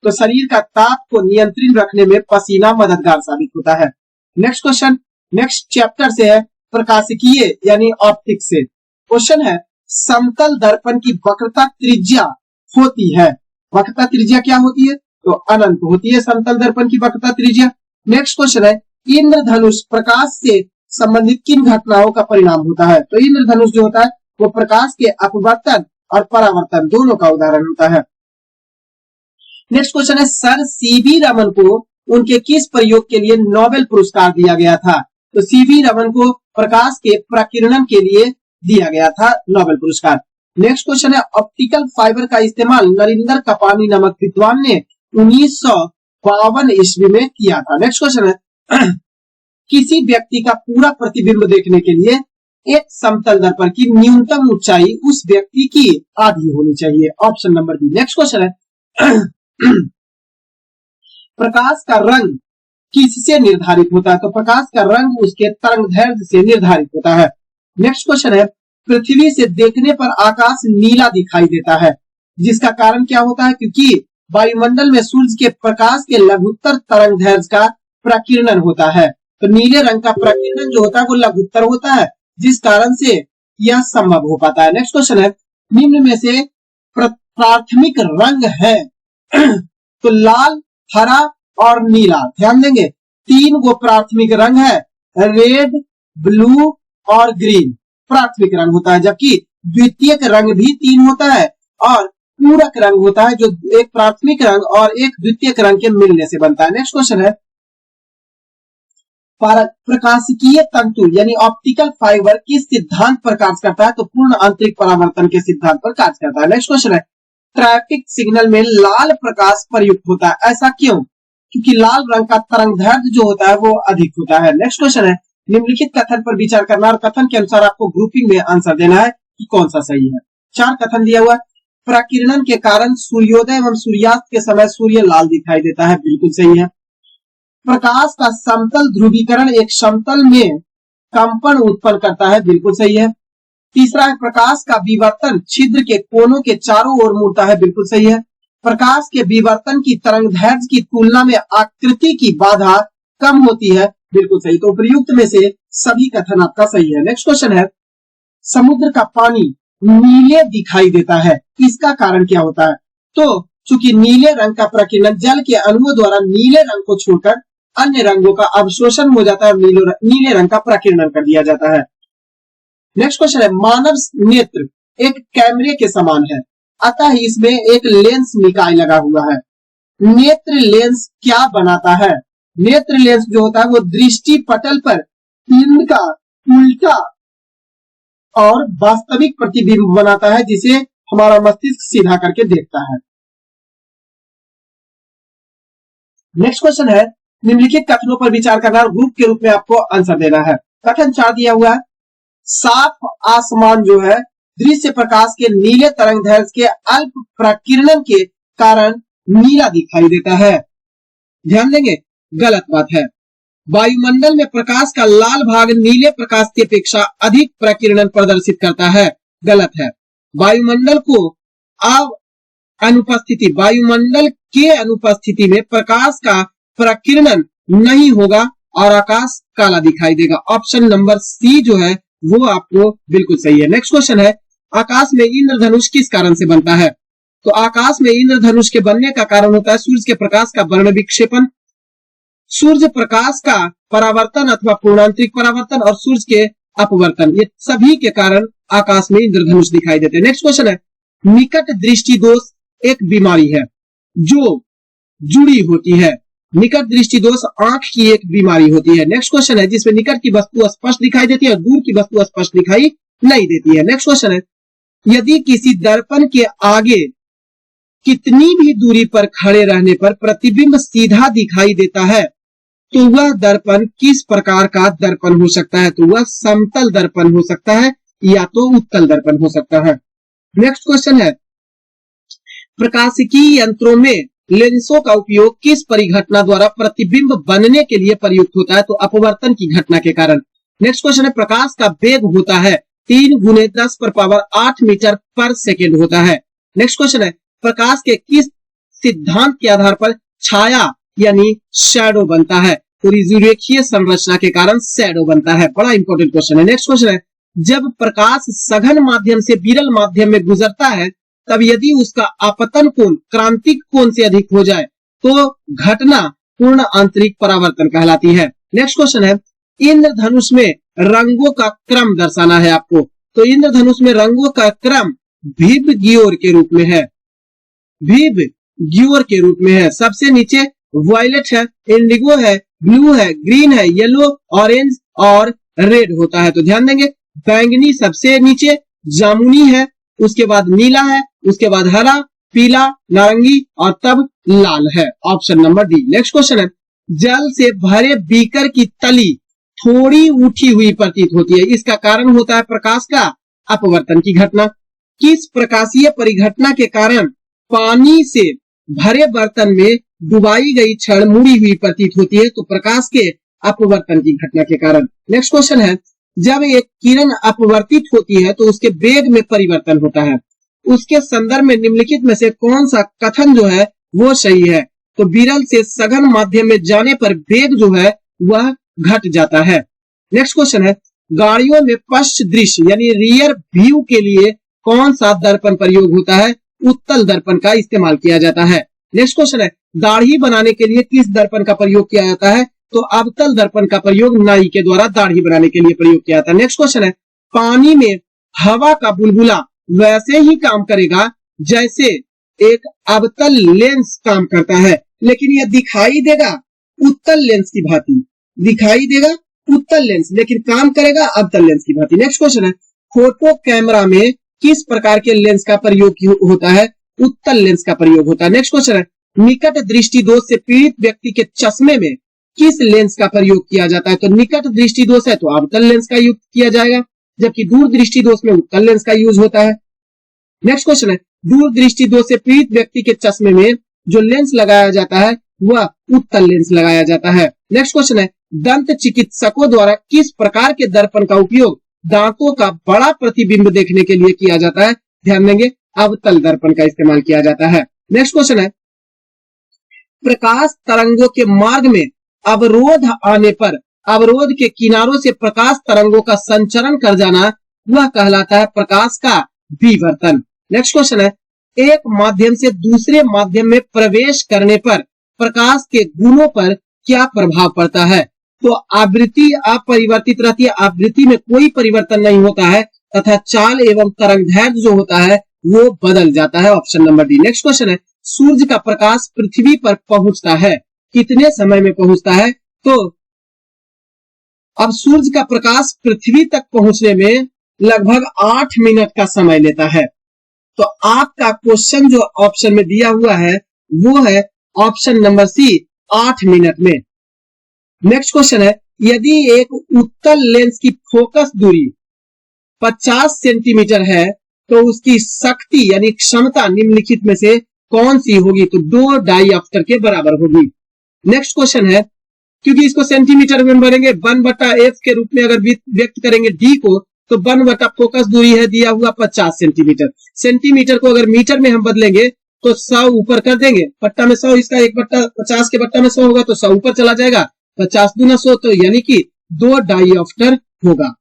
तो शरीर का ताप को नियंत्रित रखने में पसीना मददगार साबित होता है। नेक्स्ट क्वेश्चन नेक्स्ट चैप्टर से है, प्रकाशिकीय यानी ऑप्टिक्स से। क्वेश्चन है, समतल दर्पण की वक्रता त्रिज्या होती है। वक्रता त्रिज्या क्या होती है? तो अनंत होती है समतल दर्पण की वक्रता त्रिज्या। नेक्स्ट क्वेश्चन है, इंद्रधनुष प्रकाश से संबंधित किन घटनाओं का परिणाम होता है? तो इंद्रधनुष जो होता है वो प्रकाश के अपवर्तन और परावर्तन दोनों का उदाहरण होता है। नेक्स्ट क्वेश्चन है, सर सीवी रमन को उनके किस प्रयोग के लिए नोबेल पुरस्कार दिया गया था? तो सीवी रमन को प्रकाश के प्रकीर्णन के लिए दिया गया था नोबेल पुरस्कार। नेक्स्ट क्वेश्चन है, ऑप्टिकल फाइबर का इस्तेमाल नरिंदर कपानी नामक विद्वान ने 1952 ईस्वी में किया था। नेक्स्ट क्वेश्चन है, किसी व्यक्ति का पूरा प्रतिबिंब देखने के लिए एक समतल दर्पण की न्यूनतम ऊंचाई उस व्यक्ति की आधी होनी चाहिए। Option number B. Next question है, प्रकाश का रंग किससे निर्धारित होता है? तो प्रकाश का रंग उसके तरंगदैर्घ्य से निर्धारित होता है। नेक्स्ट क्वेश्चन है, पृथ्वी से देखने पर आकाश नीला दिखाई देता है, जिसका कारण क्या होता है? क्योंकि वायुमंडल में सूर्य के प्रकाश के लघुत्तर तरंगदैर्घ्य का प्रकीर्णन होता है। तो नीले रंग का प्रकीर्णन जो होता है वो लघुत्तर होता है, जिस कारण से यह संभव हो पाता है। नेक्स्ट क्वेश्चन है, निम्न में से प्राथमिक रंग है तो लाल, हरा और नीला। ध्यान देंगे 3 गो प्राथमिक रंग है, रेड, ब्लू और ग्रीन प्राथमिक रंग होता है, जबकि द्वितीयक रंग भी 3 होता है और पूरक रंग होता है जो एक प्राथमिक रंग और एक द्वितीयक रंग के मिलने से बनता है। नेक्स्ट क्वेश्चन है, प्रकाशिकीय तंतु यानी ऑप्टिकल फाइबर किस सिद्धांत पर कार्य करता है? तो पूर्ण आंतरिक परावर्तन के सिद्धांत पर कार्य करता है। नेक्स्ट क्वेश्चन है, ट्रैफिक सिग्नल में लाल प्रकाश प्रयुक्त होता है, ऐसा क्यों? क्योंकि लाल रंग का तरंगदैर्घ्य जो होता है वो अधिक होता है। नेक्स्ट क्वेश्चन है, निम्नलिखित कथन पर विचार करना और कथन के अनुसार आपको ग्रुपिंग में आंसर देना है कि कौन सा सही है। 4 कथन दिया हुआ है। प्रकीर्णन के कारण सूर्योदय एवं सूर्यास्त के समय सूर्य लाल दिखाई देता है, बिल्कुल सही है। प्रकाश का समतल ध्रुवीकरण एक समतल में कंपन उत्पन्न करता है, बिल्कुल सही है। तीसरा है, प्रकाश का विवर्तन छिद्र के कोनों के चारों ओर मुड़ता है, बिल्कुल सही है। प्रकाश के विवर्तन की तरंगदैर्घ्य की तुलना में आकृति की बाधा कम होती है, बिल्कुल सही। तो प्रयुक्त में से सभी कथन आपका सही है। नेक्स्ट क्वेश्चन है, समुद्र का पानी नीले दिखाई देता है, इसका कारण क्या होता है? तो चूंकि नीले रंग का प्रकीर्णन जल के अणुओं द्वारा नीले रंग को छोड़कर अन्य रंगों का अवशोषण हो जाता है, नीले रंग का प्रकीर्णन कर दिया जाता है। नेक्स्ट क्वेश्चन है, मानव नेत्र एक कैमरे के समान है, अतः इसमें एक लेंस निकाय लगा हुआ है। नेत्र लेंस क्या बनाता है? नेत्र लेंस जो होता है वो दृष्टि पटल पर पिंड का उल्टा और वास्तविक प्रतिबिंब बनाता है, जिसे हमारा मस्तिष्क सीधा करके देखता है। नेक्स्ट क्वेश्चन है, निम्नलिखित कथनों पर विचार करना और ग्रुप के रूप में आपको आंसर देना है। कथन 4 दिया हुआ है, साफ आसमान जो है दृश्य प्रकाश के नीले तरंगदैर्घ्य के अल्प प्रकीर्णन के कारण नीला दिखाई देता है। ध्यान देंगे, गलत बात है। वायुमंडल में प्रकाश का लाल भाग नीले प्रकाश की अपेक्षा अधिक प्रकीर्णन प्रदर्शित करता है, गलत है। वायुमंडल के अनुपस्थिति में प्रकाश का प्रकीर्णन नहीं होगा और आकाश काला दिखाई देगा। ऑप्शन नंबर सी जो है वो आपको बिल्कुल सही है। नेक्स्ट क्वेश्चन है, आकाश में इंद्रधनुष किस कारण से बनता है? तो आकाश में इंद्रधनुष के बनने का कारण होता है सूर्य के प्रकाश का वर्ण विक्षेपण, सूर्य प्रकाश का परावर्तन अथवा पूर्णांतरिक परावर्तन और सूर्य के अपवर्तन, ये सभी के कारण आकाश में इंद्रधनुष दिखाई देते हैं। नेक्स्ट क्वेश्चन है, निकट दृष्टि दोष एक बीमारी है जो जुड़ी होती है। निकट दृष्टि दोष आंख की एक बीमारी होती है। नेक्स्ट क्वेश्चन है, जिसमें निकट की वस्तु स्पष्ट दिखाई देती है और दूर की वस्तु स्पष्ट दिखाई नहीं देती है। नेक्स्ट क्वेश्चन है, यदि किसी दर्पण के आगे कितनी भी दूरी पर खड़े रहने पर प्रतिबिंब सीधा दिखाई देता है तो वह दर्पण किस प्रकार का दर्पण हो सकता है? तो वह समतल दर्पण हो सकता है या तो उत्तल दर्पण हो सकता है। नेक्स्ट क्वेश्चन है, प्रकाशिकी यंत्रों में लेंसों का उपयोग किस परिघटना द्वारा प्रतिबिंब बनने के लिए प्रयुक्त होता है? तो अपवर्तन की घटना के कारण। नेक्स्ट क्वेश्चन है, प्रकाश का वेग होता है 3 × 10⁸ मीटर पर सेकेंड होता है। नेक्स्ट क्वेश्चन है, प्रकाश के किस सिद्धांत के आधार पर छाया यानी शैडो बनता है? तो रेखीय संरचना के कारण शैडो बनता है। बड़ा इंपॉर्टेंट क्वेश्चन है। नेक्स्ट क्वेश्चन है, जब प्रकाश सघन माध्यम से विरल माध्यम में गुजरता है तब यदि उसका आपतन कोण क्रांतिक कोण से अधिक हो जाए तो घटना पूर्ण आंतरिक परावर्तन कहलाती है। नेक्स्ट क्वेश्चन है, इंद्रधनुष में रंगों का क्रम दर्शाना है आपको। तो इंद्रधनुष में रंगों का क्रम भिव गियोर के रूप में है, भिव गियोर के रूप में है। सबसे नीचे वायलेट है, इंडिगो है, ब्लू है, ग्रीन है, येलो, ऑरेंज और रेड होता है। तो ध्यान देंगे, बैंगनी सबसे नीचे, जामुनी है, उसके बाद नीला है, उसके बाद हरा, पीला, नारंगी और तब लाल है। Option number D. Next question है, जल से भरे बीकर की तली थोड़ी उठी हुई प्रतीत होती है, इसका कारण होता है प्रकाश का अपवर्तन की घटना। किस प्रकाशीय परिघटना के कारण पानी से भरे बर्तन में डुबाई गई छड़ मुड़ी हुई प्रतीत होती है? तो प्रकाश के अपवर्तन की घटना के कारण। नेक्स्ट क्वेश्चन है, जब एक किरण अपवर्तित होती है तो उसके वेग में परिवर्तन होता है, उसके संदर्भ में निम्नलिखित में से कौन सा कथन जो है वो सही है? तो विरल से सघन माध्यम में जाने पर वेग जो है वह घट जाता है। नेक्स्ट क्वेश्चन है, गाड़ियों में पश्च दृश्य यानी रियर व्यू के लिए कौन सा दर्पण प्रयोग होता है? उत्तल दर्पण का इस्तेमाल किया जाता है। नेक्स्ट क्वेश्चन है, दाढ़ी बनाने के लिए किस दर्पण का प्रयोग किया जाता है? तो अवतल दर्पण का प्रयोग नाई के द्वारा दाढ़ी बनाने के लिए प्रयोग किया जाता है। नेक्स्ट क्वेश्चन है, पानी में हवा का बुलबुला वैसे ही काम करेगा जैसे एक अवतल लेंस काम करता है, लेकिन यह दिखाई देगा उत्तल लेंस की भांति, दिखाई देगा उत्तल लेंस, लेकिन काम करेगा अवतल लेंस की भांति। नेक्स्ट क्वेश्चन है, फोटो कैमरा में किस प्रकार के लेंस का प्रयोग होता है? उत्तल लेंस का प्रयोग होता है। नेक्स्ट क्वेश्चन है, निकट दृष्टि दोष से पीड़ित व्यक्ति के चश्मे में किस लेंस का प्रयोग किया जाता है? तो निकट दृष्टि दोष है तो अवतल लेंस का यूज किया जाएगा, जबकि दूर दृष्टि दोष में उत्तल लेंस का यूज होता है। नेक्स्ट क्वेश्चन है, दूर दृष्टि दोष से पीड़ित व्यक्ति के चश्मे में जो लेंस लगाया जाता है वह उत्तल लेंस लगाया जाता है। नेक्स्ट क्वेश्चन है, दंत चिकित्सकों द्वारा किस प्रकार के दर्पण का उपयोग दांतों का बड़ा प्रतिबिंब देखने के लिए किया जाता है? ध्यान देंगे, अवतल दर्पण का इस्तेमाल किया जाता है। नेक्स्ट क्वेश्चन है, प्रकाश तरंगों के मार्ग में अवरोध आने पर अवरोध के किनारों से प्रकाश तरंगों का संचरण कर जाना वह कहलाता है प्रकाश का विवर्तन। नेक्स्ट क्वेश्चन है, एक माध्यम से दूसरे माध्यम में प्रवेश करने पर प्रकाश के गुणों पर क्या प्रभाव पड़ता है? तो आवृत्ति अपरिवर्तित रहती है, आवृत्ति में कोई परिवर्तन नहीं होता है तथा चाल एवं तरंगदैर्घ्य जो होता है वो बदल जाता है। Option number D. Next question है, सूर्य का प्रकाश पृथ्वी पर पहुंचता है कितने समय में पहुंचता है? तो अब सूर्य का प्रकाश पृथ्वी तक पहुंचने में लगभग 8 मिनट का समय लेता है। तो आपका क्वेश्चन जो ऑप्शन में दिया हुआ है वो है ऑप्शन नंबर सी, 8 मिनट में। नेक्स्ट क्वेश्चन है, यदि एक उत्तल लेंस की फोकस दूरी 50 सेंटीमीटर है तो उसकी शक्ति यानी क्षमता निम्नलिखित में से कौन सी होगी? तो 2 डाईऑप्टर के बराबर होगी। नेक्स्ट क्वेश्चन है, क्योंकि इसको सेंटीमीटर में भरेंगे 1/f के रूप में अगर व्यक्त करेंगे d को, तो 1/ फोकस दूरी है दिया हुआ 50 सेंटीमीटर। सेंटीमीटर को अगर मीटर में हम बदलेंगे तो 100 ऊपर कर देंगे, पट्टा में 100, इसका 1/50 के पट्टा में 100 होगा तो 100 ऊपर चला जाएगा, 50 दूना 100, तो यानी कि 2 डाईऑप्टर होगा।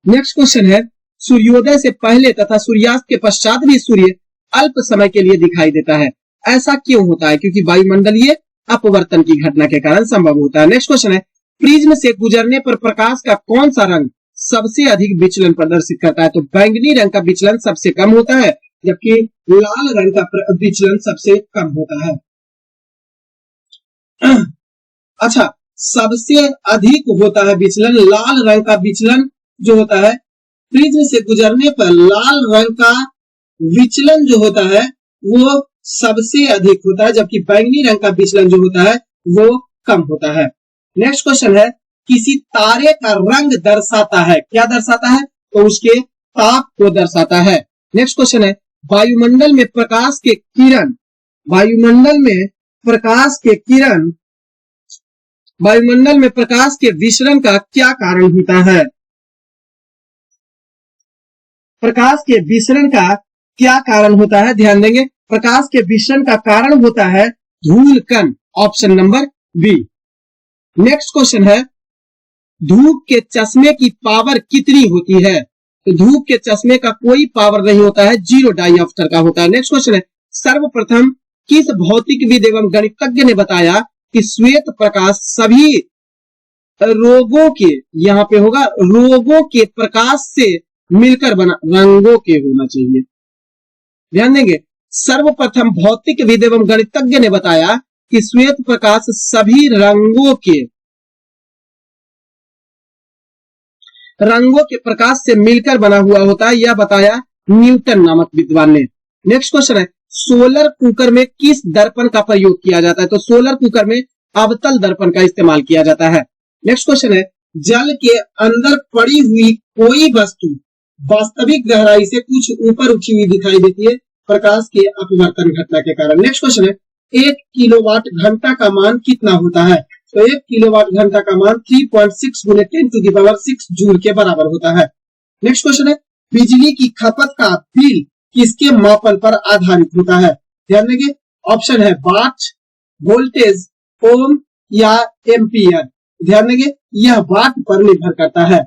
नेक्स्ट क्वेश्चन है, सूर्योदय से पहले तथा सूर्यास्त के पश्चात भी सूर्य अल्प समय के लिए दिखाई देता है। ऐसा क्यों होता है? क्योंकि वायुमंडलीय अपवर्तन की घटना के कारण संभव होता है। नेक्स्ट क्वेश्चन है, प्रिज्म से गुजरने पर प्रकाश का कौन सा रंग सबसे अधिक विचलन प्रदर्शित करता है? तो बैंगनी रंग का विचलन सबसे कम होता है, जबकि लाल रंग का विचलन सबसे कम होता है। अच्छा, सबसे अधिक होता है विचलन, लाल रंग का विचलन जो होता है, प्रिज्म से गुजरने पर लाल रंग का विचलन जो होता है वो सबसे अधिक होता है, जबकि बैंगनी रंग का विचलन जो होता है वो कम होता है। नेक्स्ट क्वेश्चन है, किसी तारे का रंग दर्शाता है, क्या दर्शाता है? तो उसके ताप को दर्शाता है। नेक्स्ट क्वेश्चन है, वायुमंडल में प्रकाश के किरण, वायुमंडल में प्रकाश के किरण, वायुमंडल में प्रकाश के विसरण का क्या कारण होता है? प्रकाश के विसरण का क्या कारण होता है? ध्यान देंगे, प्रकाश के विसरण का कारण होता है धूल कण, option number B. Next question है, धूप के चश्मे की पावर कितनी होती है? तो धूप के चश्मे का कोई पावर नहीं होता है, 0 डाइऑप्टर का होता है। नेक्स्ट क्वेश्चन है, सर्वप्रथम किस भौतिकविद एवं गणितज्ञ ने बताया कि श्वेत प्रकाश सभी रोगों के, यहाँ पे होगा रोगों के प्रकाश से मिलकर बना, रंगों के होना चाहिए। ध्यान देंगे, सर्वप्रथम भौतिकविद एवं गणितज्ञ ने बताया कि श्वेत प्रकाश सभी रंगों के प्रकाश से मिलकर बना हुआ होता है, यह बताया न्यूटन नामक विद्वान ने। नेक्स्ट क्वेश्चन है, सोलर कुकर में किस दर्पण का प्रयोग किया जाता है? तो सोलर कुकर में अवतल दर्पण का इस्तेमाल किया जाता है। नेक्स्ट क्वेश्चन है, जल के अंदर पड़ी हुई कोई वस्तु वास्तविक गहराई से कुछ ऊपर उठी हुई दिखाई देती है प्रकाश के अपवर्तन घटना के कारण। नेक्स्ट क्वेश्चन है, 1 किलोवाट घंटा का मान कितना होता है? तो 1 किलोवाट घंटा का मान 3.6 × 10⁻6 जूल के बराबर होता है। नेक्स्ट क्वेश्चन है, बिजली की खपत का बिल किसके मापन पर आधारित होता है? ध्यान देंगे, ऑप्शन है वाट, वोल्टेज, ओम या एम्पियर। ध्यान देंगे, यह वाट पर निर्भर करता है,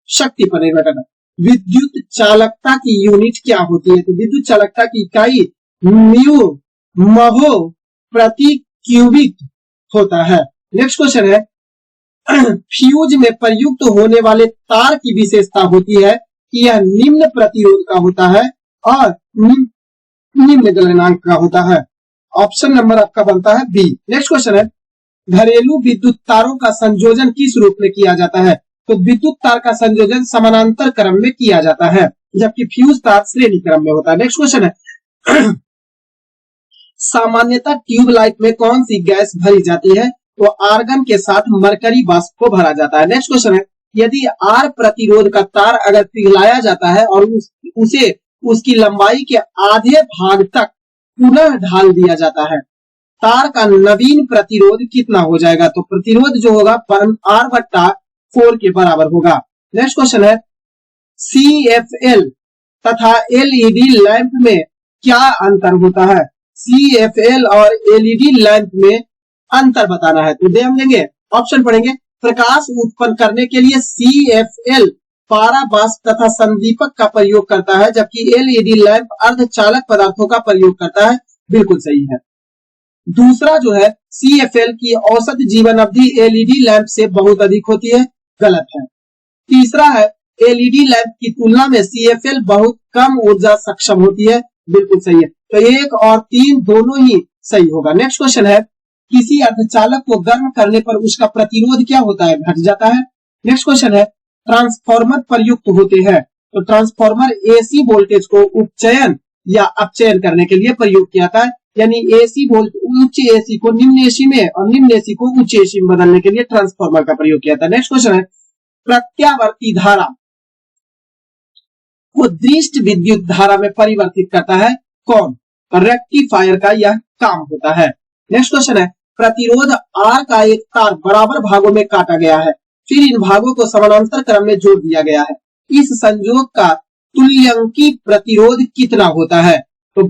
शक्ति पर निर्भर करता है। विद्युत चालकता की यूनिट क्या होती है? तो विद्युत चालकता की इकाई म्यू महो प्रति क्यूबिक होता है। नेक्स्ट क्वेश्चन है, फ्यूज में प्रयुक्त होने वाले तार की विशेषता होती है कि यह निम्न प्रतिरोध का होता है और निम्न गलनांक का होता है। ऑप्शन नंबर आपका बनता है बी। नेक्स्ट क्वेश्चन है, घरेलू विद्युत तारों का संयोजन किस रूप में किया जाता है? तो विद्युत तार का संयोजन समानांतर क्रम में किया जाता है, जबकि फ्यूज तार श्रेणी क्रम में होता है। नेक्स्ट क्वेश्चन है, सामान्यतः ट्यूबलाइट में कौन सी गैस भरी जाती है? तो आर्गन के साथ मरकरी वाष्प को भरा जाता है। नेक्स्ट क्वेश्चन है, यदि आर प्रतिरोध का तार अगर पिघलाया जाता है और उसे उसकी लंबाई के आधे भाग तक पुनः ढाल दिया जाता है, तार का नवीन प्रतिरोध कितना हो जाएगा? तो प्रतिरोध जो होगा R/4 के बराबर होगा। नेक्स्ट क्वेश्चन है, CFL तथा LED लैंप में क्या अंतर होता है? CFL और LED लैंप में अंतर बताना है, तो ध्यान देंगे, ऑप्शन पढ़ेंगे। प्रकाश उत्पन्न करने के लिए CFL पारा वाष्प तथा संदीपक का प्रयोग करता है, जबकि LED लैंप अर्धचालक पदार्थों का प्रयोग करता है। बिल्कुल सही है। दूसरा जो है, CFL की औसत जीवन अवधि LED लैंप से बहुत अधिक होती है, गलत है। तीसरा है, LED लैंप की तुलना में CFL बहुत कम ऊर्जा सक्षम होती है, बिल्कुल सही है। तो 1 और 3 दोनों ही सही होगा। नेक्स्ट क्वेश्चन है, किसी अर्धचालक को गर्म करने पर उसका प्रतिरोध क्या होता है? घट जाता है। नेक्स्ट क्वेश्चन है, ट्रांसफार्मर प्रयुक्त होते हैं, तो ट्रांसफार्मर AC वोल्टेज को उपचयन या अपचयन करने के लिए प्रयोग किया जाता है, यानी AC उच्च AC को निम्न AC में और निम्न AC को उच्च AC में बदलने के लिए ट्रांसफार्मर का प्रयोग किया जाता है। नेक्स्ट क्वेश्चन है, प्रत्यावर्ती धारा को दृष्ट विद्युत धारा में परिवर्तित करता है कौन? तो रेक्टिफायर का यह काम होता है। नेक्स्ट क्वेश्चन है, प्रतिरोध R का एक तार बराबर भागों में काटा गया है, फिर इन भागों को समानांतर क्रम में जोड़ दिया गया है, इस संयोग का तुल्यंकी प्रतिरोध कितना होता है? तो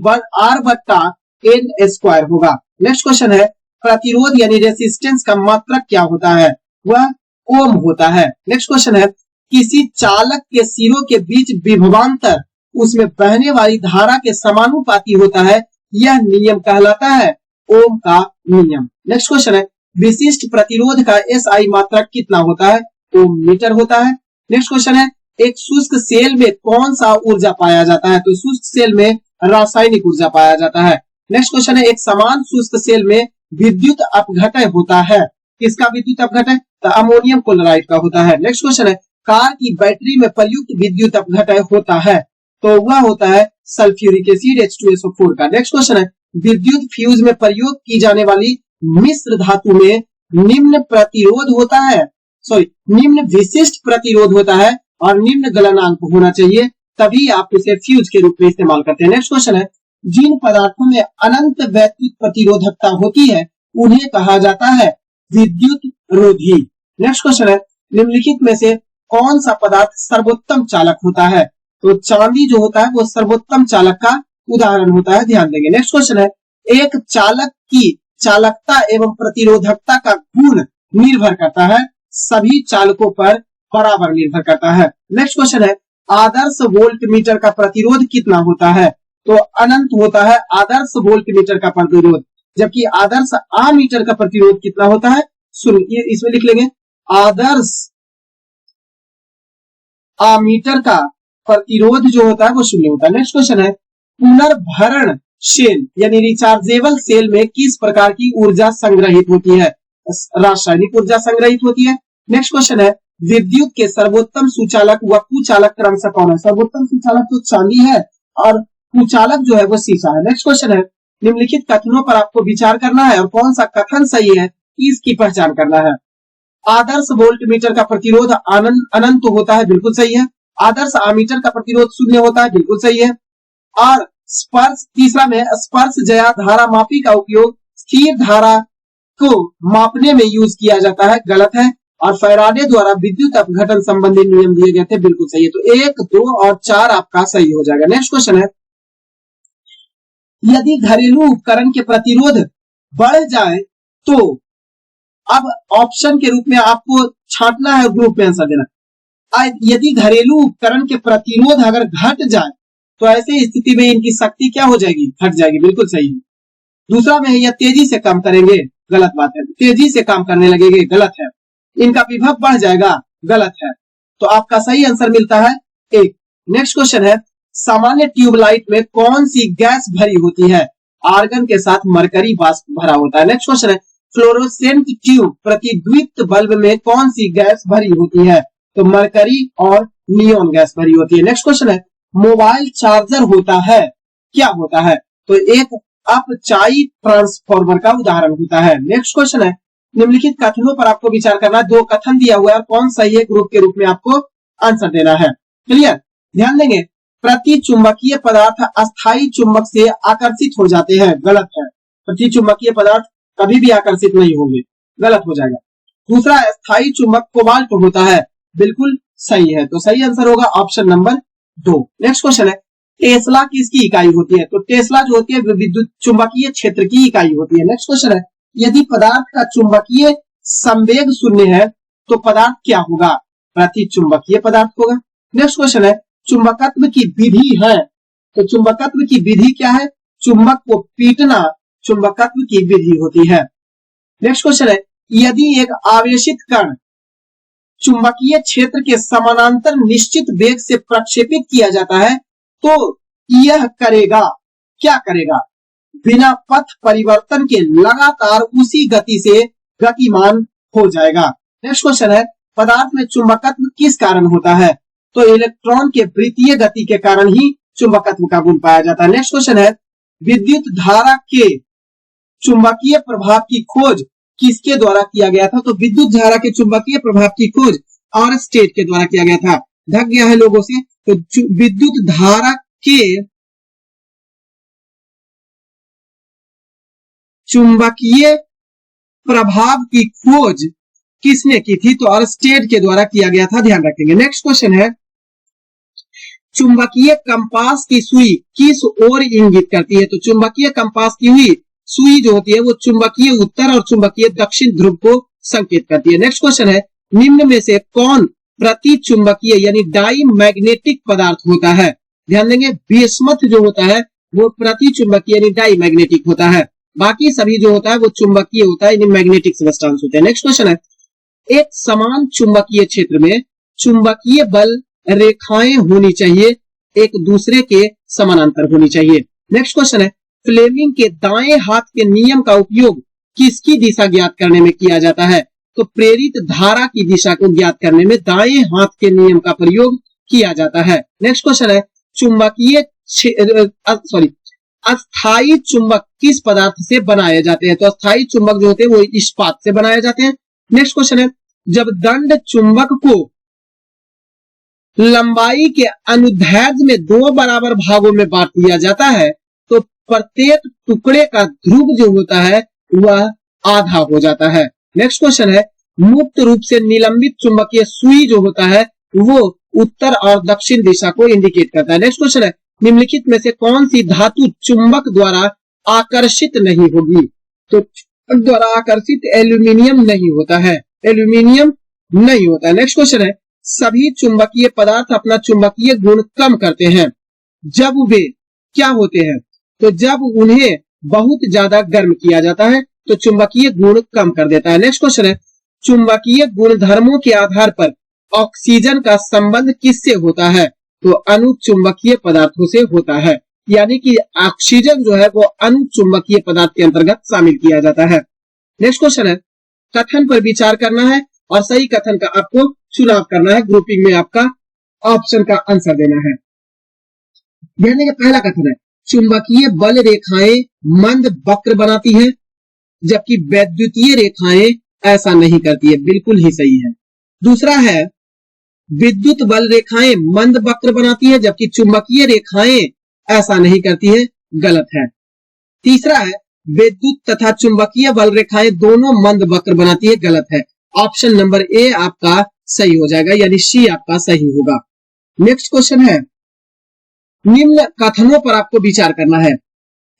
R/N² होगा। नेक्स्ट क्वेश्चन है, प्रतिरोध यानी रेसिस्टेंस का मात्रक क्या होता है? वह ओम होता है। नेक्स्ट क्वेश्चन है, किसी चालक के सिरों के बीच विभवांतर उसमें बहने वाली धारा के समानुपाती होता है, यह नियम कहलाता है ओम का नियम। नेक्स्ट क्वेश्चन है, विशिष्ट प्रतिरोध का एसआई मात्रक कितना होता है? ओम मीटर होता है। नेक्स्ट क्वेश्चन है, एक शुष्क सेल में कौन सा ऊर्जा पाया जाता है? तो शुष्क सेल में रासायनिक ऊर्जा पाया जाता है। नेक्स्ट क्वेश्चन है, एक समान शुष्क सेल में विद्युत अपघटय होता है। किसका विद्युत अपघटय? तो अमोनियम क्लोराइड का होता है। नेक्स्ट क्वेश्चन है, कार की बैटरी में प्रयुक्त विद्युत अपघटय होता है, तो वह होता है सल्फ्यूरिक एसिड H2SO4 का। नेक्स्ट क्वेश्चन है, विद्युत फ्यूज में प्रयोग की जाने वाली मिश्र धातु में निम्न प्रतिरोध होता है, निम्न विशिष्ट प्रतिरोध होता है और निम्न गलनांक होना चाहिए, तभी आप इसे फ्यूज के रूप में इस्तेमाल करते हैं। नेक्स्ट क्वेश्चन है, जिन पदार्थों में अनंत वैद्युत प्रतिरोधकता होती है उन्हें कहा जाता है विद्युत रोधी। नेक्स्ट क्वेश्चन है, निम्नलिखित में से कौन सा पदार्थ सर्वोत्तम चालक होता है? तो चांदी जो होता है वो सर्वोत्तम चालक का उदाहरण होता है, ध्यान देंगे। नेक्स्ट क्वेश्चन है, एक चालक की चालकता एवं प्रतिरोधकता का गुण निर्भर करता है, सभी चालकों पर बराबर निर्भर करता है। नेक्स्ट क्वेश्चन है, आदर्श वोल्ट मीटर का प्रतिरोध कितना होता है? तो अनंत होता है आदर्श वोल्ट मीटर का प्रतिरोध, जबकि आदर्श आमीटर का प्रतिरोध कितना होता है? सुनिए, इसमें लिख लेंगे, आदर्श आमीटर का प्रतिरोध जो होता है वो शून्य होता है। नेक्स्ट क्वेश्चन है, पुनर्भरण सेल यानी रिचार्जेबल सेल में किस प्रकार की ऊर्जा संग्रहित होती है? रासायनिक ऊर्जा संग्रहित होती है। नेक्स्ट क्वेश्चन है, विद्युत के सर्वोत्तम सुचालक व कुचालक क्रमशः कौन है? सर्वोत्तम सुचालक तो चांदी है और कुचालक जो है वो शीशा है। नेक्स्ट क्वेश्चन है, निम्नलिखित कथनों पर आपको विचार करना है और कौन सा कथन सही है इसकी पहचान करना है। आदर्श वोल्ट मीटर का प्रतिरोध अनंत होता है, बिल्कुल सही है। आदर्श आमीटर का प्रतिरोध शून्य होता है, बिल्कुल सही है। और स्पर्श, तीसरा में स्पर्श जया धारा मापी का उपयोग स्थिर धारा को मापने में यूज किया जाता है, गलत है। और फैराडे द्वारा विद्युत अपघटन संबंधी नियम दिए गए थे, बिल्कुल सही है। तो 1, 2 और 4 आपका सही हो जाएगा। नेक्स्ट क्वेश्चन है, यदि घरेलू उपकरण के प्रतिरोध बढ़ जाए तो, अब ऑप्शन के रूप में आपको छांटना है, ग्रुप में आंसर देना। यदि घरेलू उपकरण के प्रतिरोध अगर घट जाए तो ऐसे स्थिति में इनकी शक्ति क्या हो जाएगी? घट जाएगी, बिल्कुल सही है। दूसरा में यह तेजी से काम करेंगे, गलत बात है। तेजी से काम करने लगेंगे, गलत है। इनका विभव बढ़ जाएगा, गलत है। तो आपका सही आंसर मिलता है 1। नेक्स्ट क्वेश्चन है, सामान्य ट्यूबलाइट में कौन सी गैस भरी होती है? आर्गन के साथ मरकरी वाष्प भरा होता है। नेक्स्ट क्वेश्चन है, फ्लोरोसेंट ट्यूब प्रतिद्वीप बल्ब में कौन सी गैस भरी होती है? तो मरकरी और नियोन गैस भरी होती है। नेक्स्ट क्वेश्चन है, मोबाइल चार्जर होता है, क्या होता है? तो एक अपचाई ट्रांसफार्मर का उदाहरण होता है। नेक्स्ट क्वेश्चन है, निम्नलिखित कथनों पर आपको विचार करना है, 2 कथन दिया हुआ है और कौन सही है ग्रुप के रूप में आपको आंसर देना है। क्लियर? ध्यान देंगे, प्रति चुंबकीय पदार्थ अस्थायी चुंबक से आकर्षित हो जाते हैं, गलत है। प्रति चुंबकीय पदार्थ कभी भी आकर्षित नहीं होंगे, गलत हो जाएगा। दूसरा, स्थायी चुंबक कोबाल्ट होता है, बिल्कुल सही है। तो सही आंसर होगा ऑप्शन नंबर 2। नेक्स्ट क्वेश्चन है, टेस्ला किसकी इकाई होती है? तो टेस्ला जो होती है विद्युत चुंबकीय क्षेत्र की इकाई होती है। नेक्स्ट क्वेश्चन है, यदि पदार्थ का चुंबकीय संवेग शून्य है तो पदार्थ क्या होगा? प्रति चुंबकीय पदार्थ होगा। नेक्स्ट क्वेश्चन है, चुंबकत्व की विधि है, तो चुंबकत्व की विधि क्या है? चुंबक को पीटना चुंबकत्व की विधि होती है। नेक्स्ट क्वेश्चन है, यदि एक आवेशित कण चुंबकीय क्षेत्र के समानांतर निश्चित वेग से प्रक्षेपित किया जाता है तो यह करेगा, क्या करेगा? बिना पथ परिवर्तन के लगातार उसी गति से गतिमान हो जाएगा। नेक्स्ट क्वेश्चन है, पदार्थ में चुंबकत्व किस कारण होता है? तो इलेक्ट्रॉन के वृत्तीय गति के कारण ही चुंबकत्व का गुण पाया जाता है। नेक्स्ट क्वेश्चन है, विद्युत धारा के चुंबकीय प्रभाव की खोज किसके द्वारा किया गया था? तो विद्युत धारा के चुंबकीय प्रभाव की खोज ऑरस्टेड के द्वारा किया गया था। ढक गया है लोगों से। तो विद्युत धारा के चुंबकीय प्रभाव की खोज किसने की थी? तो ऑरस्टेड के द्वारा किया गया था, ध्यान रखेंगे। नेक्स्ट क्वेश्चन है, चुंबकीय कंपास की सुई किस ओर इंगित करती है? तो चुंबकीय कंपास की हुई सुई जो होती है वो चुंबकीय उत्तर और चुंबकीय दक्षिण ध्रुव को संकेत करती है। नेक्स्ट क्वेश्चन है, निम्न में से कौन प्रति चुंबकीय यानी डाई मैग्नेटिक पदार्थ होता है। ध्यान देंगे, बिस्मथ जो होता है वो प्रति चुंबकीय यानी डाई मैग्नेटिक होता है, बाकी सभी जो होता है वो चुंबकीय होता है यानी मैग्नेटिक सब्सटेंस होते हैं। नेक्स्ट क्वेश्चन है, एक समान चुंबकीय क्षेत्र में चुंबकीय बल रेखाएं होनी चाहिए, एक दूसरे के समानांतर होनी चाहिए। नेक्स्ट क्वेश्चन है, फ्लेमिंग के दाएं हाथ के नियम का उपयोग किसकी दिशा ज्ञात करने में किया जाता है? तो प्रेरित धारा की दिशा को ज्ञात करने में दाएं हाथ के नियम का प्रयोग किया जाता है। नेक्स्ट क्वेश्चन है, चुंबकीय अस्थायी चुंबक किस पदार्थ से बनाए जाते हैं? तो अस्थायी चुंबक जो होते हैं वो इस्पात से बनाए जाते हैं। नेक्स्ट क्वेश्चन है, जब दंड चुंबक को लंबाई के अनुदैर्ध्य में 2 बराबर भागों में बांट दिया जाता है तो प्रत्येक टुकड़े का ध्रुव जो होता है वह आधा हो जाता है। नेक्स्ट क्वेश्चन है, मुक्त रूप से निलंबित चुंबकीय सुई जो होता है वो उत्तर और दक्षिण दिशा को इंडिकेट करता है। नेक्स्ट क्वेश्चन है, निम्नलिखित में से कौन सी धातु चुंबक द्वारा आकर्षित नहीं होगी? तो चुंबक द्वारा आकर्षित एल्यूमिनियम नहीं होता है, एल्यूमिनियम नहीं होता है। नेक्स्ट क्वेश्चन है, सभी चुंबकीय पदार्थ अपना चुंबकीय गुण कम करते हैं जब वे क्या होते हैं? तो जब उन्हें बहुत ज्यादा गर्म किया जाता है तो चुंबकीय गुण कम कर देता है। नेक्स्ट क्वेश्चन है, चुंबकीय गुणधर्मों के आधार पर ऑक्सीजन का संबंध किससे होता है? तो अनुचुंबकीय पदार्थों से होता है, यानी कि ऑक्सीजन जो है वो अनुचुंबकीय पदार्थ के अंतर्गत शामिल किया जाता है। नेक्स्ट क्वेश्चन है, कथन पर विचार करना है और सही कथन का आपको चुनाव करना है, ग्रुपिंग में आपका ऑप्शन का आंसर देना है। यानी कि पहला कथन है, चुंबकीय बल रेखाएं मंद वक्र बनाती है जबकि वैद्युतीय रेखाएं ऐसा नहीं करती है, बिल्कुल ही सही है। दूसरा है, विद्युत बल रेखाएं मंद वक्र बनाती है जबकि चुंबकीय रेखाएं ऐसा नहीं करती है, गलत है। तीसरा है, विद्युत तथा चुंबकीय बल रेखाएं दोनों मंद वक्र बनाती है, गलत है। ऑप्शन नंबर ए आपका सही हो जाएगा, यानी सी आपका सही होगा। नेक्स्ट क्वेश्चन है, निम्न कथनों पर आपको विचार करना है।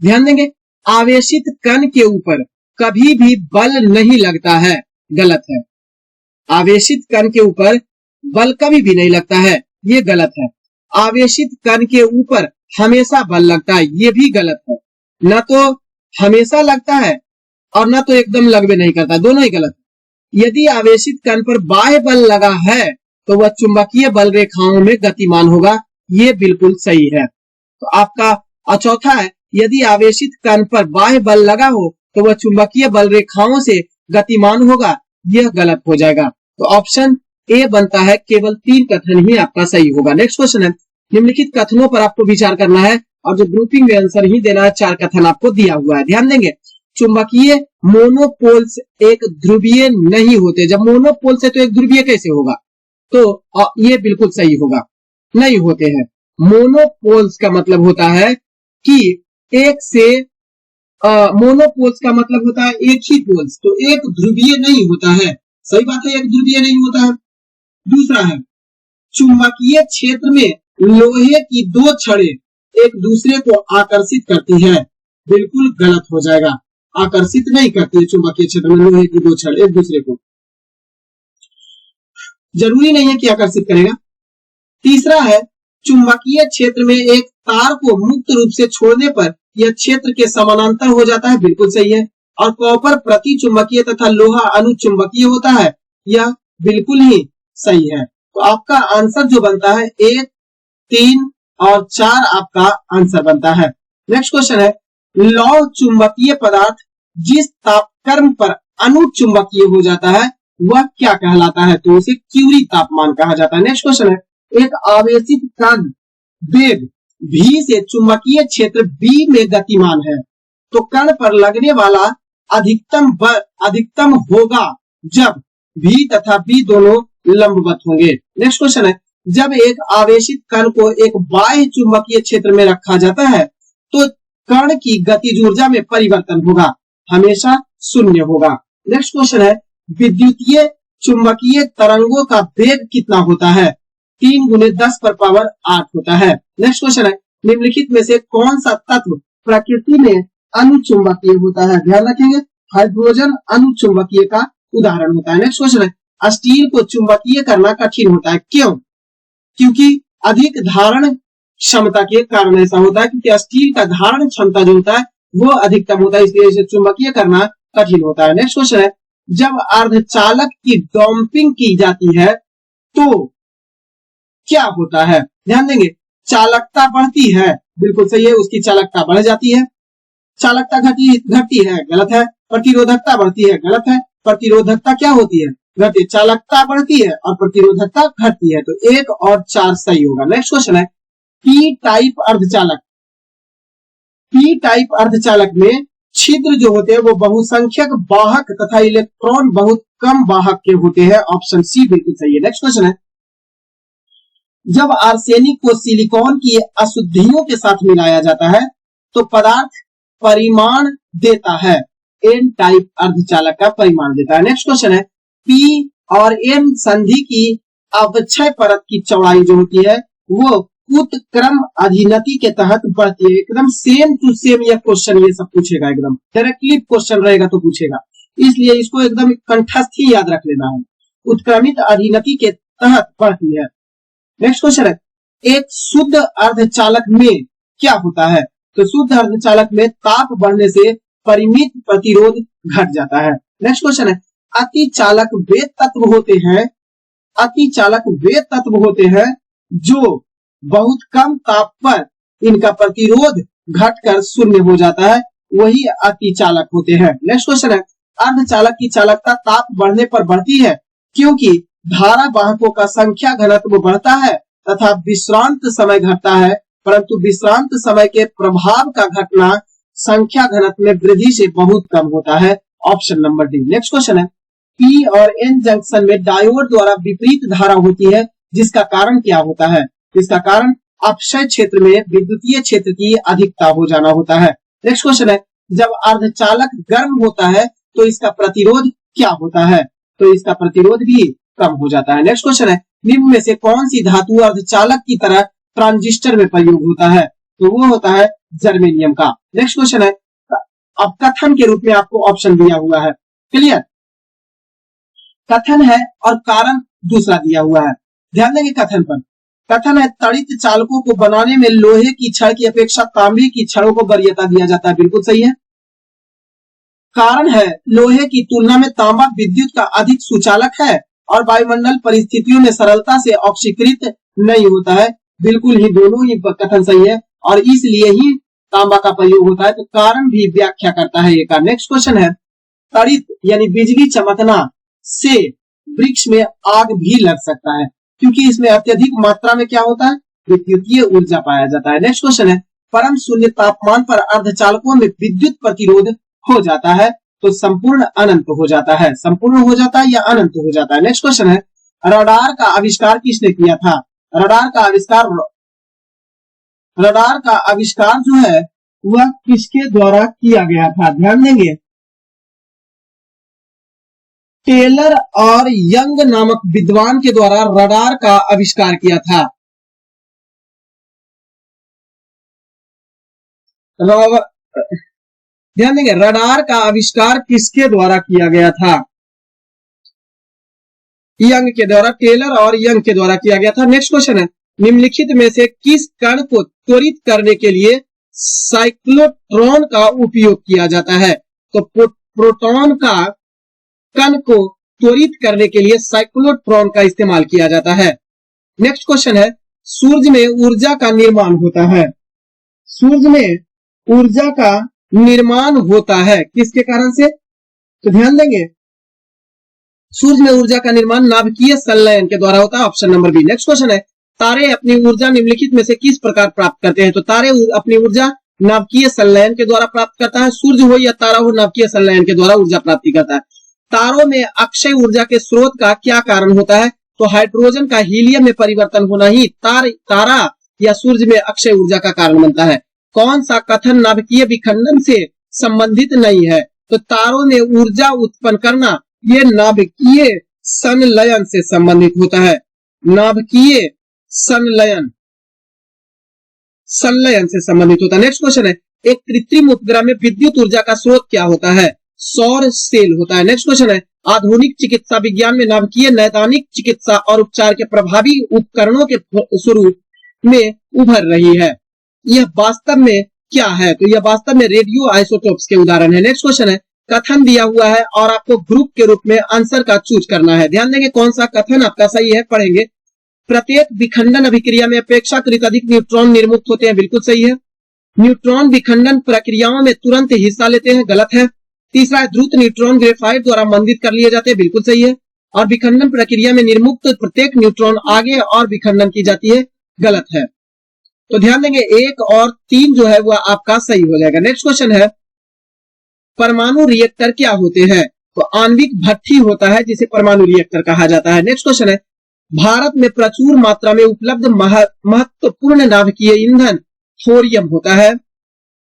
ध्यान देंगे, आवेशित कण के ऊपर कभी भी बल नहीं लगता है, गलत है। आवेशित कण के ऊपर बल कभी भी नहीं लगता है, ये गलत है। आवेशित कण के ऊपर हमेशा बल लगता है, ये भी गलत है। ना तो हमेशा लगता है और ना तो एकदम लगवे नहीं करता, दोनों ही गलत है। यदि आवेशित कण पर बाह्य बल लगा है तो वह चुंबकीय बल रेखाओं में गतिमान होगा, ये बिल्कुल सही है। तो आपका चौथा है, यदि आवेशित कण पर बाह्य बल लगा हो तो वह चुंबकीय बल रेखाओं से गतिमान होगा, यह गलत हो जाएगा। तो ऑप्शन ए बनता है, केवल 3 कथन ही आपका सही होगा। नेक्स्ट क्वेश्चन है, निम्नलिखित कथनों पर आपको विचार करना है और जो ग्रुपिंग में आंसर ही देना है, 4 कथन आपको दिया हुआ है। ध्यान देंगे, चुंबकीय मोनोपोल्स एक ध्रुवीय नहीं होते। जब मोनोपोल्स है तो एक ध्रुवीय कैसे होगा? तो ये बिल्कुल सही होगा, नहीं होते हैं। मोनोपोल्स का मतलब होता है कि एक से मोनोपोल्स का मतलब होता है एक ही पोल्स, तो एक ध्रुवीय नहीं होता है। सही बात है, एक ध्रुवीय नहीं होता है। दूसरा है, चुंबकीय क्षेत्र में लोहे की 2 छड़ें एक दूसरे को आकर्षित करती है, बिल्कुल गलत हो जाएगा। आकर्षित नहीं करती है चुंबकीय क्षेत्र में लोहे की 2 छड़ें एक दूसरे को, जरूरी नहीं है कि आकर्षित करेगा। तीसरा है, चुंबकीय क्षेत्र में एक तार को मुक्त रूप से छोड़ने पर यह क्षेत्र के समानांतर हो जाता है, बिल्कुल सही है। और कॉपर प्रति चुंबकीय तथा लोहा अनुचुंबकीय होता है, यह बिल्कुल ही सही है। तो आपका आंसर जो बनता है 1, 3 और 4 आपका आंसर बनता है। नेक्स्ट क्वेश्चन है, लौह चुंबकीय पदार्थ जिस तापक्रम पर अनुचुंबकीय हो जाता है वह क्या कहलाता है? तो उसे क्यूरी तापमान कहा जाता है। नेक्स्ट क्वेश्चन है, एक आवेशित कण वेग v से चुंबकीय क्षेत्र B में गतिमान है तो कण पर लगने वाला अधिकतम बल अधिकतम होगा जब v तथा B दोनों लंबवत होंगे। नेक्स्ट क्वेश्चन है, जब एक आवेशित कण को एक बाह्य चुंबकीय क्षेत्र में रखा जाता है तो कण की गतिज ऊर्जा में परिवर्तन होगा, हमेशा 0 होगा। नेक्स्ट क्वेश्चन है, विद्युतीय चुंबकीय तरंगों का वेग कितना होता है? 3 × 10⁸ होता है। नेक्स्ट क्वेश्चन है, निम्नलिखित में से कौन सा तत्व प्रकृति में अनुचुंबकीय होता है? ध्यान रखेंगे, हाइड्रोजन अनुचुंबकीय का उदाहरण होता है। नेक्स्ट क्वेश्चन है, स्टील को चुंबकीय करना कठिन होता है। क्यों? क्योंकि अधिक धारण क्षमता के कारण ऐसा होता है, क्योंकि स्टील का धारण क्षमता जो होता है वो अधिकतम होता है, इसलिए इसे चुंबकीय करना कठिन होता है। नेक्स्ट क्वेश्चन है, जब अर्धचालक की डंपिंग की जाती है तो क्या होता है? ध्यान देंगे, चालकता बढ़ती है, बिल्कुल सही है, उसकी चालकता बढ़ जाती है। चालकता घटती है, गलत है। प्रतिरोधकता बढ़ती है, गलत है। प्रतिरोधकता क्या होती है? घटती। चालकता बढ़ती है और प्रतिरोधकता घटती है, तो 1 और 4 सही होगा। नेक्स्ट क्वेश्चन है, पी टाइप अर्धचालक। पी टाइप अर्धचालक में छिद्र जो होते हैं वो बहुसंख्यक वाहक तथा इलेक्ट्रॉन बहुत कम वाहक के होते हैं। ऑप्शन सी बिल्कुल सही है। नेक्स्ट क्वेश्चन है, जब आर्सेनिक को सिलिकॉन की अशुद्धियों के साथ मिलाया जाता है तो पदार्थ परिमाण देता है। एन टाइप अर्धचालक का परिमाण देता है। नेक्स्ट क्वेश्चन है, पी और एन संधि की अवक्षय परत की चौड़ाई जो होती है वो उत्क्रम अधीनति के तहत बढ़ती है। एकदम सेम टू सेम यह क्वेश्चन ये सब पूछेगा, एकदम डायरेक्टली क्वेश्चन रहेगा तो पूछेगा, इसलिए इसको एकदम कंठस्थ ही याद रख लेना है। उत्क्रमित अधीनति के तहत बढ़ती है। नेक्स्ट क्वेश्चन है, एक शुद्ध अर्धचालक में क्या होता है? तो शुद्ध अर्धचालक में ताप बढ़ने से परिमित प्रतिरोध घट जाता है। नेक्स्ट क्वेश्चन है, अतिचालक वे तत्व होते हैं, अतिचालक वे तत्व होते हैं जो बहुत कम ताप पर इनका प्रतिरोध घटकर शून्य हो जाता है, वही अतिचालक होते हैं। नेक्स्ट क्वेश्चन है, अर्धचालक की चालकता ताप बढ़ने पर बढ़ती है क्योंकि धारा वाहकों का संख्या घनत्व बढ़ता है तथा विश्रांत समय घटता है, परंतु विश्रांत समय के प्रभाव का घटना संख्या घनत्व में वृद्धि से बहुत कम होता है। Option number D. Next question है, पी और एन जंक्शन में डायोड द्वारा विपरीत धारा होती है, जिसका कारण क्या होता है? इसका कारण अपक्षय क्षेत्र में विद्युतीय क्षेत्र की अधिकता हो जाना होता है। नेक्स्ट क्वेश्चन है, जब अर्धचालक गर्म होता है तो इसका प्रतिरोध क्या होता है? तो इसका प्रतिरोध भी कम हो जाता है। नेक्स्ट क्वेश्चन है, निम्न में से कौन सी धातु अर्धचालक की तरह ट्रांजिस्टर में प्रयोग होता है? तो वो होता है जर्मेनियम का। नेक्स्ट क्वेश्चन है, अब कथन के रूप में आपको ऑप्शन दिया हुआ है, क्लियर? कथन है और कारण दूसरा दिया हुआ है, ध्यान देंगे कथन पर। कथन है, तड़ित चालकों को बनाने में लोहे की छड़ की अपेक्षा तांबे की छड़ों को वरीयता दिया जाता है, बिल्कुल सही है। कारण है, लोहे की तुलना में तांबा विद्युत का अधिक सुचालक है और वायुमंडल परिस्थितियों में सरलता से ऑक्सीकृत नहीं होता है, बिल्कुल ही दोनों ही कथन सही है और इसलिए ही तांबा का प्रयोग होता है, तो कारण भी व्याख्या करता है ये। नेक्स्ट क्वेश्चन है, तड़ित यानी बिजली चमकना से वृक्ष में आग भी लग सकता है क्योंकि इसमें अत्यधिक मात्रा में क्या होता है? विद्युतीय ऊर्जा पाया जाता है। नेक्स्ट क्वेश्चन है, परम शून्य तापमान पर अर्धचालकों में विद्युत प्रतिरोध हो जाता है तो संपूर्ण अनंत हो जाता है। संपूर्ण हो जाता है या अनंत हो जाता है। नेक्स्ट क्वेश्चन है, रडार का आविष्कार किसने किया था? रडार का आविष्कार जो है वह किसके द्वारा किया गया था? ध्यान देंगे, टेलर और यंग नामक विद्वान के द्वारा रडार का आविष्कार किया था। ध्यान देंगे, रडार का आविष्कार किसके द्वारा किया गया था? यंग के द्वारा, टेलर और यंग के द्वारा किया गया था। नेक्स्ट क्वेश्चन है, निम्नलिखित में से किस कण को त्वरित करने के लिए साइक्लोट्रॉन का उपयोग किया जाता है? तो प्रोटॉन का कण को त्वरित करने के लिए साइक्लोट्रॉन का इस्तेमाल किया जाता है। नेक्स्ट क्वेश्चन है, सूर्य में ऊर्जा का निर्माण होता है। सूर्य में ऊर्जा का निर्माण होता है किसके कारण से? तो ध्यान देंगे, सूर्य में ऊर्जा का निर्माण नाभिकीय संलयन के द्वारा होता है। Option number B. Next question है, तारे अपनी ऊर्जा निम्नलिखित में से किस प्रकार प्राप्त करते हैं? तो तारे अपनी ऊर्जा नाभिकीय संलयन के द्वारा प्राप्त करता है। सूर्य हो या तारा हो, नाभिकीय संलयन के द्वारा ऊर्जा प्राप्ति करता है। तारों में अक्षय ऊर्जा के स्रोत का क्या कारण होता है? तो हाइड्रोजन का हीलियम में परिवर्तन होना ही तारा या सूर्य में अक्षय ऊर्जा का कारण बनता है। कौन सा कथन नाभिकीय विखंडन से संबंधित नहीं है? तो तारों में ऊर्जा उत्पन्न करना ये नाभिकीय संलयन से संबंधित होता है। नाभिकीय संलयन से संबंधित होता है। नेक्स्ट क्वेश्चन है, एक कृत्रिम उपग्रह में विद्युत ऊर्जा का स्रोत क्या होता है? सौर सेल होता है। नेक्स्ट क्वेश्चन है, आधुनिक चिकित्सा विज्ञान में नाभिकीय नैदानिक चिकित्सा और उपचार के प्रभावी उपकरणों के स्वरूप में उभर रही है। यह वास्तव में क्या है? तो यह वास्तव में रेडियो आइसोटोप्स के उदाहरण है। नेक्स्ट क्वेश्चन है, कथन दिया हुआ है और आपको ग्रुप के रूप में आंसर का चूज करना है। ध्यान देंगे कौन सा कथन आपका सही है, पढ़ेंगे। प्रत्येक विखंडन अभिक्रिया में अपेक्षाकृत अधिक न्यूट्रॉन निर्मुक्त होते हैं, बिल्कुल सही है। न्यूट्रॉन विखंडन प्रक्रियाओं में तुरंत हिस्सा लेते हैं, गलत है। तीसरा है, द्रुत न्यूट्रॉन ग्रेफाइट द्वारा मंदित कर लिए जाते हैं, बिल्कुल सही है। और विखंडन प्रक्रिया में निर्मुक्त प्रत्येक न्यूट्रॉन आगे और विखंडन की जाती है, गलत है। तो ध्यान देंगे 1 और 3 जो है वह आपका सही हो जाएगा। नेक्स्ट क्वेश्चन है, परमाणु रिएक्टर क्या होते हैं? तो आणविक भट्ठी होता है जिसे परमाणु रिएक्टर कहा जाता है। नेक्स्ट क्वेश्चन है, भारत में प्रचुर मात्रा में उपलब्ध महत्वपूर्ण नाभिकीय ईंधन थोरियम होता है।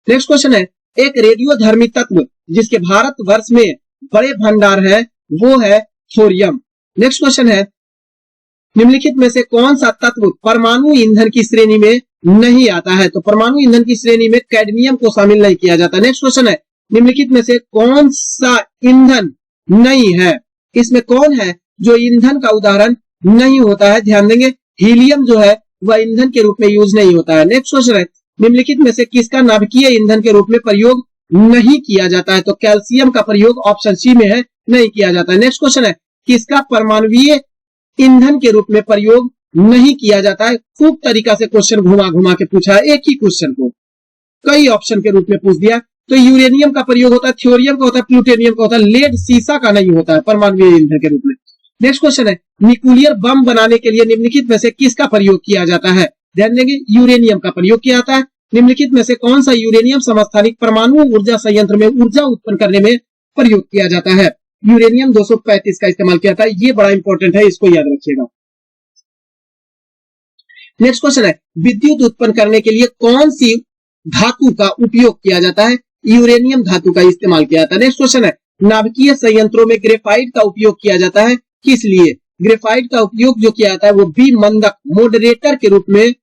नेक्स्ट क्वेश्चन है, एक रेडियोधर्मी तत्व जिसके भारतवर्ष में बड़े भंडार है वो है थोरियम। नेक्स्ट क्वेश्चन है, निम्नलिखित में से कौन सा तत्व परमाणु ईंधन की श्रेणी में नहीं आता है? तो परमाणु ईंधन की श्रेणी में कैडमियम को शामिल नहीं किया जाता। नेक्स्ट क्वेश्चन है, निम्नलिखित में से कौन सा ईंधन नहीं है? इसमें कौन है जो ईंधन का उदाहरण नहीं होता है? ध्यान देंगे हीलियम जो है वह ईंधन के रूप में यूज नहीं होता है। नेक्स्ट क्वेश्चन है, निम्नलिखित में से किसका नाभिकीय ईंधन के रूप में प्रयोग नहीं किया जाता है? तो कैल्शियम का प्रयोग ऑप्शन सी में है, नहीं किया जाता है। नेक्स्ट क्वेश्चन है, किसका परमाणुीय ईंधन के रूप में प्रयोग नहीं किया जाता है? खूब तरीका से क्वेश्चन घुमा घुमा के पूछा है, एक ही क्वेश्चन को कई ऑप्शन के रूप में पूछ दिया। तो यूरेनियम का प्रयोग होता है, थ्योरियम का होता है, प्लूटोनियम का होता है, लेड सीसा का नहीं होता है परमाणुीय ईंधन के रूप में। नेक्स्ट क्वेश्चन है, न्यूक्लियर बम बनाने के लिए निम्नलिखित में से किसका प्रयोग किया जाता है? ध्यान देंगे यूरेनियम का प्रयोग किया जाता है। निम्नलिखित में से कौन सा यूरेनियम समस्थानिक परमाणु ऊर्जा संयंत्र में ऊर्जा उत्पन्न करने में प्रयोग किया जाता है? यूरेनियम 235 का इस्तेमाल किया जाता है। ये बड़ा इंपॉर्टेंट है, इसको याद रखिएगा। नेक्स्ट क्वेश्चन है, विद्युत उत्पन्न करने के लिए कौन सी धातु का उपयोग किया जाता है? यूरेनियम धातु का इस्तेमाल किया जाता है। नेक्स्ट क्वेश्चन है, नाभिकीय संयंत्रों में ग्रेफाइट का उपयोग किया जाता है, किस लिए? ग्रेफाइट का उपयोग जो किया जाता है वो भी मंदक मॉडरेटर के रूप में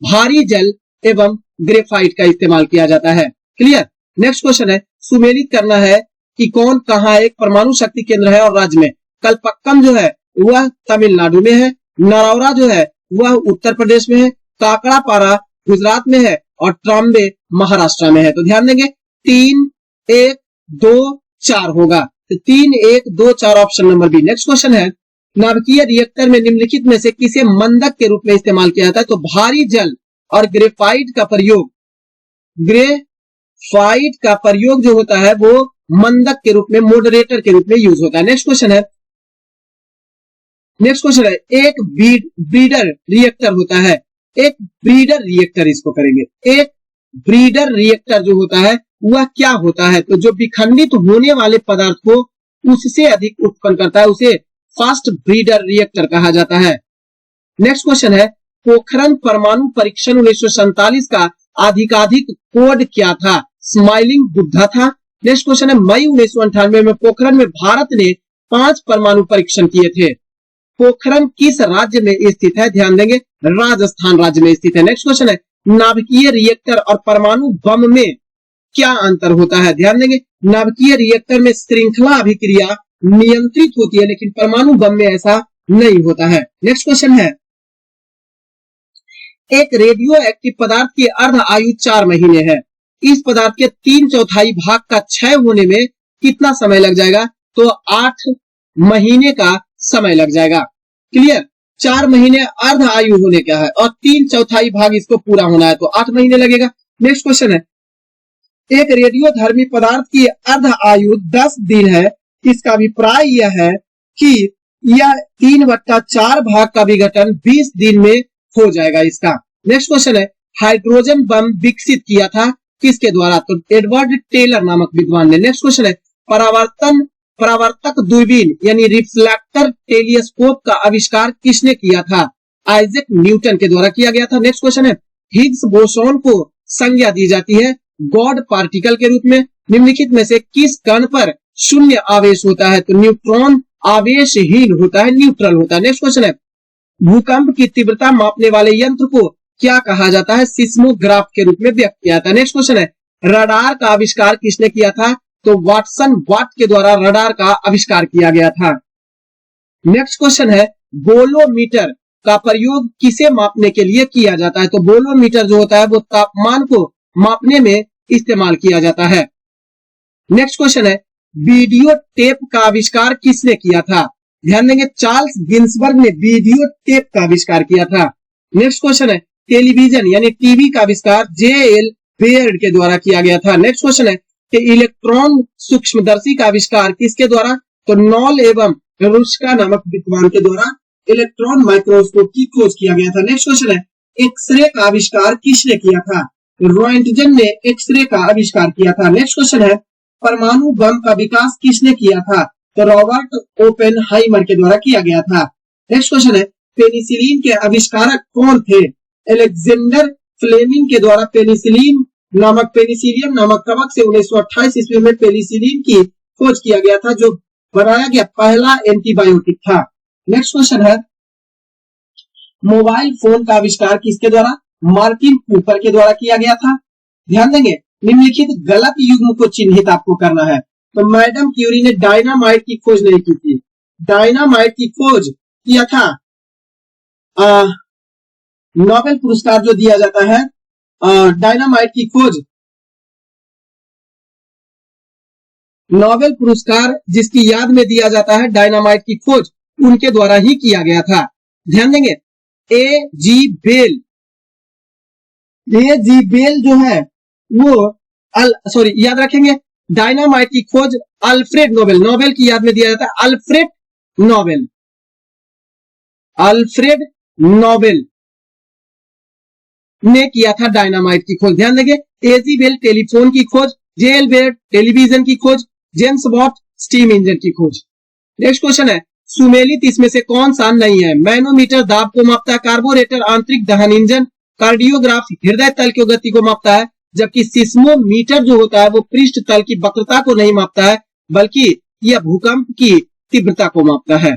भारी जल एवं ग्रेफाइट का इस्तेमाल किया जाता है। क्लियर? नेक्स्ट क्वेश्चन है, सुमेलित करना है कि कौन कहां एक परमाणु शक्ति केंद्र है और राज्य में। कलपक्कम जो है वह तमिलनाडु में है, नरौरा जो है वह उत्तर प्रदेश में है, काकड़ापारा गुजरात में है और ट्राम्बे महाराष्ट्र में है। तो ध्यान देंगे 3, 1, 2, 4 होगा। तो 3, 1, 2, 4 option number B. Next question है, नाभिकीय रिएक्टर में निम्नलिखित में से किसे मंदक के रूप में इस्तेमाल किया जाता है? तो भारी जल और ग्रेफाइट का प्रयोग जो होता है वो मंदक के रूप में मॉडरेटर के रूप में यूज होता है। नेक्स्ट क्वेश्चन है, एक ब्रीडर रिएक्टर होता है। एक ब्रीडर रिएक्टर इसको करेंगे। एक ब्रीडर रिएक्टर जो होता है वह क्या होता है? तो जो विखंडित होने वाले पदार्थ को उससे अधिक उत्पन्न करता है उसे फास्ट ब्रीडर रिएक्टर कहा जाता है। नेक्स्ट क्वेश्चन है, पोखरण परमाणु परीक्षण 1947 का आधिकारिक कोड क्या था? स्माइलिंग बुद्धा था। नेक्स्ट क्वेश्चन है, मई 1998 में पोखरण में भारत ने 5 परमाणु परीक्षण किए थे। पोखरण किस राज्य में स्थित है? ध्यान देंगे राजस्थान राज्य में स्थित है। नेक्स्ट क्वेश्चन है, नाभिकीय रिएक्टर और परमाणु बम में क्या अंतर होता है? ध्यान देंगे नाभिकीय रिएक्टर में श्रृंखला अभिक्रिया नियंत्रित होती है लेकिन परमाणु बम में ऐसा नहीं होता है। नेक्स्ट क्वेश्चन है, एक रेडियो एक्टिव पदार्थ की अर्ध आयु 4 महीने है। इस पदार्थ के 3/4 भाग का क्षय होने में कितना समय लग जाएगा? तो 8 महीने का समय लग जाएगा। क्लियर? 4 महीने अर्ध आयु होने का है और 3/4 भाग इसको पूरा होना है तो 8 महीने लगेगा। नेक्स्ट क्वेश्चन है, एक रेडियोधर्मी पदार्थ की अर्ध आयु 10 दिन है। इसका अभिप्राय यह है कि यह 3/4 भाग का विघटन 20 दिन में हो जाएगा इसका। नेक्स्ट क्वेश्चन है, हाइड्रोजन बम विकसित किया था किसके द्वारा? तो एडवर्ड टेलर नामक विद्वान ने। नेक्स्ट क्वेश्चन है, परावर्तक दूरबीन यानी रिफ्लेक्टर टेलीस्कोप का आविष्कार किसने किया था? आइजैक न्यूटन के द्वारा किया गया था। नेक्स्ट क्वेश्चन है, हिग्स बोसोन को संज्ञा दी जाती है गॉड पार्टिकल के रूप में। निम्नलिखित में से किस कण पर शून्य आवेश होता है? तो न्यूट्रॉन आवेशहीन होता है, न्यूट्रल होता है। नेक्स्ट क्वेश्चन है, भूकंप की तीव्रता मापने वाले यंत्र को क्या कहा जाता है? सिस्मोग्राफ के रूप में व्यक्त किया जाता है। नेक्स्ट क्वेश्चन है, रडार का आविष्कार किसने किया था? तो वाटसन वाट के द्वारा रडार का आविष्कार किया गया था। नेक्स्ट क्वेश्चन है, बोलोमीटर का प्रयोग किसे मापने के लिए किया जाता है? तो बोलोमीटर जो होता है वो तापमान को मापने में इस्तेमाल किया जाता है। नेक्स्ट क्वेश्चन है, वीडियो टेप का आविष्कार किसने किया था? ध्यान देंगे, चार्ल्स गिन्सबर्ग ने वीडियो टेप का आविष्कार किया था। नेक्स्ट क्वेश्चन है, टेलीविजन यानी टीवी का आविष्कार जे.एल. बेयर्ड के द्वारा किया गया था। नेक्स्ट क्वेश्चन है कि इलेक्ट्रॉन सूक्ष्मदर्शी का आविष्कार किसके द्वारा? तो नॉल एवं रुस्का नामक विद्वान के द्वारा इलेक्ट्रॉन माइक्रोस्कोप की खोज किया गया था। नेक्स्ट क्वेश्चन है, एक्सरे का आविष्कार किसने किया था? रोएंटजन ने एक्सरे का आविष्कार किया था। नेक्स्ट क्वेश्चन है, परमाणु बम का विकास किसने किया था? तो रॉबर्ट ओपेनहाइमर के द्वारा किया गया था। नेक्स्ट क्वेश्चन है, पेनिसिलिन के आविष्कारक कौन थे? अलेक्जेंडर फ्लेमिंग के द्वारा पेनिसिलियम नामक कवक से 1928 ईस्वी में पेनिसिलिन की खोज किया गया था, जो बनाया गया पहला एंटीबायोटिक था। नेक्स्ट क्वेश्चन है, मोबाइल फोन का आविष्कार किसके द्वारा? मार्टिन कूपर के द्वारा किया गया था। ध्यान देंगे, निम्नलिखित गलत युग्म को चिन्हित आपको करना है। तो मैडम क्यूरी ने डायनामाइट की खोज नहीं की थी। डायनामाइट की खोज किया था, नोबेल पुरस्कार जो दिया जाता है डायनामाइट की खोज, नोबेल पुरस्कार जिसकी याद में दिया जाता है डायनामाइट की खोज उनके द्वारा ही किया गया था। ध्यान देंगे, ए.जी. बेल जो है वो याद रखेंगे, डायनामाइट की खोज अल्फ्रेड नोबेल, नोबेल की याद में दिया जाता है अल्फ्रेड नोबेल ने किया था डायनामाइट की खोज। ध्यान देंगे, ए.जी. बेल टेलीफोन की खोज, जे.एल. बेयर टेलीविजन की खोज, जेम्स वॉट स्टीम इंजन की खोज। नेक्स्ट क्वेश्चन है, सुमेलित इसमें से कौन सा नहीं है? मैनोमीटर दाब को मापता है, कार्बोरेटर आंतरिक दहन इंजन, कार्डियोग्राफ हृदय तल की गति को मापता है, जबकि सिस्मोमीटर जो होता है वो पृष्ठ तल की वक्रता को नहीं मापता है, बल्कि यह भूकंप की तीव्रता को मापता है,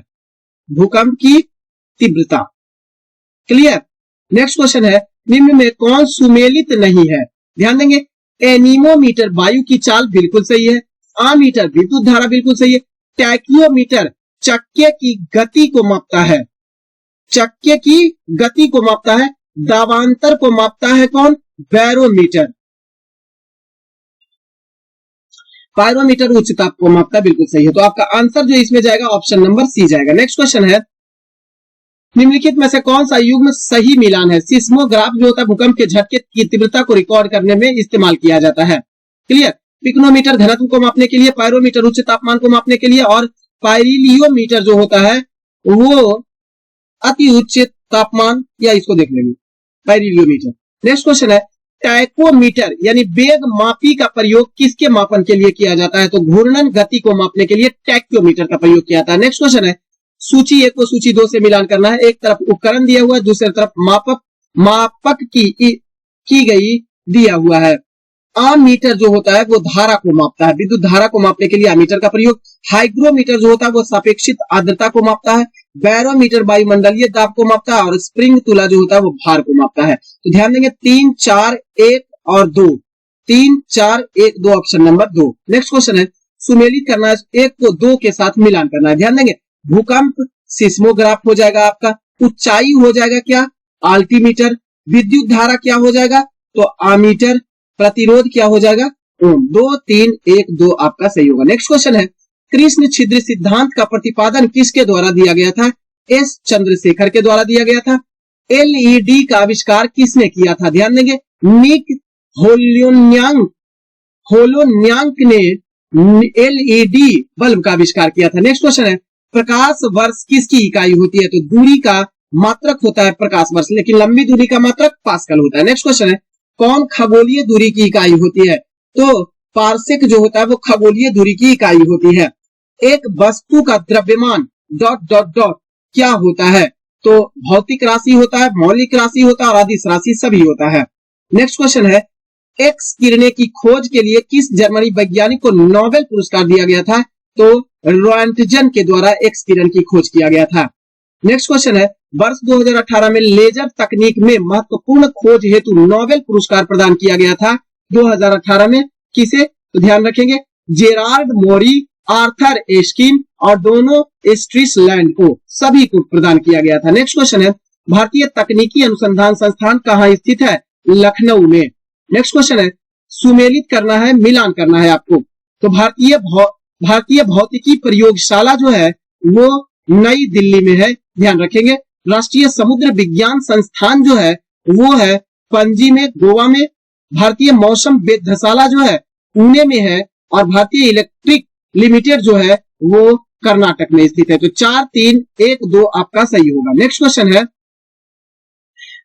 भूकंप की तीव्रता। क्लियर? नेक्स्ट क्वेश्चन है, निम्न में कौन सुमेलित नहीं है? ध्यान देंगे, एनीमोमीटर वायु की चाल बिल्कुल सही है, आमीटर विद्युत धारा बिल्कुल सही है, टैक्योमीटर चक्के की गति को मापता है, चक्के की गति को मापता है, दाबांतर को मापता है कौन? बैरोमीटर, पायरोमीटर उच्च ताप को मापता है, बिल्कुल सही है। तो आपका आंसर जो इसमें जाएगा ऑप्शन नंबर सी जाएगा। नेक्स्ट क्वेश्चन है, निम्नलिखित में से कौन सा युग्म सही मिलान है? सिस्मोग्राफ जो होता है भूकंप के झटके की तीव्रता को रिकॉर्ड करने में इस्तेमाल किया जाता है। क्लियर? पिक्नोमीटर घनत्व को मापने के लिए, पायरोमीटर उच्च तापमान को मापने के लिए, और पाइरिलियोमीटर जो होता है वो अति उच्च तापमान, या इसको देख लेंगे पाइरिलियोमीटर। नेक्स्ट क्वेश्चन है, टैकोमीटर यानी वेग मापी का प्रयोग किसके मापन के लिए किया जाता है? तो घूर्णन गति को मापने के लिए टैक्योमीटर का प्रयोग किया जाता है। नेक्स्ट क्वेश्चन है, सूची 1 को सूची 2 से मिलान करना है। एक तरफ उपकरण दिया हुआ है, दूसरी तरफ मापक की गई दिया हुआ है। आमीटर जो होता है वो धारा को मापता है, विद्युत धारा को मापने के लिए आमीटर का प्रयोग। हाइग्रोमीटर जो होता है वो सापेक्षिक आर्द्रता को मापता है। बैरोमीटर वायुमंडलीय दाब को मापता है, और स्प्रिंग तुला जो होता है वो भार को मापता है। तो ध्यान देंगे 3, 4, 1 और 2, 3, 4, 1, 2 ऑप्शन नंबर 2। नेक्स्ट क्वेश्चन है, सुमेलित करना है, 1 को 2 के साथ मिलान करना है। ध्यान देंगे, भूकंप सिस्मोग्राफ हो जाएगा आपका, ऊंचाई हो जाएगा क्या? अल्टीमीटर, विद्युत धारा क्या हो जाएगा? तो आमीटर, प्रतिरोध क्या हो जाएगा? ओम। 2, 3, 1, 2 आपका सही होगा। नेक्स्ट क्वेश्चन है, कृष्ण छिद्र सिद्धांत का प्रतिपादन किसके द्वारा दिया गया था? एस चंद्रशेखर के द्वारा दिया गया था। एलईडी का आविष्कार किसने किया था? ध्यान देंगे, निक होलोन्यांक ने एलईडी बल्ब का आविष्कार किया था। नेक्स्ट क्वेश्चन है, प्रकाश वर्ष किसकी इकाई होती है? तो दूरी का मात्रक होता है प्रकाश वर्ष, लेकिन लंबी दूरी का मात्रक पास्कल होता है। नेक्स्ट क्वेश्चन है, कौन खगोलीय दूरी की इकाई होती है? तो पार्सेक जो होता है वो खगोलीय दूरी की इकाई होती है। एक वस्तु का द्रव्यमान ... क्या होता है? तो भौतिक राशि होता है, मौलिक राशि होता है, और अदिश राशि सभी होता है। नेक्स्ट क्वेश्चन है, एक्स किरणें की खोज के लिए किस जर्मनी वैज्ञानिक को नोबेल पुरस्कार दिया गया था? तो रोएंटजन के द्वारा एक्स किरण की खोज किया गया था। नेक्स्ट क्वेश्चन है, वर्ष 2018 में लेजर तकनीक में महत्वपूर्ण खोज हेतु नोबेल पुरस्कार प्रदान किया गया था 2018 में, किसे? तो ध्यान रखेंगे, जेरार्ड मोरी, आर्थर एस्किन और दोनों स्ट्रिसलैंड को सभी को प्रदान किया गया था। नेक्स्ट क्वेश्चन है, भारतीय तकनीकी अनुसंधान संस्थान कहाँ स्थित है? लखनऊ में। नेक्स्ट क्वेश्चन है, सुमेलित करना है, मिलान करना है आपको। तो भारतीय भौतिकी प्रयोगशाला जो है वो नई दिल्ली में है, ध्यान रखेंगे। राष्ट्रीय समुद्र विज्ञान संस्थान जो है वो है पणजी में, गोवा में। भारतीय मौसम वेधशाला जो है पुणे में है और भारतीय इलेक्ट्रिक लिमिटेड जो है वो कर्नाटक में स्थित है। तो 4, 3, 1, 2 आपका सही होगा। नेक्स्ट क्वेश्चन है,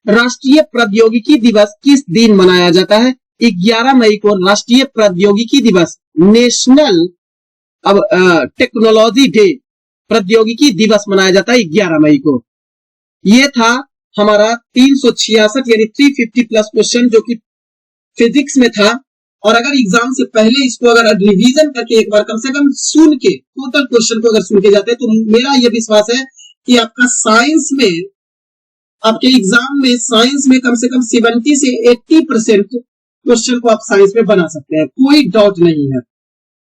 राष्ट्रीय प्रौद्योगिकी दिवस किस दिन मनाया जाता है? 11 मई को राष्ट्रीय प्रौद्योगिकी दिवस, नेशनल टेक्नोलॉजी डे, प्रौद्योगिकी दिवस मनाया जाता है 11 मई को। ये था हमारा 366 यानी 350 प्लस क्वेश्चन जो कि फिजिक्स में था। और अगर एग्जाम से पहले इसको अगर रिवीजन करके एक बार कम से कम सुन के टोटल क्वेश्चन को अगर सुन के जाते हैं तो मेरा यह विश्वास है कि आपका साइंस में, आपके एग्जाम में साइंस में कम से कम 70 से 80% क्वेश्चन को आप साइंस में बना सकते हैं, कोई डाउट नहीं है।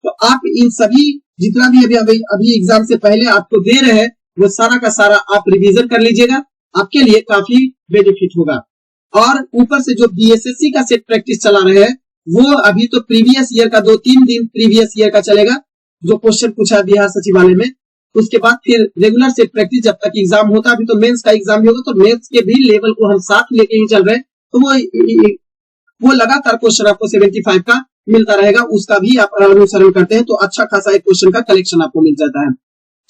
तो आप इन सभी जितना भी अभी एग्जाम से पहले आपको दे रहे हैं वो सारा का सारा आप रिवीजन कर लीजिएगा, आपके लिए काफी बेनिफिट होगा। और ऊपर से जो बीएसएससी का सेट प्रैक्टिस चला रहे हैं वो अभी तो प्रीवियस ईयर का 2-3 दिन प्रीवियस ईयर का चलेगा जो क्वेश्चन पूछा बिहार सचिवालय में। उसके बाद फिर रेगुलर सेट प्रैक्टिस जब तक एग्जाम होता, अभी तो मेंस का एग्जाम भी होगा, तो मेंस के भी लेवल को हम साथ लेके ही चल रहे हैं। तो वो लगातार क्वेश्चन आपको 75 का मिलता रहेगा, उसका भी आप अनुसरण करते हैं तो अच्छा खासा एक क्वेश्चन का कलेक्शन आपको मिल जाता है।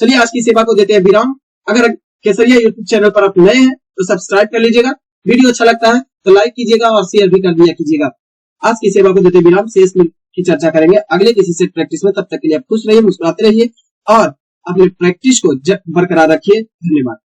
चलिए आज की सेवा को देते हैं विराम। अगर केसरिया यूट्यूब चैनल पर आप नए हैं तो सब्सक्राइब कर लीजिएगा, वीडियो अच्छा लगता है तो लाइक कीजिएगा और शेयर भी कर दिया कीजिएगा। आज की सेवा को देते विराम, शेष की चर्चा करेंगे अगले किसी सेट प्रैक्टिस में। तब तक के लिए आप खुश रहिए, मुस्कुराते रहिए और अपने प्रैक्टिस को बरकरार रखिए। धन्यवाद।